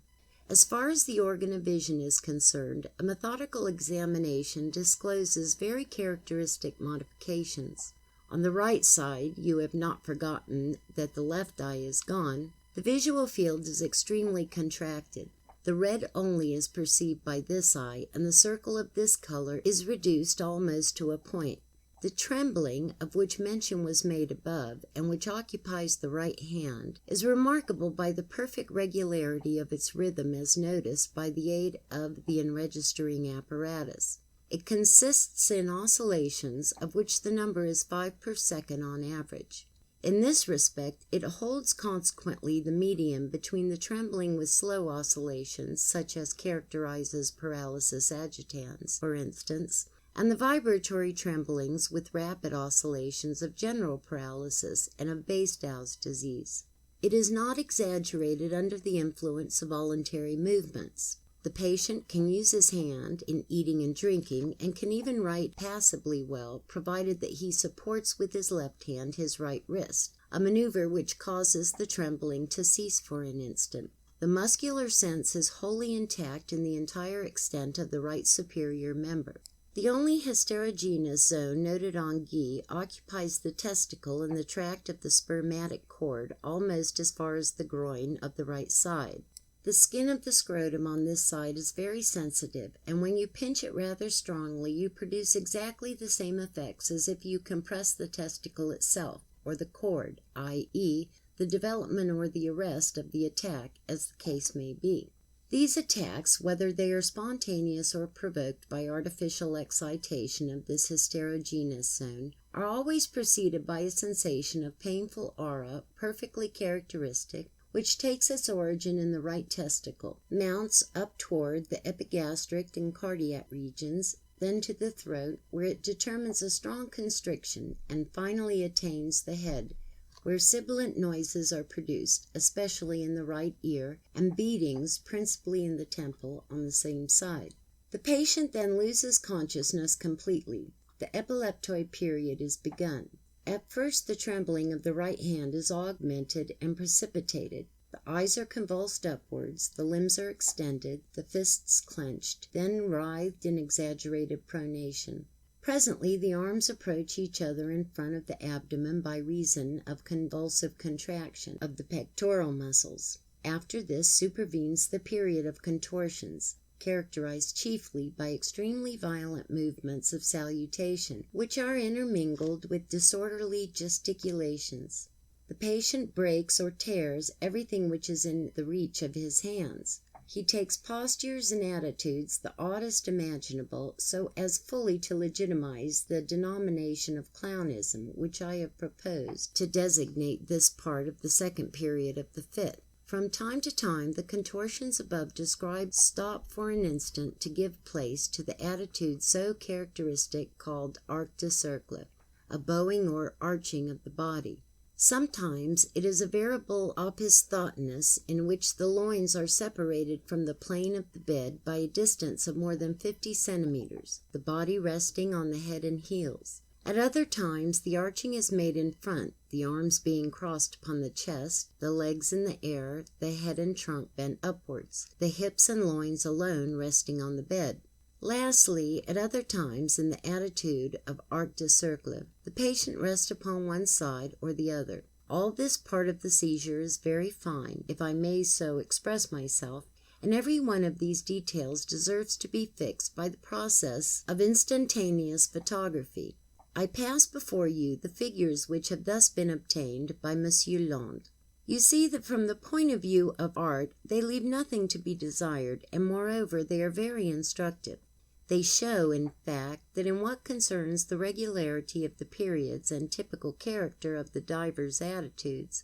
As far as the organ of vision is concerned, a methodical examination discloses very characteristic modifications. On the right side, you have not forgotten that the left eye is gone. The visual field is extremely contracted. The red only is perceived by this eye, and the circle of this color is reduced almost to a point. The trembling, of which mention was made above, and which occupies the right hand, is remarkable by the perfect regularity of its rhythm as noticed by the aid of the enregistering apparatus. It consists in oscillations, of which the number is 5 per second on average. In this respect, it holds consequently the medium between the trembling with slow oscillations, such as characterizes paralysis agitans, for instance, and the vibratory tremblings with rapid oscillations of general paralysis and of Basedow's disease. It is not exaggerated under the influence of voluntary movements. The patient can use his hand in eating and drinking, and can even write passably well, provided that he supports with his left hand his right wrist, a maneuver which causes the trembling to cease for an instant. The muscular sense is wholly intact in the entire extent of the right superior member. The only hysterogenous zone noted on Guy occupies the testicle and the tract of the spermatic cord almost as far as the groin of the right side. The skin of the scrotum on this side is very sensitive, and when you pinch it rather strongly you produce exactly the same effects as if you compress the testicle itself, or the cord, i.e., the development or the arrest of the attack, as the case may be. These attacks, whether they are spontaneous or provoked by artificial excitation of this hysterogenous zone, are always preceded by a sensation of painful aura perfectly characteristic, which takes its origin in the right testicle, mounts up toward the epigastric and cardiac regions, then to the throat, where it determines a strong constriction, and finally attains the head, where sibilant noises are produced, especially in the right ear, and beatings, principally in the temple, on the same side. The patient then loses consciousness completely. The epileptoid period is begun. At first the trembling of the right hand is augmented and precipitated. The eyes are convulsed upwards, the limbs are extended, the fists clenched, then writhed in exaggerated pronation. Presently the arms approach each other in front of the abdomen by reason of convulsive contraction of the pectoral muscles. After this supervenes the period of contortions, characterized chiefly by extremely violent movements of salutation, which are intermingled with disorderly gesticulations. The patient breaks or tears everything which is in the reach of his hands. He takes postures and attitudes the oddest imaginable, so as fully to legitimize the denomination of clownism which I have proposed to designate this part of the second period of the fit. From time to time the contortions above described stop for an instant to give place to the attitude so characteristic called arc de cercle, a bowing or arching of the body. Sometimes it is a veritable opisthotonus in which the loins are separated from the plane of the bed by a distance of more than 50 centimeters, the body resting on the head and heels. At other times the arching is made in front, the arms being crossed upon the chest, the legs in the air, the head and trunk bent upwards, the hips and loins alone resting on the bed. Lastly, at other times, in the attitude of arc de cercle, the patient rests upon one side or the other. All this part of the seizure is very fine, if I may so express myself, and every one of these details deserves to be fixed by the process of instantaneous photography. I pass before you the figures which have thus been obtained by M. Land. You see that from the point of view of art they leave nothing to be desired, and moreover they are very instructive. They show, in fact, that in what concerns the regularity of the periods and typical character of the divers attitudes,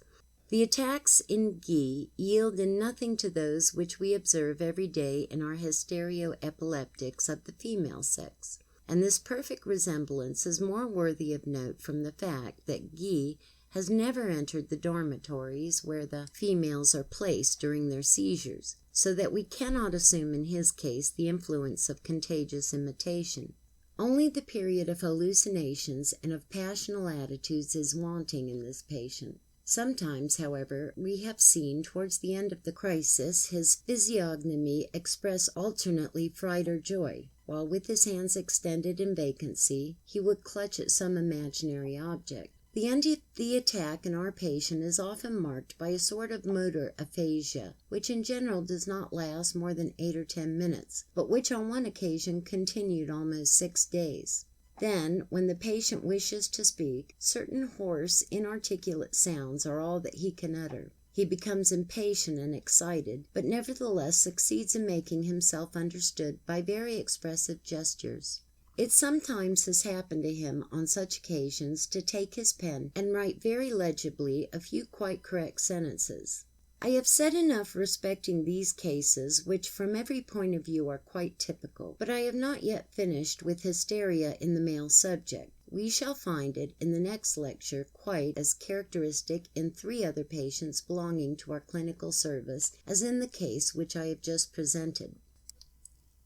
the attacks in Guy yield in nothing to those which we observe every day in our hysterio-epileptics of the female sex, and this perfect resemblance is more worthy of note from the fact that Guy has never entered the dormitories where the females are placed during their seizures, so that we cannot assume in his case the influence of contagious imitation. Only the period of hallucinations and of passional attitudes is wanting in this patient. Sometimes, however, we have seen towards the end of the crisis his physiognomy express alternately fright or joy, while with his hands extended in vacancy he would clutch at some imaginary object. The end of the attack in our patient is often marked by a sort of motor aphasia, which in general does not last more than 8 or 10 minutes, but which on one occasion continued almost 6 days. Then, when the patient wishes to speak, certain hoarse, inarticulate sounds are all that he can utter. He becomes impatient and excited, but nevertheless succeeds in making himself understood by very expressive gestures. It sometimes has happened to him on such occasions to take his pen and write very legibly a few quite correct sentences. I have said enough respecting these cases, which from every point of view are quite typical, but I have not yet finished with hysteria in the male subject. We shall find it in the next lecture quite as characteristic in 3 other patients belonging to our clinical service as in the case which I have just presented.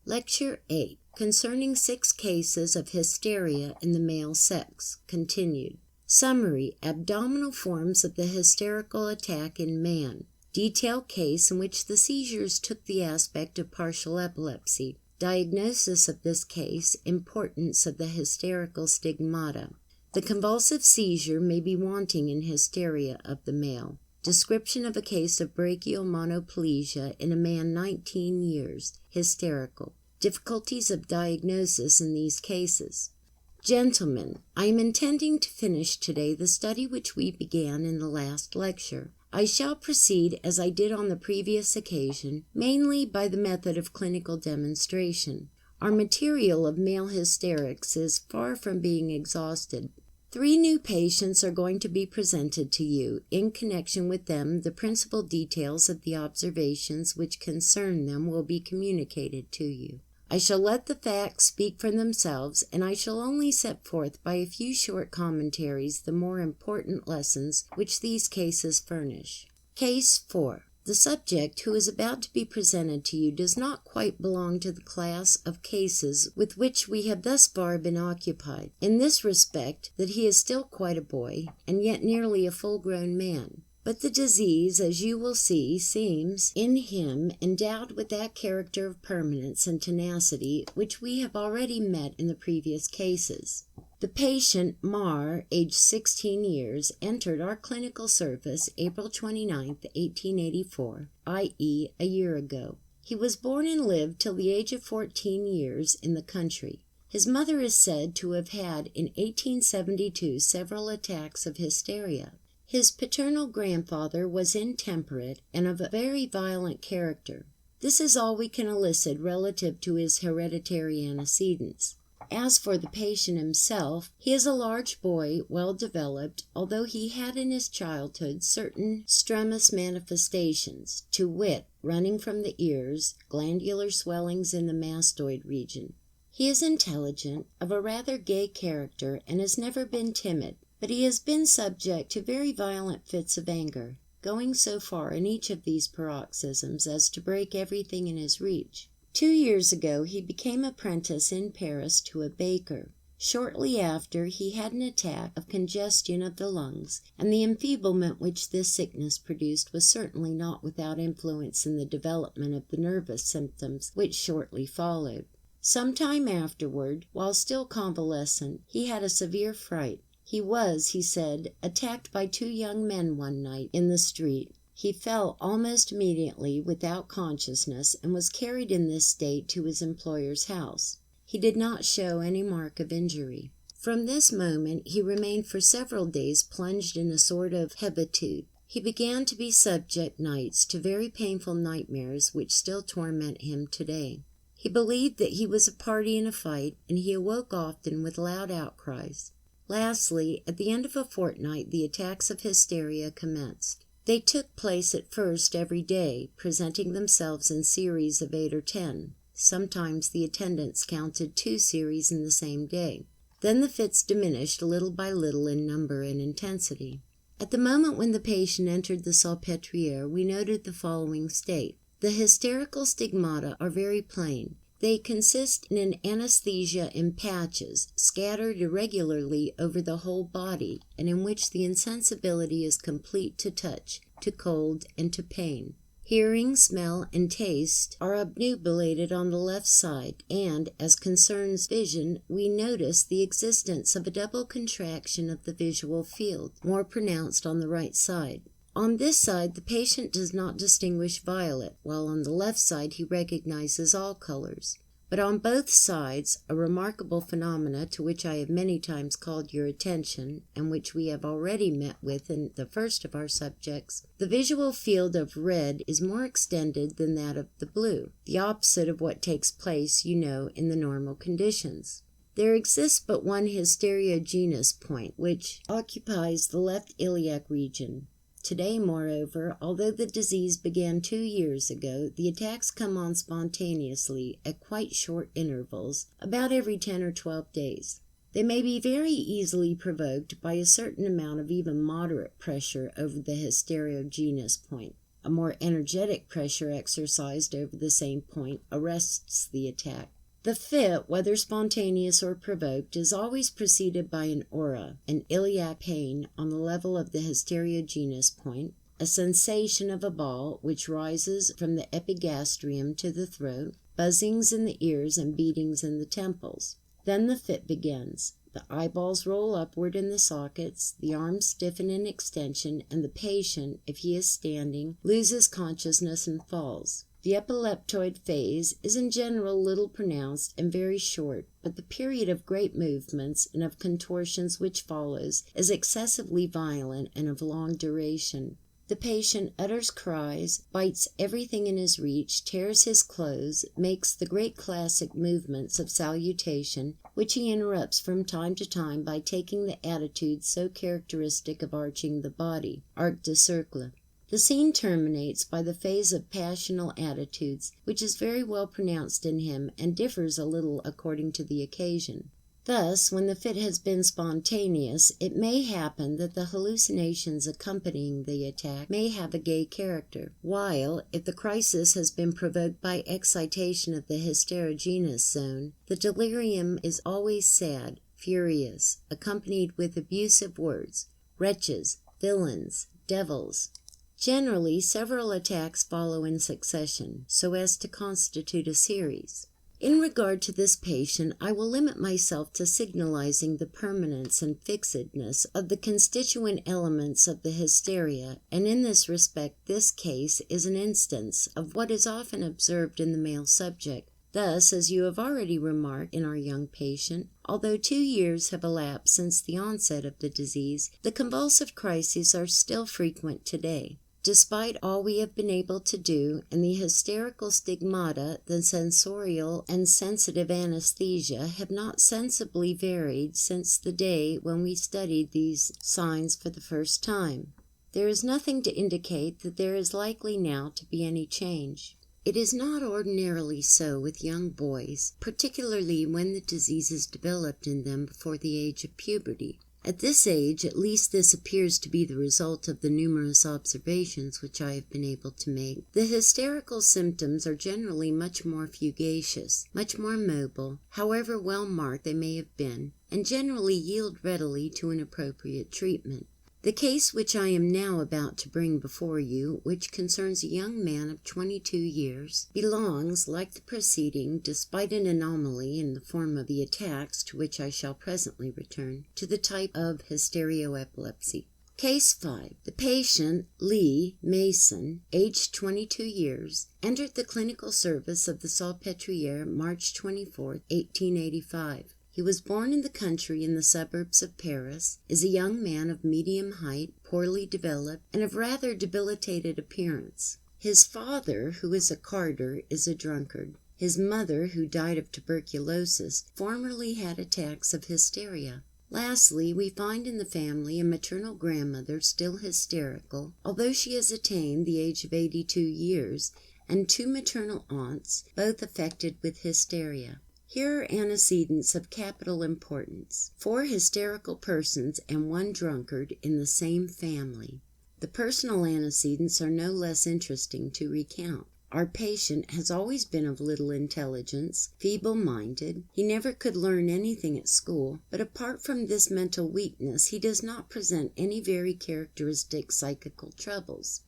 Lecture 8. Concerning 6 cases of hysteria in the male sex. Continued. Summary. Abdominal forms of the hysterical attack in man. Detailed case in which the seizures took the aspect of partial epilepsy. Diagnosis of this case. Importance of the hysterical stigmata. The convulsive seizure may be wanting in hysteria of the male. Description of a case of brachial monoplegia in a man 19 years, hysterical. Difficulties of diagnosis in these cases. Gentlemen, I am intending to finish today the study which we began in the last lecture. I shall proceed, as I did on the previous occasion, mainly by the method of clinical demonstration. Our material of male hysterics is far from being exhausted. 3 new patients are going to be presented to you. In connection with them, the principal details of the observations which concern them will be communicated to you. I shall let the facts speak for themselves, and I shall only set forth by a few short commentaries the more important lessons which these cases furnish. Case 4. The subject who is about to be presented to you does not quite belong to the class of cases with which we have thus far been occupied, in this respect that he is still quite a boy, and yet nearly a full-grown man. But the disease, as you will see, seems, in him, endowed with that character of permanence and tenacity which we have already met in the previous cases. The patient, Mar, aged 16 years, entered our clinical service April 29, 1884, i.e., a year ago. He was born and lived till the age of 14 years in the country. His mother is said to have had in 1872 several attacks of hysteria. His paternal grandfather was intemperate and of a very violent character. This is all we can elicit relative to his hereditary antecedents. As for the patient himself, he is a large boy, well developed, although he had in his childhood certain strumous manifestations, to wit, running from the ears, glandular swellings in the mastoid region. He is intelligent, of a rather gay character, and has never been timid, but he has been subject to very violent fits of anger, going so far in each of these paroxysms as to break everything in his reach. 2 years ago he became apprentice in Paris to a baker. Shortly after he had an attack of congestion of the lungs, and the enfeeblement which this sickness produced was certainly not without influence in the development of the nervous symptoms which shortly followed. Some time afterward, while still convalescent, he had a severe fright. He was, he said, attacked by 2 young men one night in the street. He fell almost immediately without consciousness and was carried in this state to his employer's house. He did not show any mark of injury. From this moment he remained for several days plunged in a sort of hebetude. He began to be subject nights to very painful nightmares which still torment him today. He believed that he was a party in a fight, and he awoke often with loud outcries. Lastly, at the end of a fortnight, the attacks of hysteria commenced. They took place at first every day, presenting themselves in series of 8 or 10. Sometimes the attendants counted 2 series in the same day. Then the fits diminished little by little in number and intensity. At the moment when the patient entered the Salpêtrière, we noted the following state. The hysterical stigmata are very plain. They consist in an anesthesia in patches, scattered irregularly over the whole body, and in which the insensibility is complete to touch, to cold, and to pain. Hearing, smell, and taste are obnubilated on the left side, and, as concerns vision, we notice the existence of a double contraction of the visual field, more pronounced on the right side. On this side the patient does not distinguish violet, while on the left side he recognizes all colors. But on both sides, a remarkable phenomena to which I have many times called your attention, and which we have already met with in the first of our subjects, the visual field of red is more extended than that of the blue, the opposite of what takes place, you know, in the normal conditions. There exists but one hysteriogenous point, which occupies the left iliac region. Today, moreover, although the disease began 2 years ago, the attacks come on spontaneously at quite short intervals, about every 10 or 12 days. They may be very easily provoked by a certain amount of even moderate pressure over the hysteriogenous point. A more energetic pressure exercised over the same point arrests the attack. The fit, whether spontaneous or provoked, is always preceded by an aura, an iliac pain on the level of the hysteriogenous point, a sensation of a ball which rises from the epigastrium to the throat, buzzings in the ears and beatings in the temples. Then the fit begins. The eyeballs roll upward in the sockets, the arms stiffen in extension, and the patient, if he is standing, loses consciousness and falls. The epileptoid phase is in general little pronounced and very short, but the period of great movements and of contortions which follows is excessively violent and of long duration. The patient utters cries, bites everything in his reach, tears his clothes, makes the great classic movements of salutation, which he interrupts from time to time by taking the attitude so characteristic of arching the body, arc de cercle. The scene terminates by the phase of passional attitudes, which is very well pronounced in him, and differs a little according to the occasion. Thus, when the fit has been spontaneous, it may happen that the hallucinations accompanying the attack may have a gay character, while, if the crisis has been provoked by excitation of the hysterogenous zone, the delirium is always sad, furious, accompanied with abusive words, wretches, villains, devils. Generally, several attacks follow in succession, so as to constitute a series. In regard to this patient, I will limit myself to signalizing the permanence and fixedness of the constituent elements of the hysteria, and in this respect this case is an instance of what is often observed in the male subject. Thus, as you have already remarked in our young patient, although 2 years have elapsed since the onset of the disease, the convulsive crises are still frequent today. Despite all we have been able to do, and the hysterical stigmata, the sensorial and sensitive anesthesia have not sensibly varied since the day when we studied these signs for the first time. There is nothing to indicate that there is likely now to be any change. It is not ordinarily so with young boys, particularly when the disease is developed in them before the age of puberty. At this age, at least, this appears to be the result of the numerous observations which I have been able to make. The hysterical symptoms are generally much more fugacious, much more mobile, however well marked they may have been, and generally yield readily to an appropriate treatment. The case which I am now about to bring before you, which concerns a young man of 22 years, belongs, like the preceding, despite an anomaly in the form of the attacks to which I shall presently return, to the type of hysterio-epilepsy. Case 5. The patient, Lee Mason, aged 22 years, entered the clinical service of the Salpêtrière March 24, 1885. He was born in the country in the suburbs of Paris, is a young man of medium height, poorly developed, and of rather debilitated appearance. His father, who is a carter, is a drunkard. His mother, who died of tuberculosis, formerly had attacks of hysteria. Lastly, we find in the family a maternal grandmother still hysterical, although she has attained the age of 82 years, and 2 maternal aunts, both affected with hysteria. Here are antecedents of capital importance: 4 hysterical persons and 1 drunkard in the same family. The personal antecedents are no less interesting to recount. Our patient has always been of little intelligence, feeble-minded. He never could learn anything at school, but apart from this mental weakness, he does not present any very characteristic psychical troubles.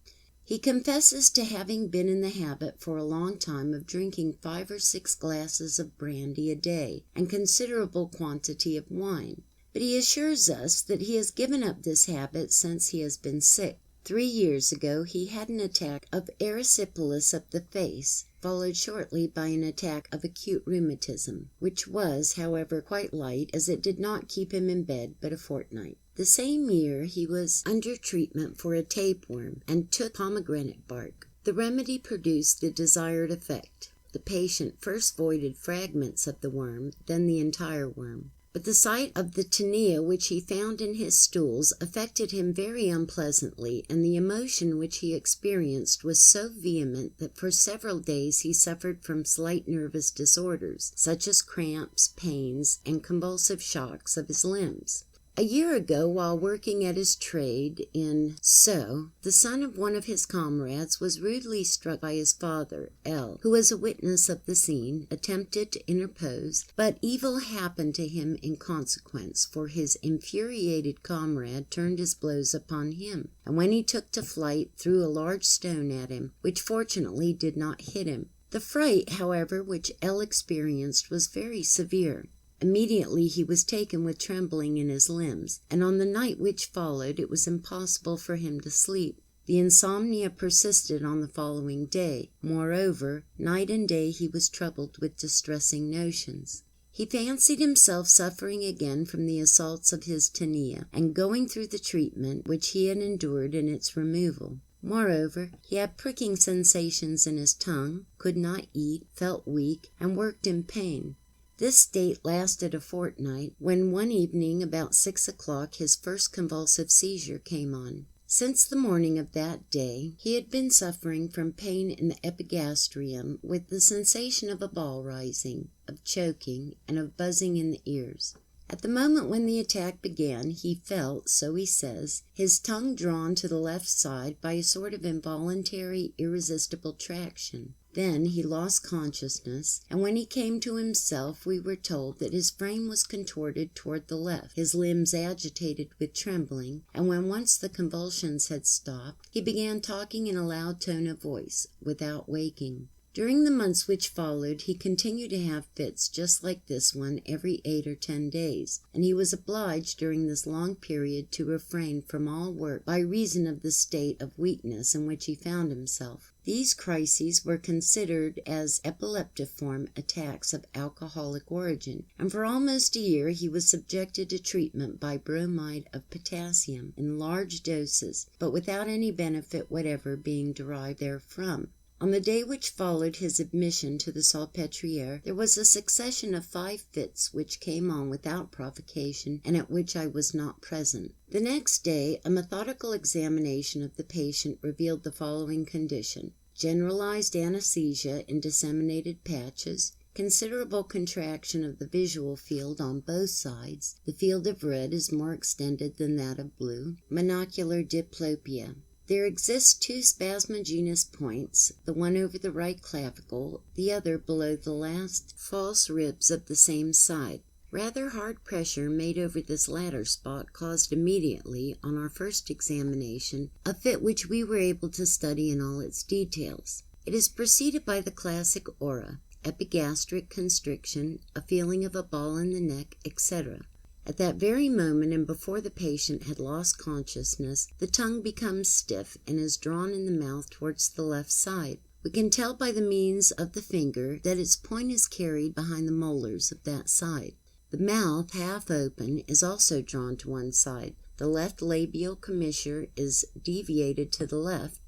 He confesses to having been in the habit for a long time of drinking 5 or 6 glasses of brandy a day, and considerable quantity of wine. But he assures us that he has given up this habit since he has been sick. 3 years ago he had an attack of erysipelas of the face, followed shortly by an attack of acute rheumatism, which was, however, quite light, as it did not keep him in bed but a fortnight. The same year he was under treatment for a tapeworm, and took pomegranate bark. The remedy produced the desired effect. The patient first voided fragments of the worm, then the entire worm. But the sight of the tinea which he found in his stools affected him very unpleasantly, and the emotion which he experienced was so vehement that for several days he suffered from slight nervous disorders, such as cramps, pains, and convulsive shocks of his limbs. A year ago, while working at his trade in Sceaux, the son of one of his comrades was rudely struck by his father, L., who was a witness of the scene, attempted to interpose, but evil happened to him in consequence, for his infuriated comrade turned his blows upon him, and when he took to flight, threw a large stone at him, which fortunately did not hit him. The fright, however, which L. experienced was very severe. Immediately he was taken with trembling in his limbs, and on the night which followed it was impossible for him to sleep. The insomnia persisted on the following day. Moreover, night and day he was troubled with distressing notions. He fancied himself suffering again from the assaults of his tinea, and going through the treatment which he had endured in its removal. Moreover, he had pricking sensations in his tongue, could not eat, felt weak, and worked in pain. This state lasted a fortnight, when one evening about 6 o'clock his first convulsive seizure came on. Since the morning of that day he had been suffering from pain in the epigastrium, with the sensation of a ball rising, of choking, and of buzzing in the ears. At the moment when the attack began, he felt, so he says, his tongue drawn to the left side by a sort of involuntary, irresistible traction. Then he lost consciousness, and when he came to himself we were told that his frame was contorted toward the left, his limbs agitated with trembling, and when once the convulsions had stopped, he began talking in a loud tone of voice, without waking. During the months which followed, he continued to have fits just like this one every 8 or 10 days, and he was obliged during this long period to refrain from all work by reason of the state of weakness in which he found himself. These crises were considered as epileptiform attacks of alcoholic origin, and for almost a year he was subjected to treatment by bromide of potassium in large doses, but without any benefit whatever being derived therefrom. On the day which followed his admission to the Salpêtrière, there was a succession of 5 fits which came on without provocation, and at which I was not present. The next day, a methodical examination of the patient revealed the following condition: generalized anesthesia in disseminated patches, considerable contraction of the visual field on both sides, the field of red is more extended than that of blue, monocular diplopia. There exist 2 spasmogenous points, the one over the right clavicle, the other below the last false ribs of the same side. Rather hard pressure made over this latter spot caused immediately, on our first examination, a fit which we were able to study in all its details. It is preceded by the classic aura, epigastric constriction, a feeling of a ball in the neck, etc. At that very moment, and before the patient had lost consciousness, the tongue becomes stiff and is drawn in the mouth towards the left side. We can tell by the means of the finger that its point is carried behind the molars of that side. The mouth, half open, is also drawn to one side. The left labial commissure is deviated to the left,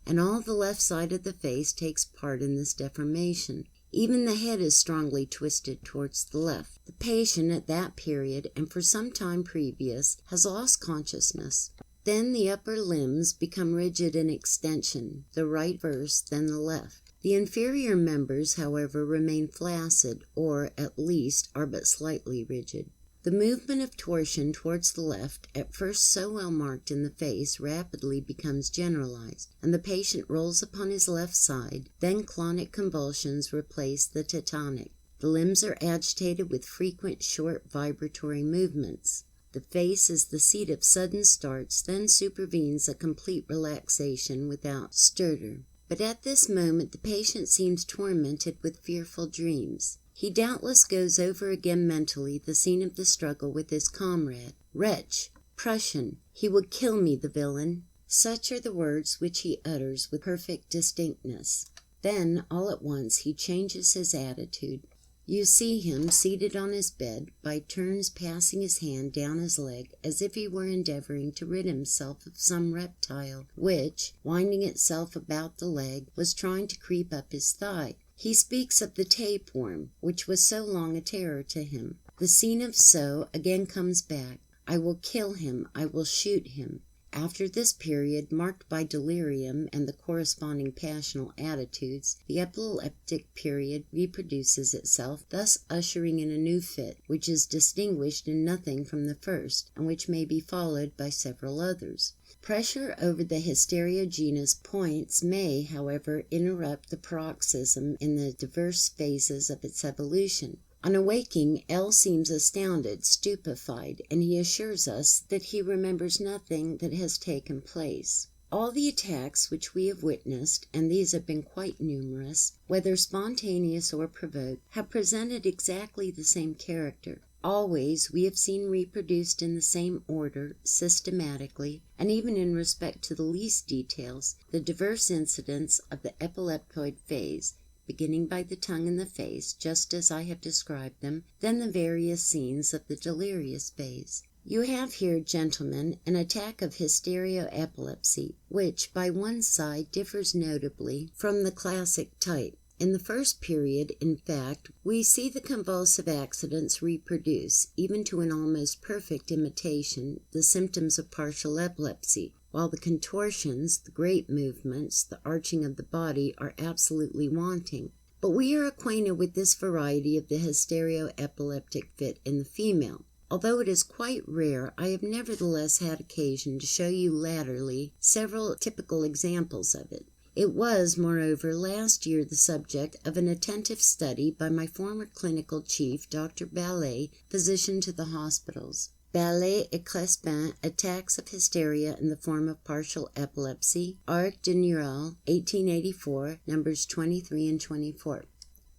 and all the left side of the face takes part in this deformation. Even the head is strongly twisted towards the left. The patient at that period, and for some time previous, has lost consciousness. Then the upper limbs become rigid in extension, the right first, then the left. The inferior members, however, remain flaccid, or, at least, are but slightly rigid. The movement of torsion towards the left, at first so well marked in the face, rapidly becomes generalized, and the patient rolls upon his left side. Then clonic convulsions replace the tetanic. The limbs are agitated with frequent short vibratory movements. The face is the seat of sudden starts, then supervenes a complete relaxation without stupor. But at this moment the patient seems tormented with fearful dreams. He doubtless goes over again mentally the scene of the struggle with his comrade. Wretch! Prussian! He would kill me, the villain! Such are the words which he utters with perfect distinctness. Then, all at once, he changes his attitude. You see him seated on his bed, by turns passing his hand down his leg, as if he were endeavoring to rid himself of some reptile, which, winding itself about the leg, was trying to creep up his thigh. He speaks of the tapeworm, which was so long a terror to him. The scene of so again comes back. I will kill him, I will shoot him. After this period, marked by delirium and the corresponding passional attitudes, the epileptic period reproduces itself, thus ushering in a new fit, which is distinguished in nothing from the first, and which may be followed by several others. Pressure over the hysteria genus points may, however, interrupt the paroxysm in the diverse phases of its evolution. On awaking, L seems astounded, stupefied, and he assures us that he remembers nothing that has taken place. All the attacks which we have witnessed, and these have been quite numerous, whether spontaneous or provoked, have presented exactly the same character. Always we have seen reproduced in the same order, systematically, and even in respect to the least details, the diverse incidents of the epileptoid phase, beginning by the tongue and the face, just as I have described them, then the various scenes of the delirious phase. You have here, gentlemen, an attack of hysterio-epilepsy, which, by one side, differs notably from the classic type. In the first period, in fact, we see the convulsive accidents reproduce, even to an almost perfect imitation, the symptoms of partial epilepsy, while the contortions, the great movements, the arching of the body are absolutely wanting. But we are acquainted with this variety of the hysterio-epileptic fit in the female. Although it is quite rare, I have nevertheless had occasion to show you latterly several typical examples of it. It was, moreover, last year the subject of an attentive study by my former clinical chief, Dr. Ballet, physician to the hospitals. Ballet et Crespin, Attacks of Hysteria in the Form of Partial Epilepsy, Arc de Neural, 1884, numbers 23 and 24.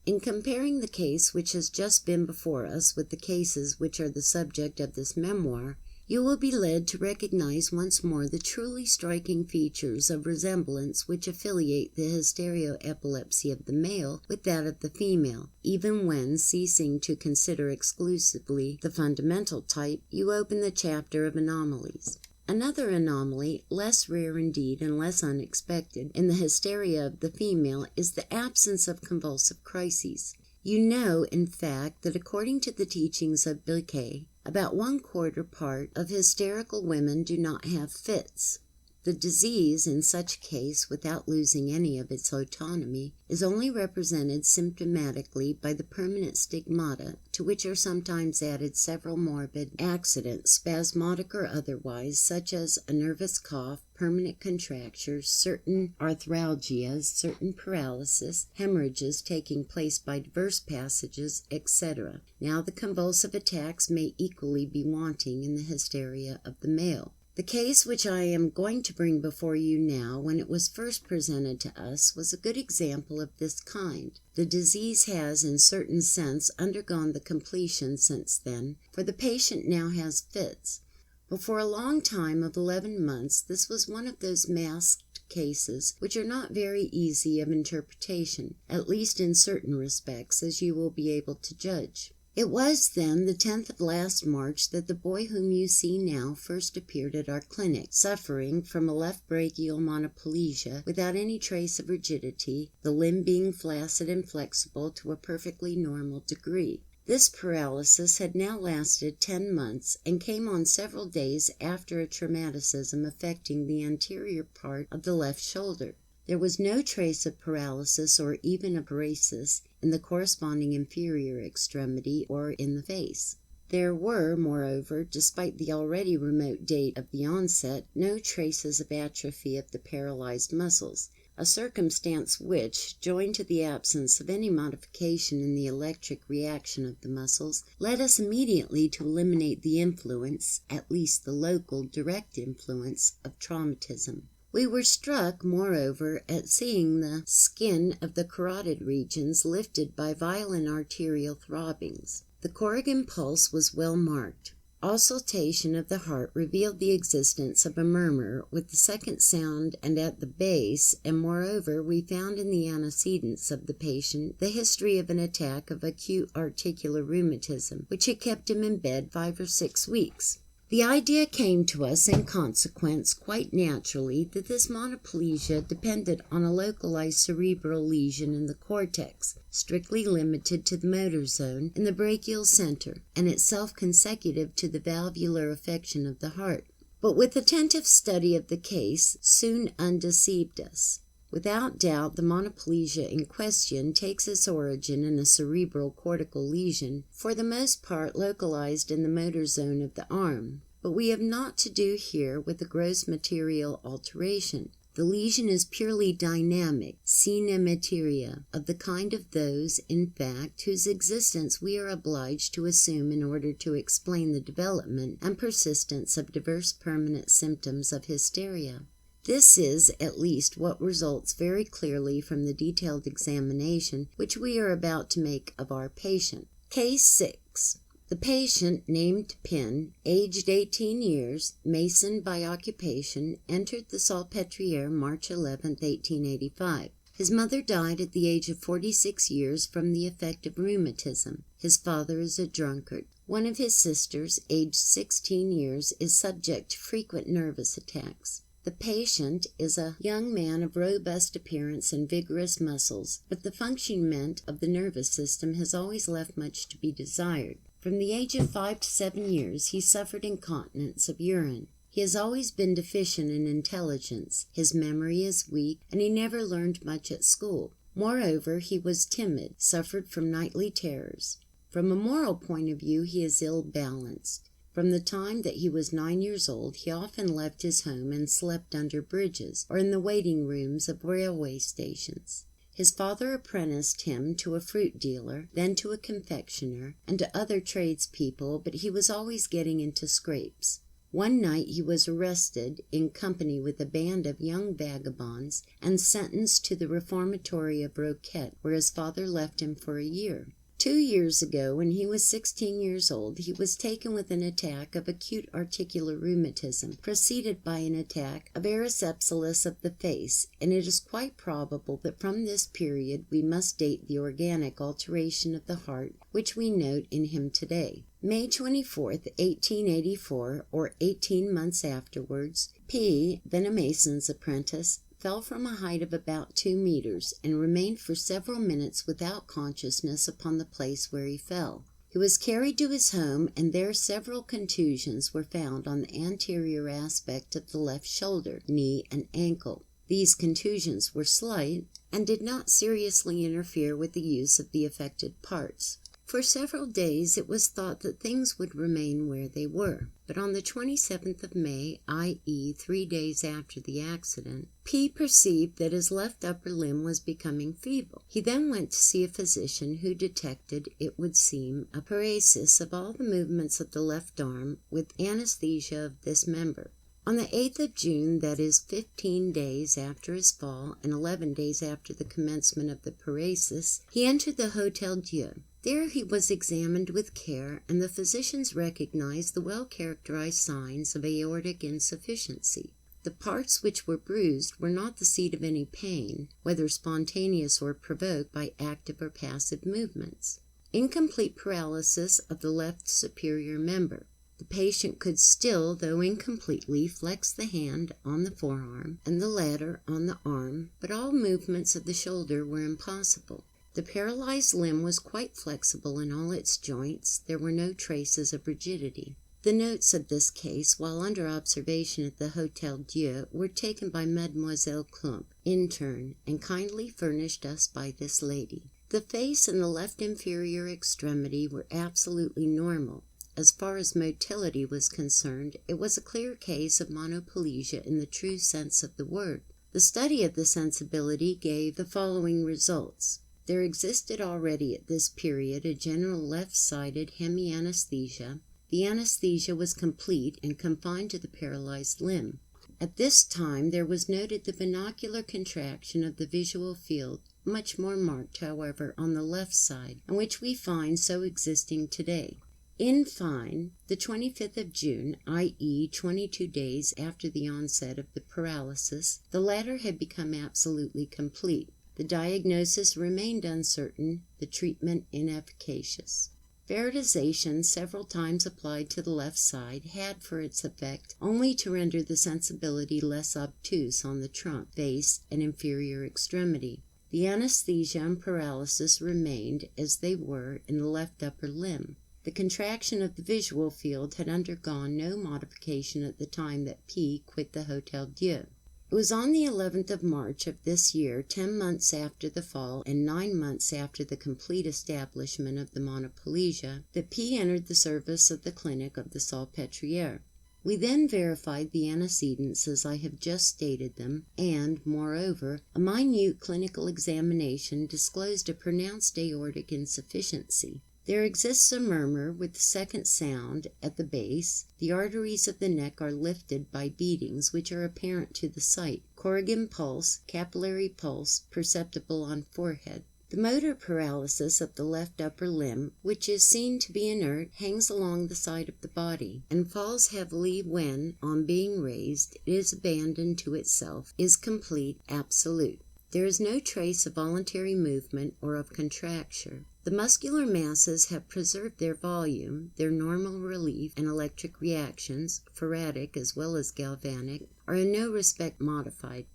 In comparing the case which has just been before us with the cases which are the subject of this memoir, you will be led to recognize once more the truly striking features of resemblance which affiliate the hysterio-epilepsy of the male with that of the female, even when, ceasing to consider exclusively the fundamental type, you open the chapter of anomalies. Another anomaly, less rare indeed and less unexpected, in the hysteria of the female is the absence of convulsive crises. You know, in fact, that according to the teachings of Becquet, about 1/4 part of hysterical women do not have fits. The disease, in such case, without losing any of its autonomy, is only represented symptomatically by the permanent stigmata, to which are sometimes added several morbid accidents, spasmodic or otherwise, such as a nervous cough, permanent contractures, certain arthralgias, certain paralysis, hemorrhages taking place by diverse passages, etc. Now the convulsive attacks may equally be wanting in the hysteria of the male. The case which I am going to bring before you now, when it was first presented to us, was a good example of this kind. The disease has, in certain sense, undergone the completion since then, for the patient now has fits. But for a long time of 11 months, this was one of those masked cases which are not very easy of interpretation, at least in certain respects, as you will be able to judge. It was, then, the 10th of last March that the boy whom you see now first appeared at our clinic, suffering from a left brachial monoplegia without any trace of rigidity, the limb being flaccid and flexible to a perfectly normal degree. This paralysis had now lasted 10 months, and came on several days after a traumatism affecting the anterior part of the left shoulder. There was no trace of paralysis or even of paresis in the corresponding inferior extremity or in the face. There were, moreover, despite the already remote date of the onset, no traces of atrophy of the paralyzed muscles, a circumstance which, joined to the absence of any modification in the electric reaction of the muscles, led us immediately to eliminate the influence, at least the local, direct influence, of traumatism. We were struck, moreover, at seeing the skin of the carotid regions lifted by violent arterial throbbings. The Corrigan pulse was well marked. Auscultation of the heart revealed the existence of a murmur with the second sound and at the base, and moreover we found in the antecedents of the patient the history of an attack of acute articular rheumatism, which had kept him in bed 5 or 6 weeks. The idea came to us, in consequence, quite naturally, that this monoplegia depended on a localized cerebral lesion in the cortex, strictly limited to the motor zone in the brachial center, and itself consecutive to the valvular affection of the heart. But with attentive study of the case, soon undeceived us. Without doubt, the monoplegia in question takes its origin in a cerebral cortical lesion, for the most part localized in the motor zone of the arm. But we have not to do here with a gross material alteration. The lesion is purely dynamic, sine materia, of the kind of those, in fact, whose existence we are obliged to assume in order to explain the development and persistence of diverse permanent symptoms of hysteria. This is, at least, what results very clearly from the detailed examination which we are about to make of our patient. Case 6. The patient, named Pin, aged 18 years, mason by occupation, entered the Salpêtrière March 11, 1885. His mother died at the age of 46 years from the effect of rheumatism. His father is a drunkard. One of his sisters, aged 16 years, is subject to frequent nervous attacks. The patient is a young man of robust appearance and vigorous muscles, but the functionment of the nervous system has always left much to be desired. From the age of 5 to 7 years he suffered incontinence of urine. He has always been deficient in intelligence, his memory is weak, and he never learned much at school. Moreover, he was timid, suffered from nightly terrors. From a moral point of view he is ill-balanced. From the time that he was 9 years old, he often left his home and slept under bridges or in the waiting rooms of railway stations. His father apprenticed him to a fruit dealer, then to a confectioner, and to other tradespeople, but he was always getting into scrapes. One night he was arrested, in company with a band of young vagabonds, and sentenced to the reformatory of Roquette, where his father left him for a year. 2 years ago, when he was 16 years old, he was taken with an attack of acute articular rheumatism, preceded by an attack of erysipelas of the face, and it is quite probable that from this period we must date the organic alteration of the heart which we note in him today. May 24th, 1884, or 18 months afterwards, P., then a mason's apprentice, fell from a height of about 2 meters, and remained for several minutes without consciousness upon the place where he fell. He was carried to his home, and there several contusions were found on the anterior aspect of the left shoulder, knee, and ankle. These contusions were slight and did not seriously interfere with the use of the affected parts. For several days it was thought that things would remain where they were, but on the 27th of May, i.e. 3 days after the accident, P. perceived that his left upper limb was becoming feeble. He then went to see a physician who detected, it would seem, a paresis of all the movements of the left arm with anesthesia of this member. On the 8th of June, that is 15 days after his fall and 11 days after the commencement of the paresis, he entered the Hôtel Dieu. There he was examined with care, and the physicians recognized the well-characterized signs of aortic insufficiency. The parts which were bruised were not the seat of any pain, whether spontaneous or provoked by active or passive movements. Incomplete paralysis of the left superior member. The patient could still, though incompletely, flex the hand on the forearm and the latter on the arm, but all movements of the shoulder were impossible. The paralyzed limb was quite flexible in all its joints. There were no traces of rigidity. The notes of this case, while under observation at the Hôtel Dieu, were taken by Mademoiselle Klump, interne, and kindly furnished us by this lady. The face and the left inferior extremity were absolutely normal. As far as motility was concerned, it was a clear case of monoplegia in the true sense of the word. The study of the sensibility gave the following results. There existed already at this period a general left-sided hemianesthesia. The anesthesia was complete and confined to the paralyzed limb. At this time there was noted the binocular contraction of the visual field, much more marked, however, on the left side, and which we find so existing today. In fine, the 25th of June, i.e. 22 days after the onset of the paralysis, the latter had become absolutely complete. The diagnosis remained uncertain, the treatment inefficacious. Fluoridization, several times applied to the left side, had for its effect only to render the sensibility less obtuse on the trunk, face, and inferior extremity. The anesthesia and paralysis remained as they were in the left upper limb. The contraction of the visual field had undergone no modification at the time that P. quit the Hôtel Dieu. It was on the 11th of March of this year, 10 months after the fall and 9 months after the complete establishment of the monoplegia, that P. entered the service of the clinic of the Salpêtrière. We then verified the antecedents as I have just stated them, and, moreover, a minute clinical examination disclosed a pronounced aortic insufficiency. There exists a murmur with the second sound at the base. The arteries of the neck are lifted by beatings which are apparent to the sight. Corrigan pulse, capillary pulse, perceptible on forehead. The motor paralysis of the left upper limb, which is seen to be inert, hangs along the side of the body, and falls heavily when, on being raised, it is abandoned to itself, is complete, absolute. There is no trace of voluntary movement or of contracture. The muscular masses have preserved their volume, their normal relief and electric reactions, ferritic as well as galvanic, are in no respect modified.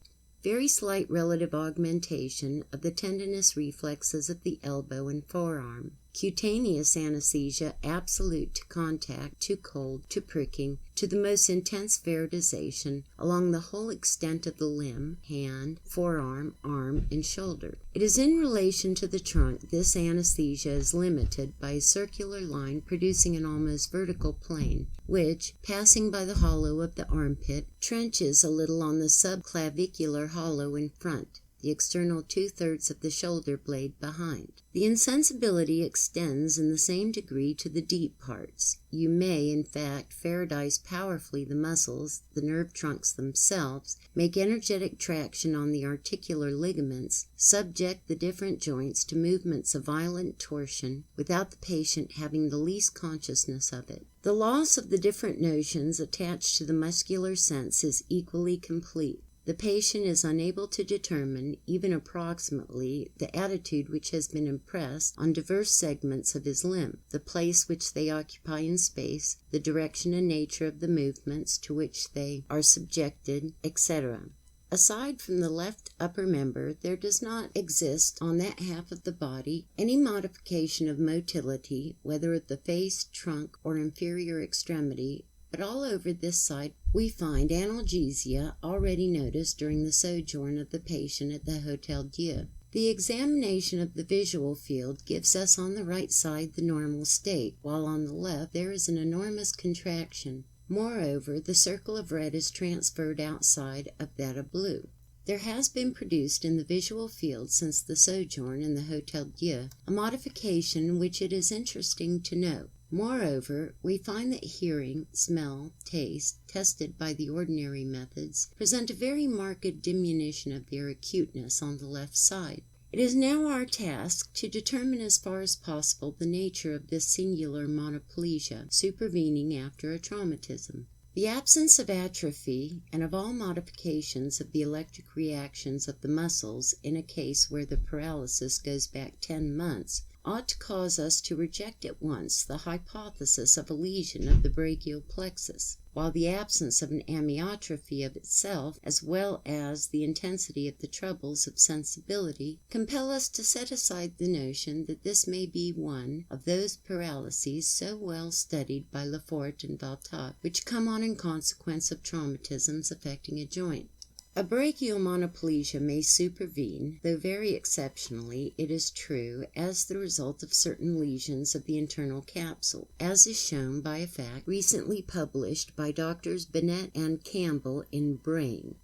Very slight relative augmentation of the tendinous reflexes of the elbow and forearm. Cutaneous anesthesia absolute to contact, to cold, to pricking, to the most intense fluoridization along the whole extent of the limb, hand, forearm, arm, and shoulder. It is in relation to the trunk this anesthesia is limited by a circular line producing an almost vertical plane, which, passing by the hollow of the armpit, trenches a little on the subclavicular hollow in front, the external 2/3 of the shoulder blade behind. The insensibility extends in the same degree to the deep parts. You may, in fact, fluoridize powerfully the muscles, the nerve trunks themselves, make energetic traction on the articular ligaments, subject the different joints to movements of violent torsion, without the patient having the least consciousness of it. The loss of the different notions attached to the muscular sense is equally complete. The patient is unable to determine, even approximately, the attitude which has been impressed on diverse segments of his limb, the place which they occupy in space, the direction and nature of the movements to which they are subjected, etc. Aside from the left upper member, there does not exist on that half of the body any modification of motility, whether of the face, trunk, or inferior extremity, but all over this side we find analgesia already noticed during the sojourn of the patient at the Hôtel Dieu. The examination of the visual field gives us on the right side the normal state, while on the left there is an enormous contraction. Moreover, the circle of red is transferred outside of that of blue. There has been produced in the visual field since the sojourn in the Hôtel Dieu a modification which it is interesting to note. Moreover, we find that hearing, smell, taste, tested by the ordinary methods, present a very marked diminution of their acuteness on the left side. It is now our task to determine as far as possible the nature of this singular monoplegia supervening after a traumatism. The absence of atrophy and of all modifications of the electric reactions of the muscles in a case where the paralysis goes back 10 months ought to cause us to reject at once the hypothesis of a lesion of the brachial plexus, while the absence of an amyotrophy of itself, as well as the intensity of the troubles of sensibility, compel us to set aside the notion that this may be one of those paralyses so well studied by Lefort and Valtot, which come on in consequence of traumatisms affecting a joint. A brachial monoplegia may supervene, though very exceptionally, it is true, as the result of certain lesions of the internal capsule, as is shown by a fact recently published by Drs. Binet and Campbell in Brain,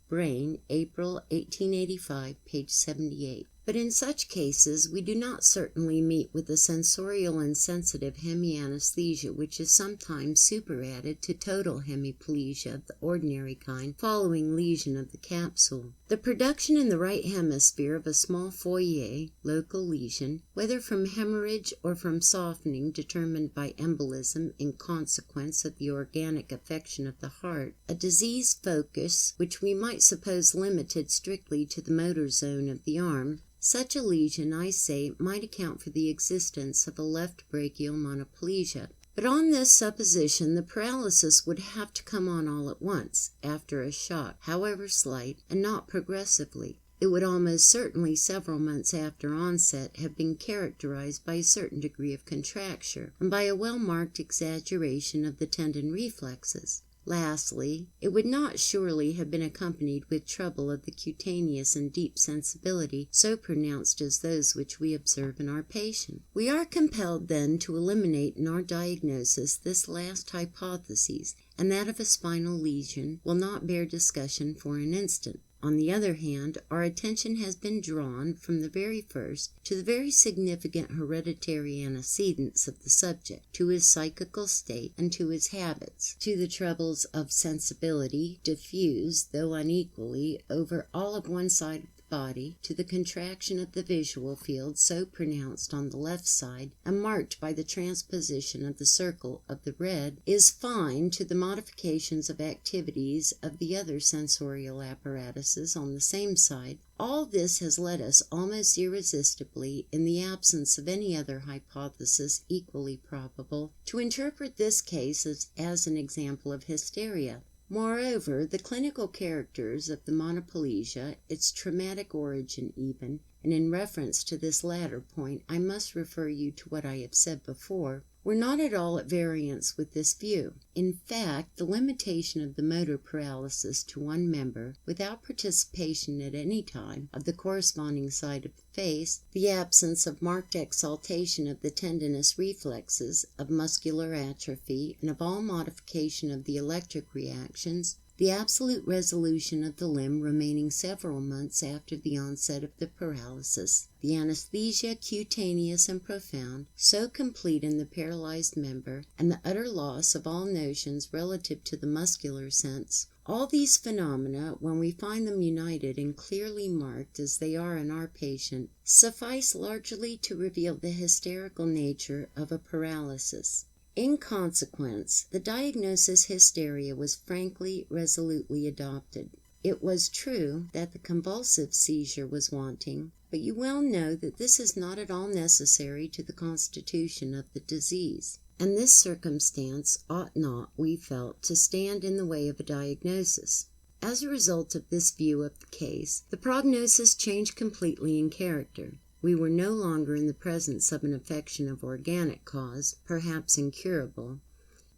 April 1885, page 78. But in such cases we do not certainly meet with the sensorial and sensitive hemianesthesia which is sometimes superadded to total hemiplegia of the ordinary kind following lesion of the capsule. The production in the right hemisphere of a small foyer, local lesion, whether from hemorrhage or from softening determined by embolism in consequence of the organic affection of the heart, a diseased focus which we might suppose limited strictly to the motor zone of the arm, such a lesion, I say, might account for the existence of a left brachial monoplegia. But on this supposition, the paralysis would have to come on all at once, after a shock, however slight, and not progressively. It would almost certainly several months after onset have been characterized by a certain degree of contracture, and by a well-marked exaggeration of the tendon reflexes. Lastly, it would not surely have been accompanied with trouble of the cutaneous and deep sensibility so pronounced as those which we observe in our patient. We are compelled then to eliminate in our diagnosis this last hypothesis, and that of a spinal lesion will not bear discussion for an instant. On the other hand, our attention has been drawn from the very first to the very significant hereditary antecedents of the subject, to his psychical state and to his habits, to the troubles of sensibility, diffused, though unequally, over all of one side of the body, to the contraction of the visual field so pronounced on the left side and marked by the transposition of the circle of the red, is fine, to the modifications of activities of the other sensorial apparatuses on the same side. All this has led us almost irresistibly, in the absence of any other hypothesis equally probable, to interpret this case as an example of hysteria. Moreover, the clinical characters of the monoplegia, its traumatic origin even, and in reference to this latter point I must refer you to what I have said before, were not at all at variance with this view. In fact, the limitation of the motor paralysis to one member, without participation at any time of the corresponding side of the face, the absence of marked exaltation of the tendinous reflexes, of muscular atrophy, and of all modification of the electric reactions, the absolute resolution of the limb remaining several months after the onset of the paralysis, the anesthesia cutaneous and profound, so complete in the paralyzed member, and the utter loss of all notions relative to the muscular sense, all these phenomena, when we find them united and clearly marked as they are in our patient, suffice largely to reveal the hysterical nature of a paralysis. In consequence, the diagnosis hysteria was frankly, resolutely adopted. It was true that the convulsive seizure was wanting, but you well know that this is not at all necessary to the constitution of the disease, and this circumstance ought not, we felt, to stand in the way of a diagnosis. As a result of this view of the case, the prognosis changed completely in character. We were no longer in the presence of an affection of organic cause, perhaps incurable.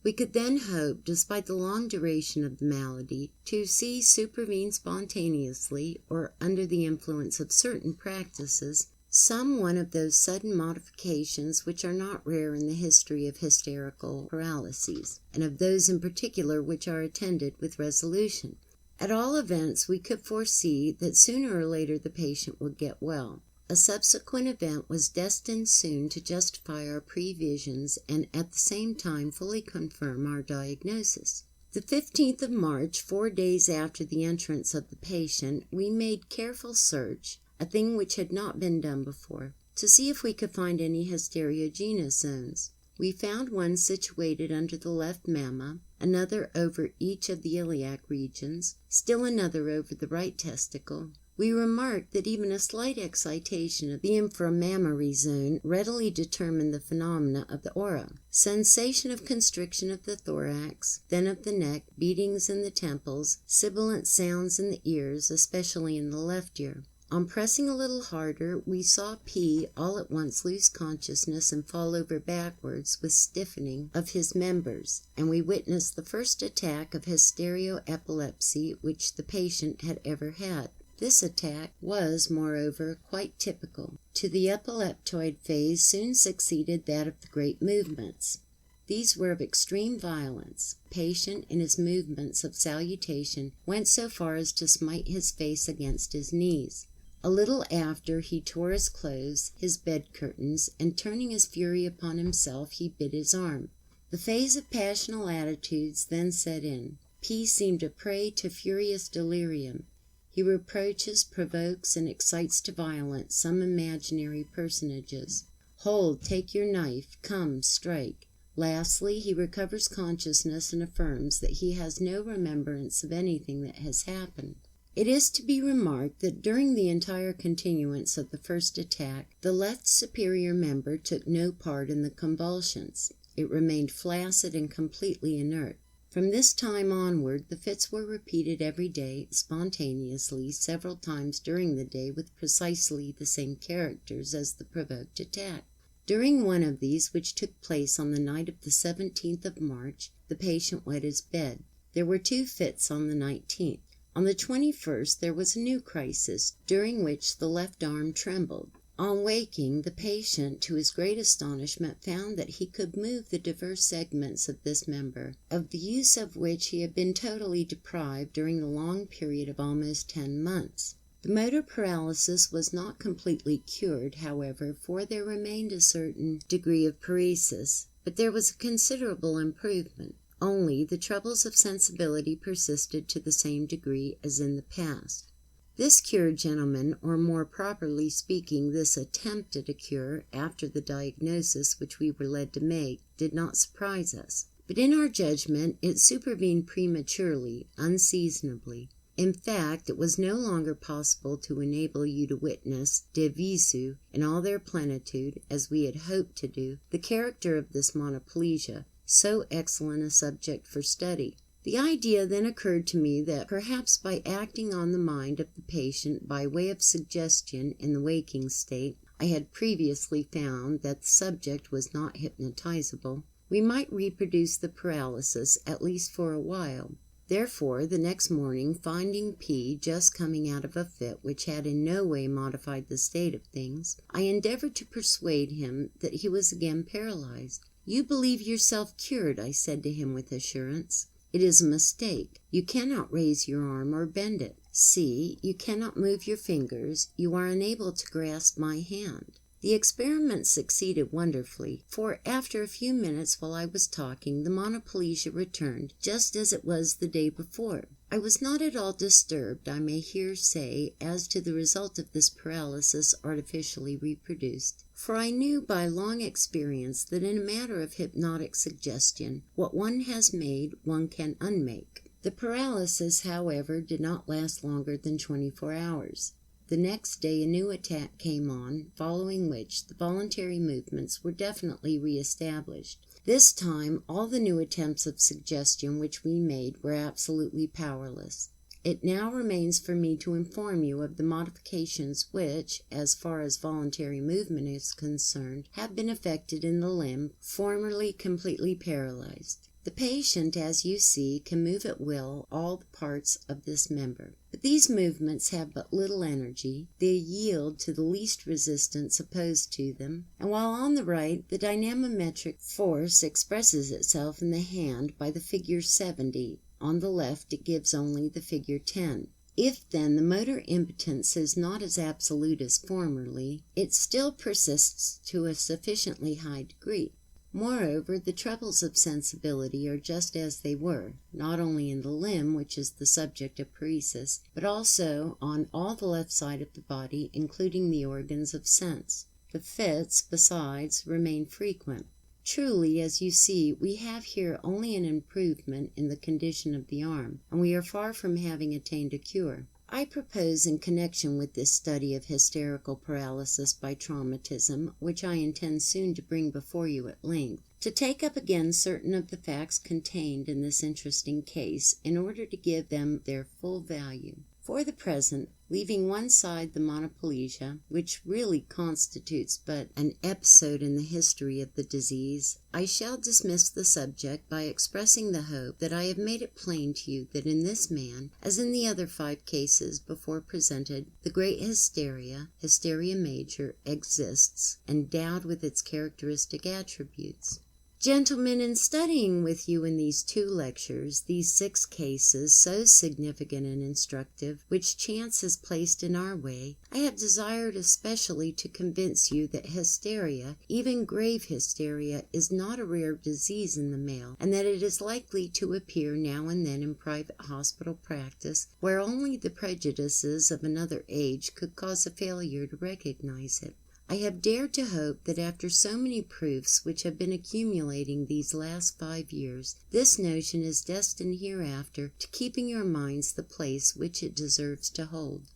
We could then hope, despite the long duration of the malady, to see supervene spontaneously, or under the influence of certain practices, some one of those sudden modifications which are not rare in the history of hysterical paralyses, and of those in particular which are attended with resolution. At all events, we could foresee that sooner or later the patient would get well. A subsequent event was destined soon to justify our previsions and at the same time fully confirm our diagnosis. The 15th of March, 4 days after the entrance of the patient, we made careful search, a thing which had not been done before, to see if we could find any hysteriogenous zones. We found one situated under the left mamma, another over each of the iliac regions, still another over the right testicle. We remarked that even a slight excitation of the inframammary zone readily determined the phenomena of the aura. Sensation of constriction of the thorax, then of the neck, beatings in the temples, sibilant sounds in the ears, especially in the left ear. On pressing a little harder, we saw P all at once lose consciousness and fall over backwards with stiffening of his members, and we witnessed the first attack of hysterio-epilepsy which the patient had ever had. This attack was, moreover, quite typical. To the epileptoid phase soon succeeded that of the great movements. These were of extreme violence. The patient, in his movements of salutation, went so far as to smite his face against his knees. A little after, he tore his clothes, his bed curtains, and turning his fury upon himself, he bit his arm. The phase of passional attitudes then set in. P seemed a prey to furious delirium. He reproaches, provokes, and excites to violence some imaginary personages. Hold, take your knife, come, strike. Lastly, he recovers consciousness and affirms that he has no remembrance of anything that has happened. It is to be remarked that during the entire continuance of the first attack, the left superior member took no part in the convulsions. It remained flaccid and completely inert. From this time onward, the fits were repeated every day, spontaneously, several times during the day, with precisely the same characters as the provoked attack. During one of these, which took place on the night of the 17th of March, the patient wet his bed. There were 2 fits on the 19th. On the 21st there was a new crisis, during which the left arm trembled. On waking, the patient, to his great astonishment, found that he could move the diverse segments of this member, of the use of which he had been totally deprived during the long period of almost 10 months. The motor paralysis was not completely cured, however, for there remained a certain degree of paresis, but there was a considerable improvement. Only the troubles of sensibility persisted to the same degree as in the past. This cured gentleman, or more properly speaking, this attempt at a cure, after the diagnosis which we were led to make, did not surprise us. But in our judgment it supervened prematurely, unseasonably. In fact, it was no longer possible to enable you to witness, de visu, in all their plenitude, as we had hoped to do, the character of this monoplegia, so excellent a subject for study. The idea then occurred to me that perhaps by acting on the mind of the patient by way of suggestion in the waking state, I had previously found that the subject was not hypnotizable, we might reproduce the paralysis, at least for a while. Therefore, the next morning, finding P just coming out of a fit which had in no way modified the state of things, I endeavored to persuade him that he was again paralyzed. "You believe yourself cured," I said to him with assurance. "It is a mistake. You cannot raise your arm or bend it. See, you cannot move your fingers. You are unable to grasp my hand." The experiment succeeded wonderfully, for after a few minutes while I was talking, the monoplegia returned, just as it was the day before. I was not at all disturbed, I may here say, as to the result of this paralysis artificially reproduced, for I knew by long experience that in a matter of hypnotic suggestion, what one has made, one can unmake. The paralysis, however, did not last longer than 24 hours. The next day a new attack came on, following which the voluntary movements were definitely re-established. This time all the new attempts of suggestion which we made were absolutely powerless. It now remains for me to inform you of the modifications which, as far as voluntary movement is concerned, have been effected in the limb formerly completely paralyzed. The patient, as you see, can move at will all the parts of this member. But these movements have but little energy, they yield to the least resistance opposed to them, and while on the right the dynamometric force expresses itself in the hand by the figure 70, on the left it gives only the figure 10. If, then, the motor impotence is not as absolute as formerly, it still persists to a sufficiently high degree. Moreover, the troubles of sensibility are just as they were, not only in the limb, which is the subject of paresis, but also on all the left side of the body, including the organs of sense. The fits, besides, remain frequent. Truly, as you see, we have here only an improvement in the condition of the arm, and we are far from having attained a cure. I propose, in connection with this study of hysterical paralysis by traumatism, which I intend soon to bring before you at length, to take up again certain of the facts contained in this interesting case, in order to give them their full value. For the present, leaving one side the monoplegia, which really constitutes but an episode in the history of the disease, I shall dismiss the subject by expressing the hope that I have made it plain to you that in this man, as in the other 5 cases before presented, the great hysteria, hysteria major, exists, endowed with its characteristic attributes. Gentlemen, in studying with you in these 2 lectures, these 6 cases, so significant and instructive, which chance has placed in our way, I have desired especially to convince you that hysteria, even grave hysteria, is not a rare disease in the male, and that it is likely to appear now and then in private hospital practice, where only the prejudices of another age could cause a failure to recognize it. I have dared to hope that after so many proofs which have been accumulating these last 5 years, this notion is destined hereafter to keep in your minds the place which it deserves to hold.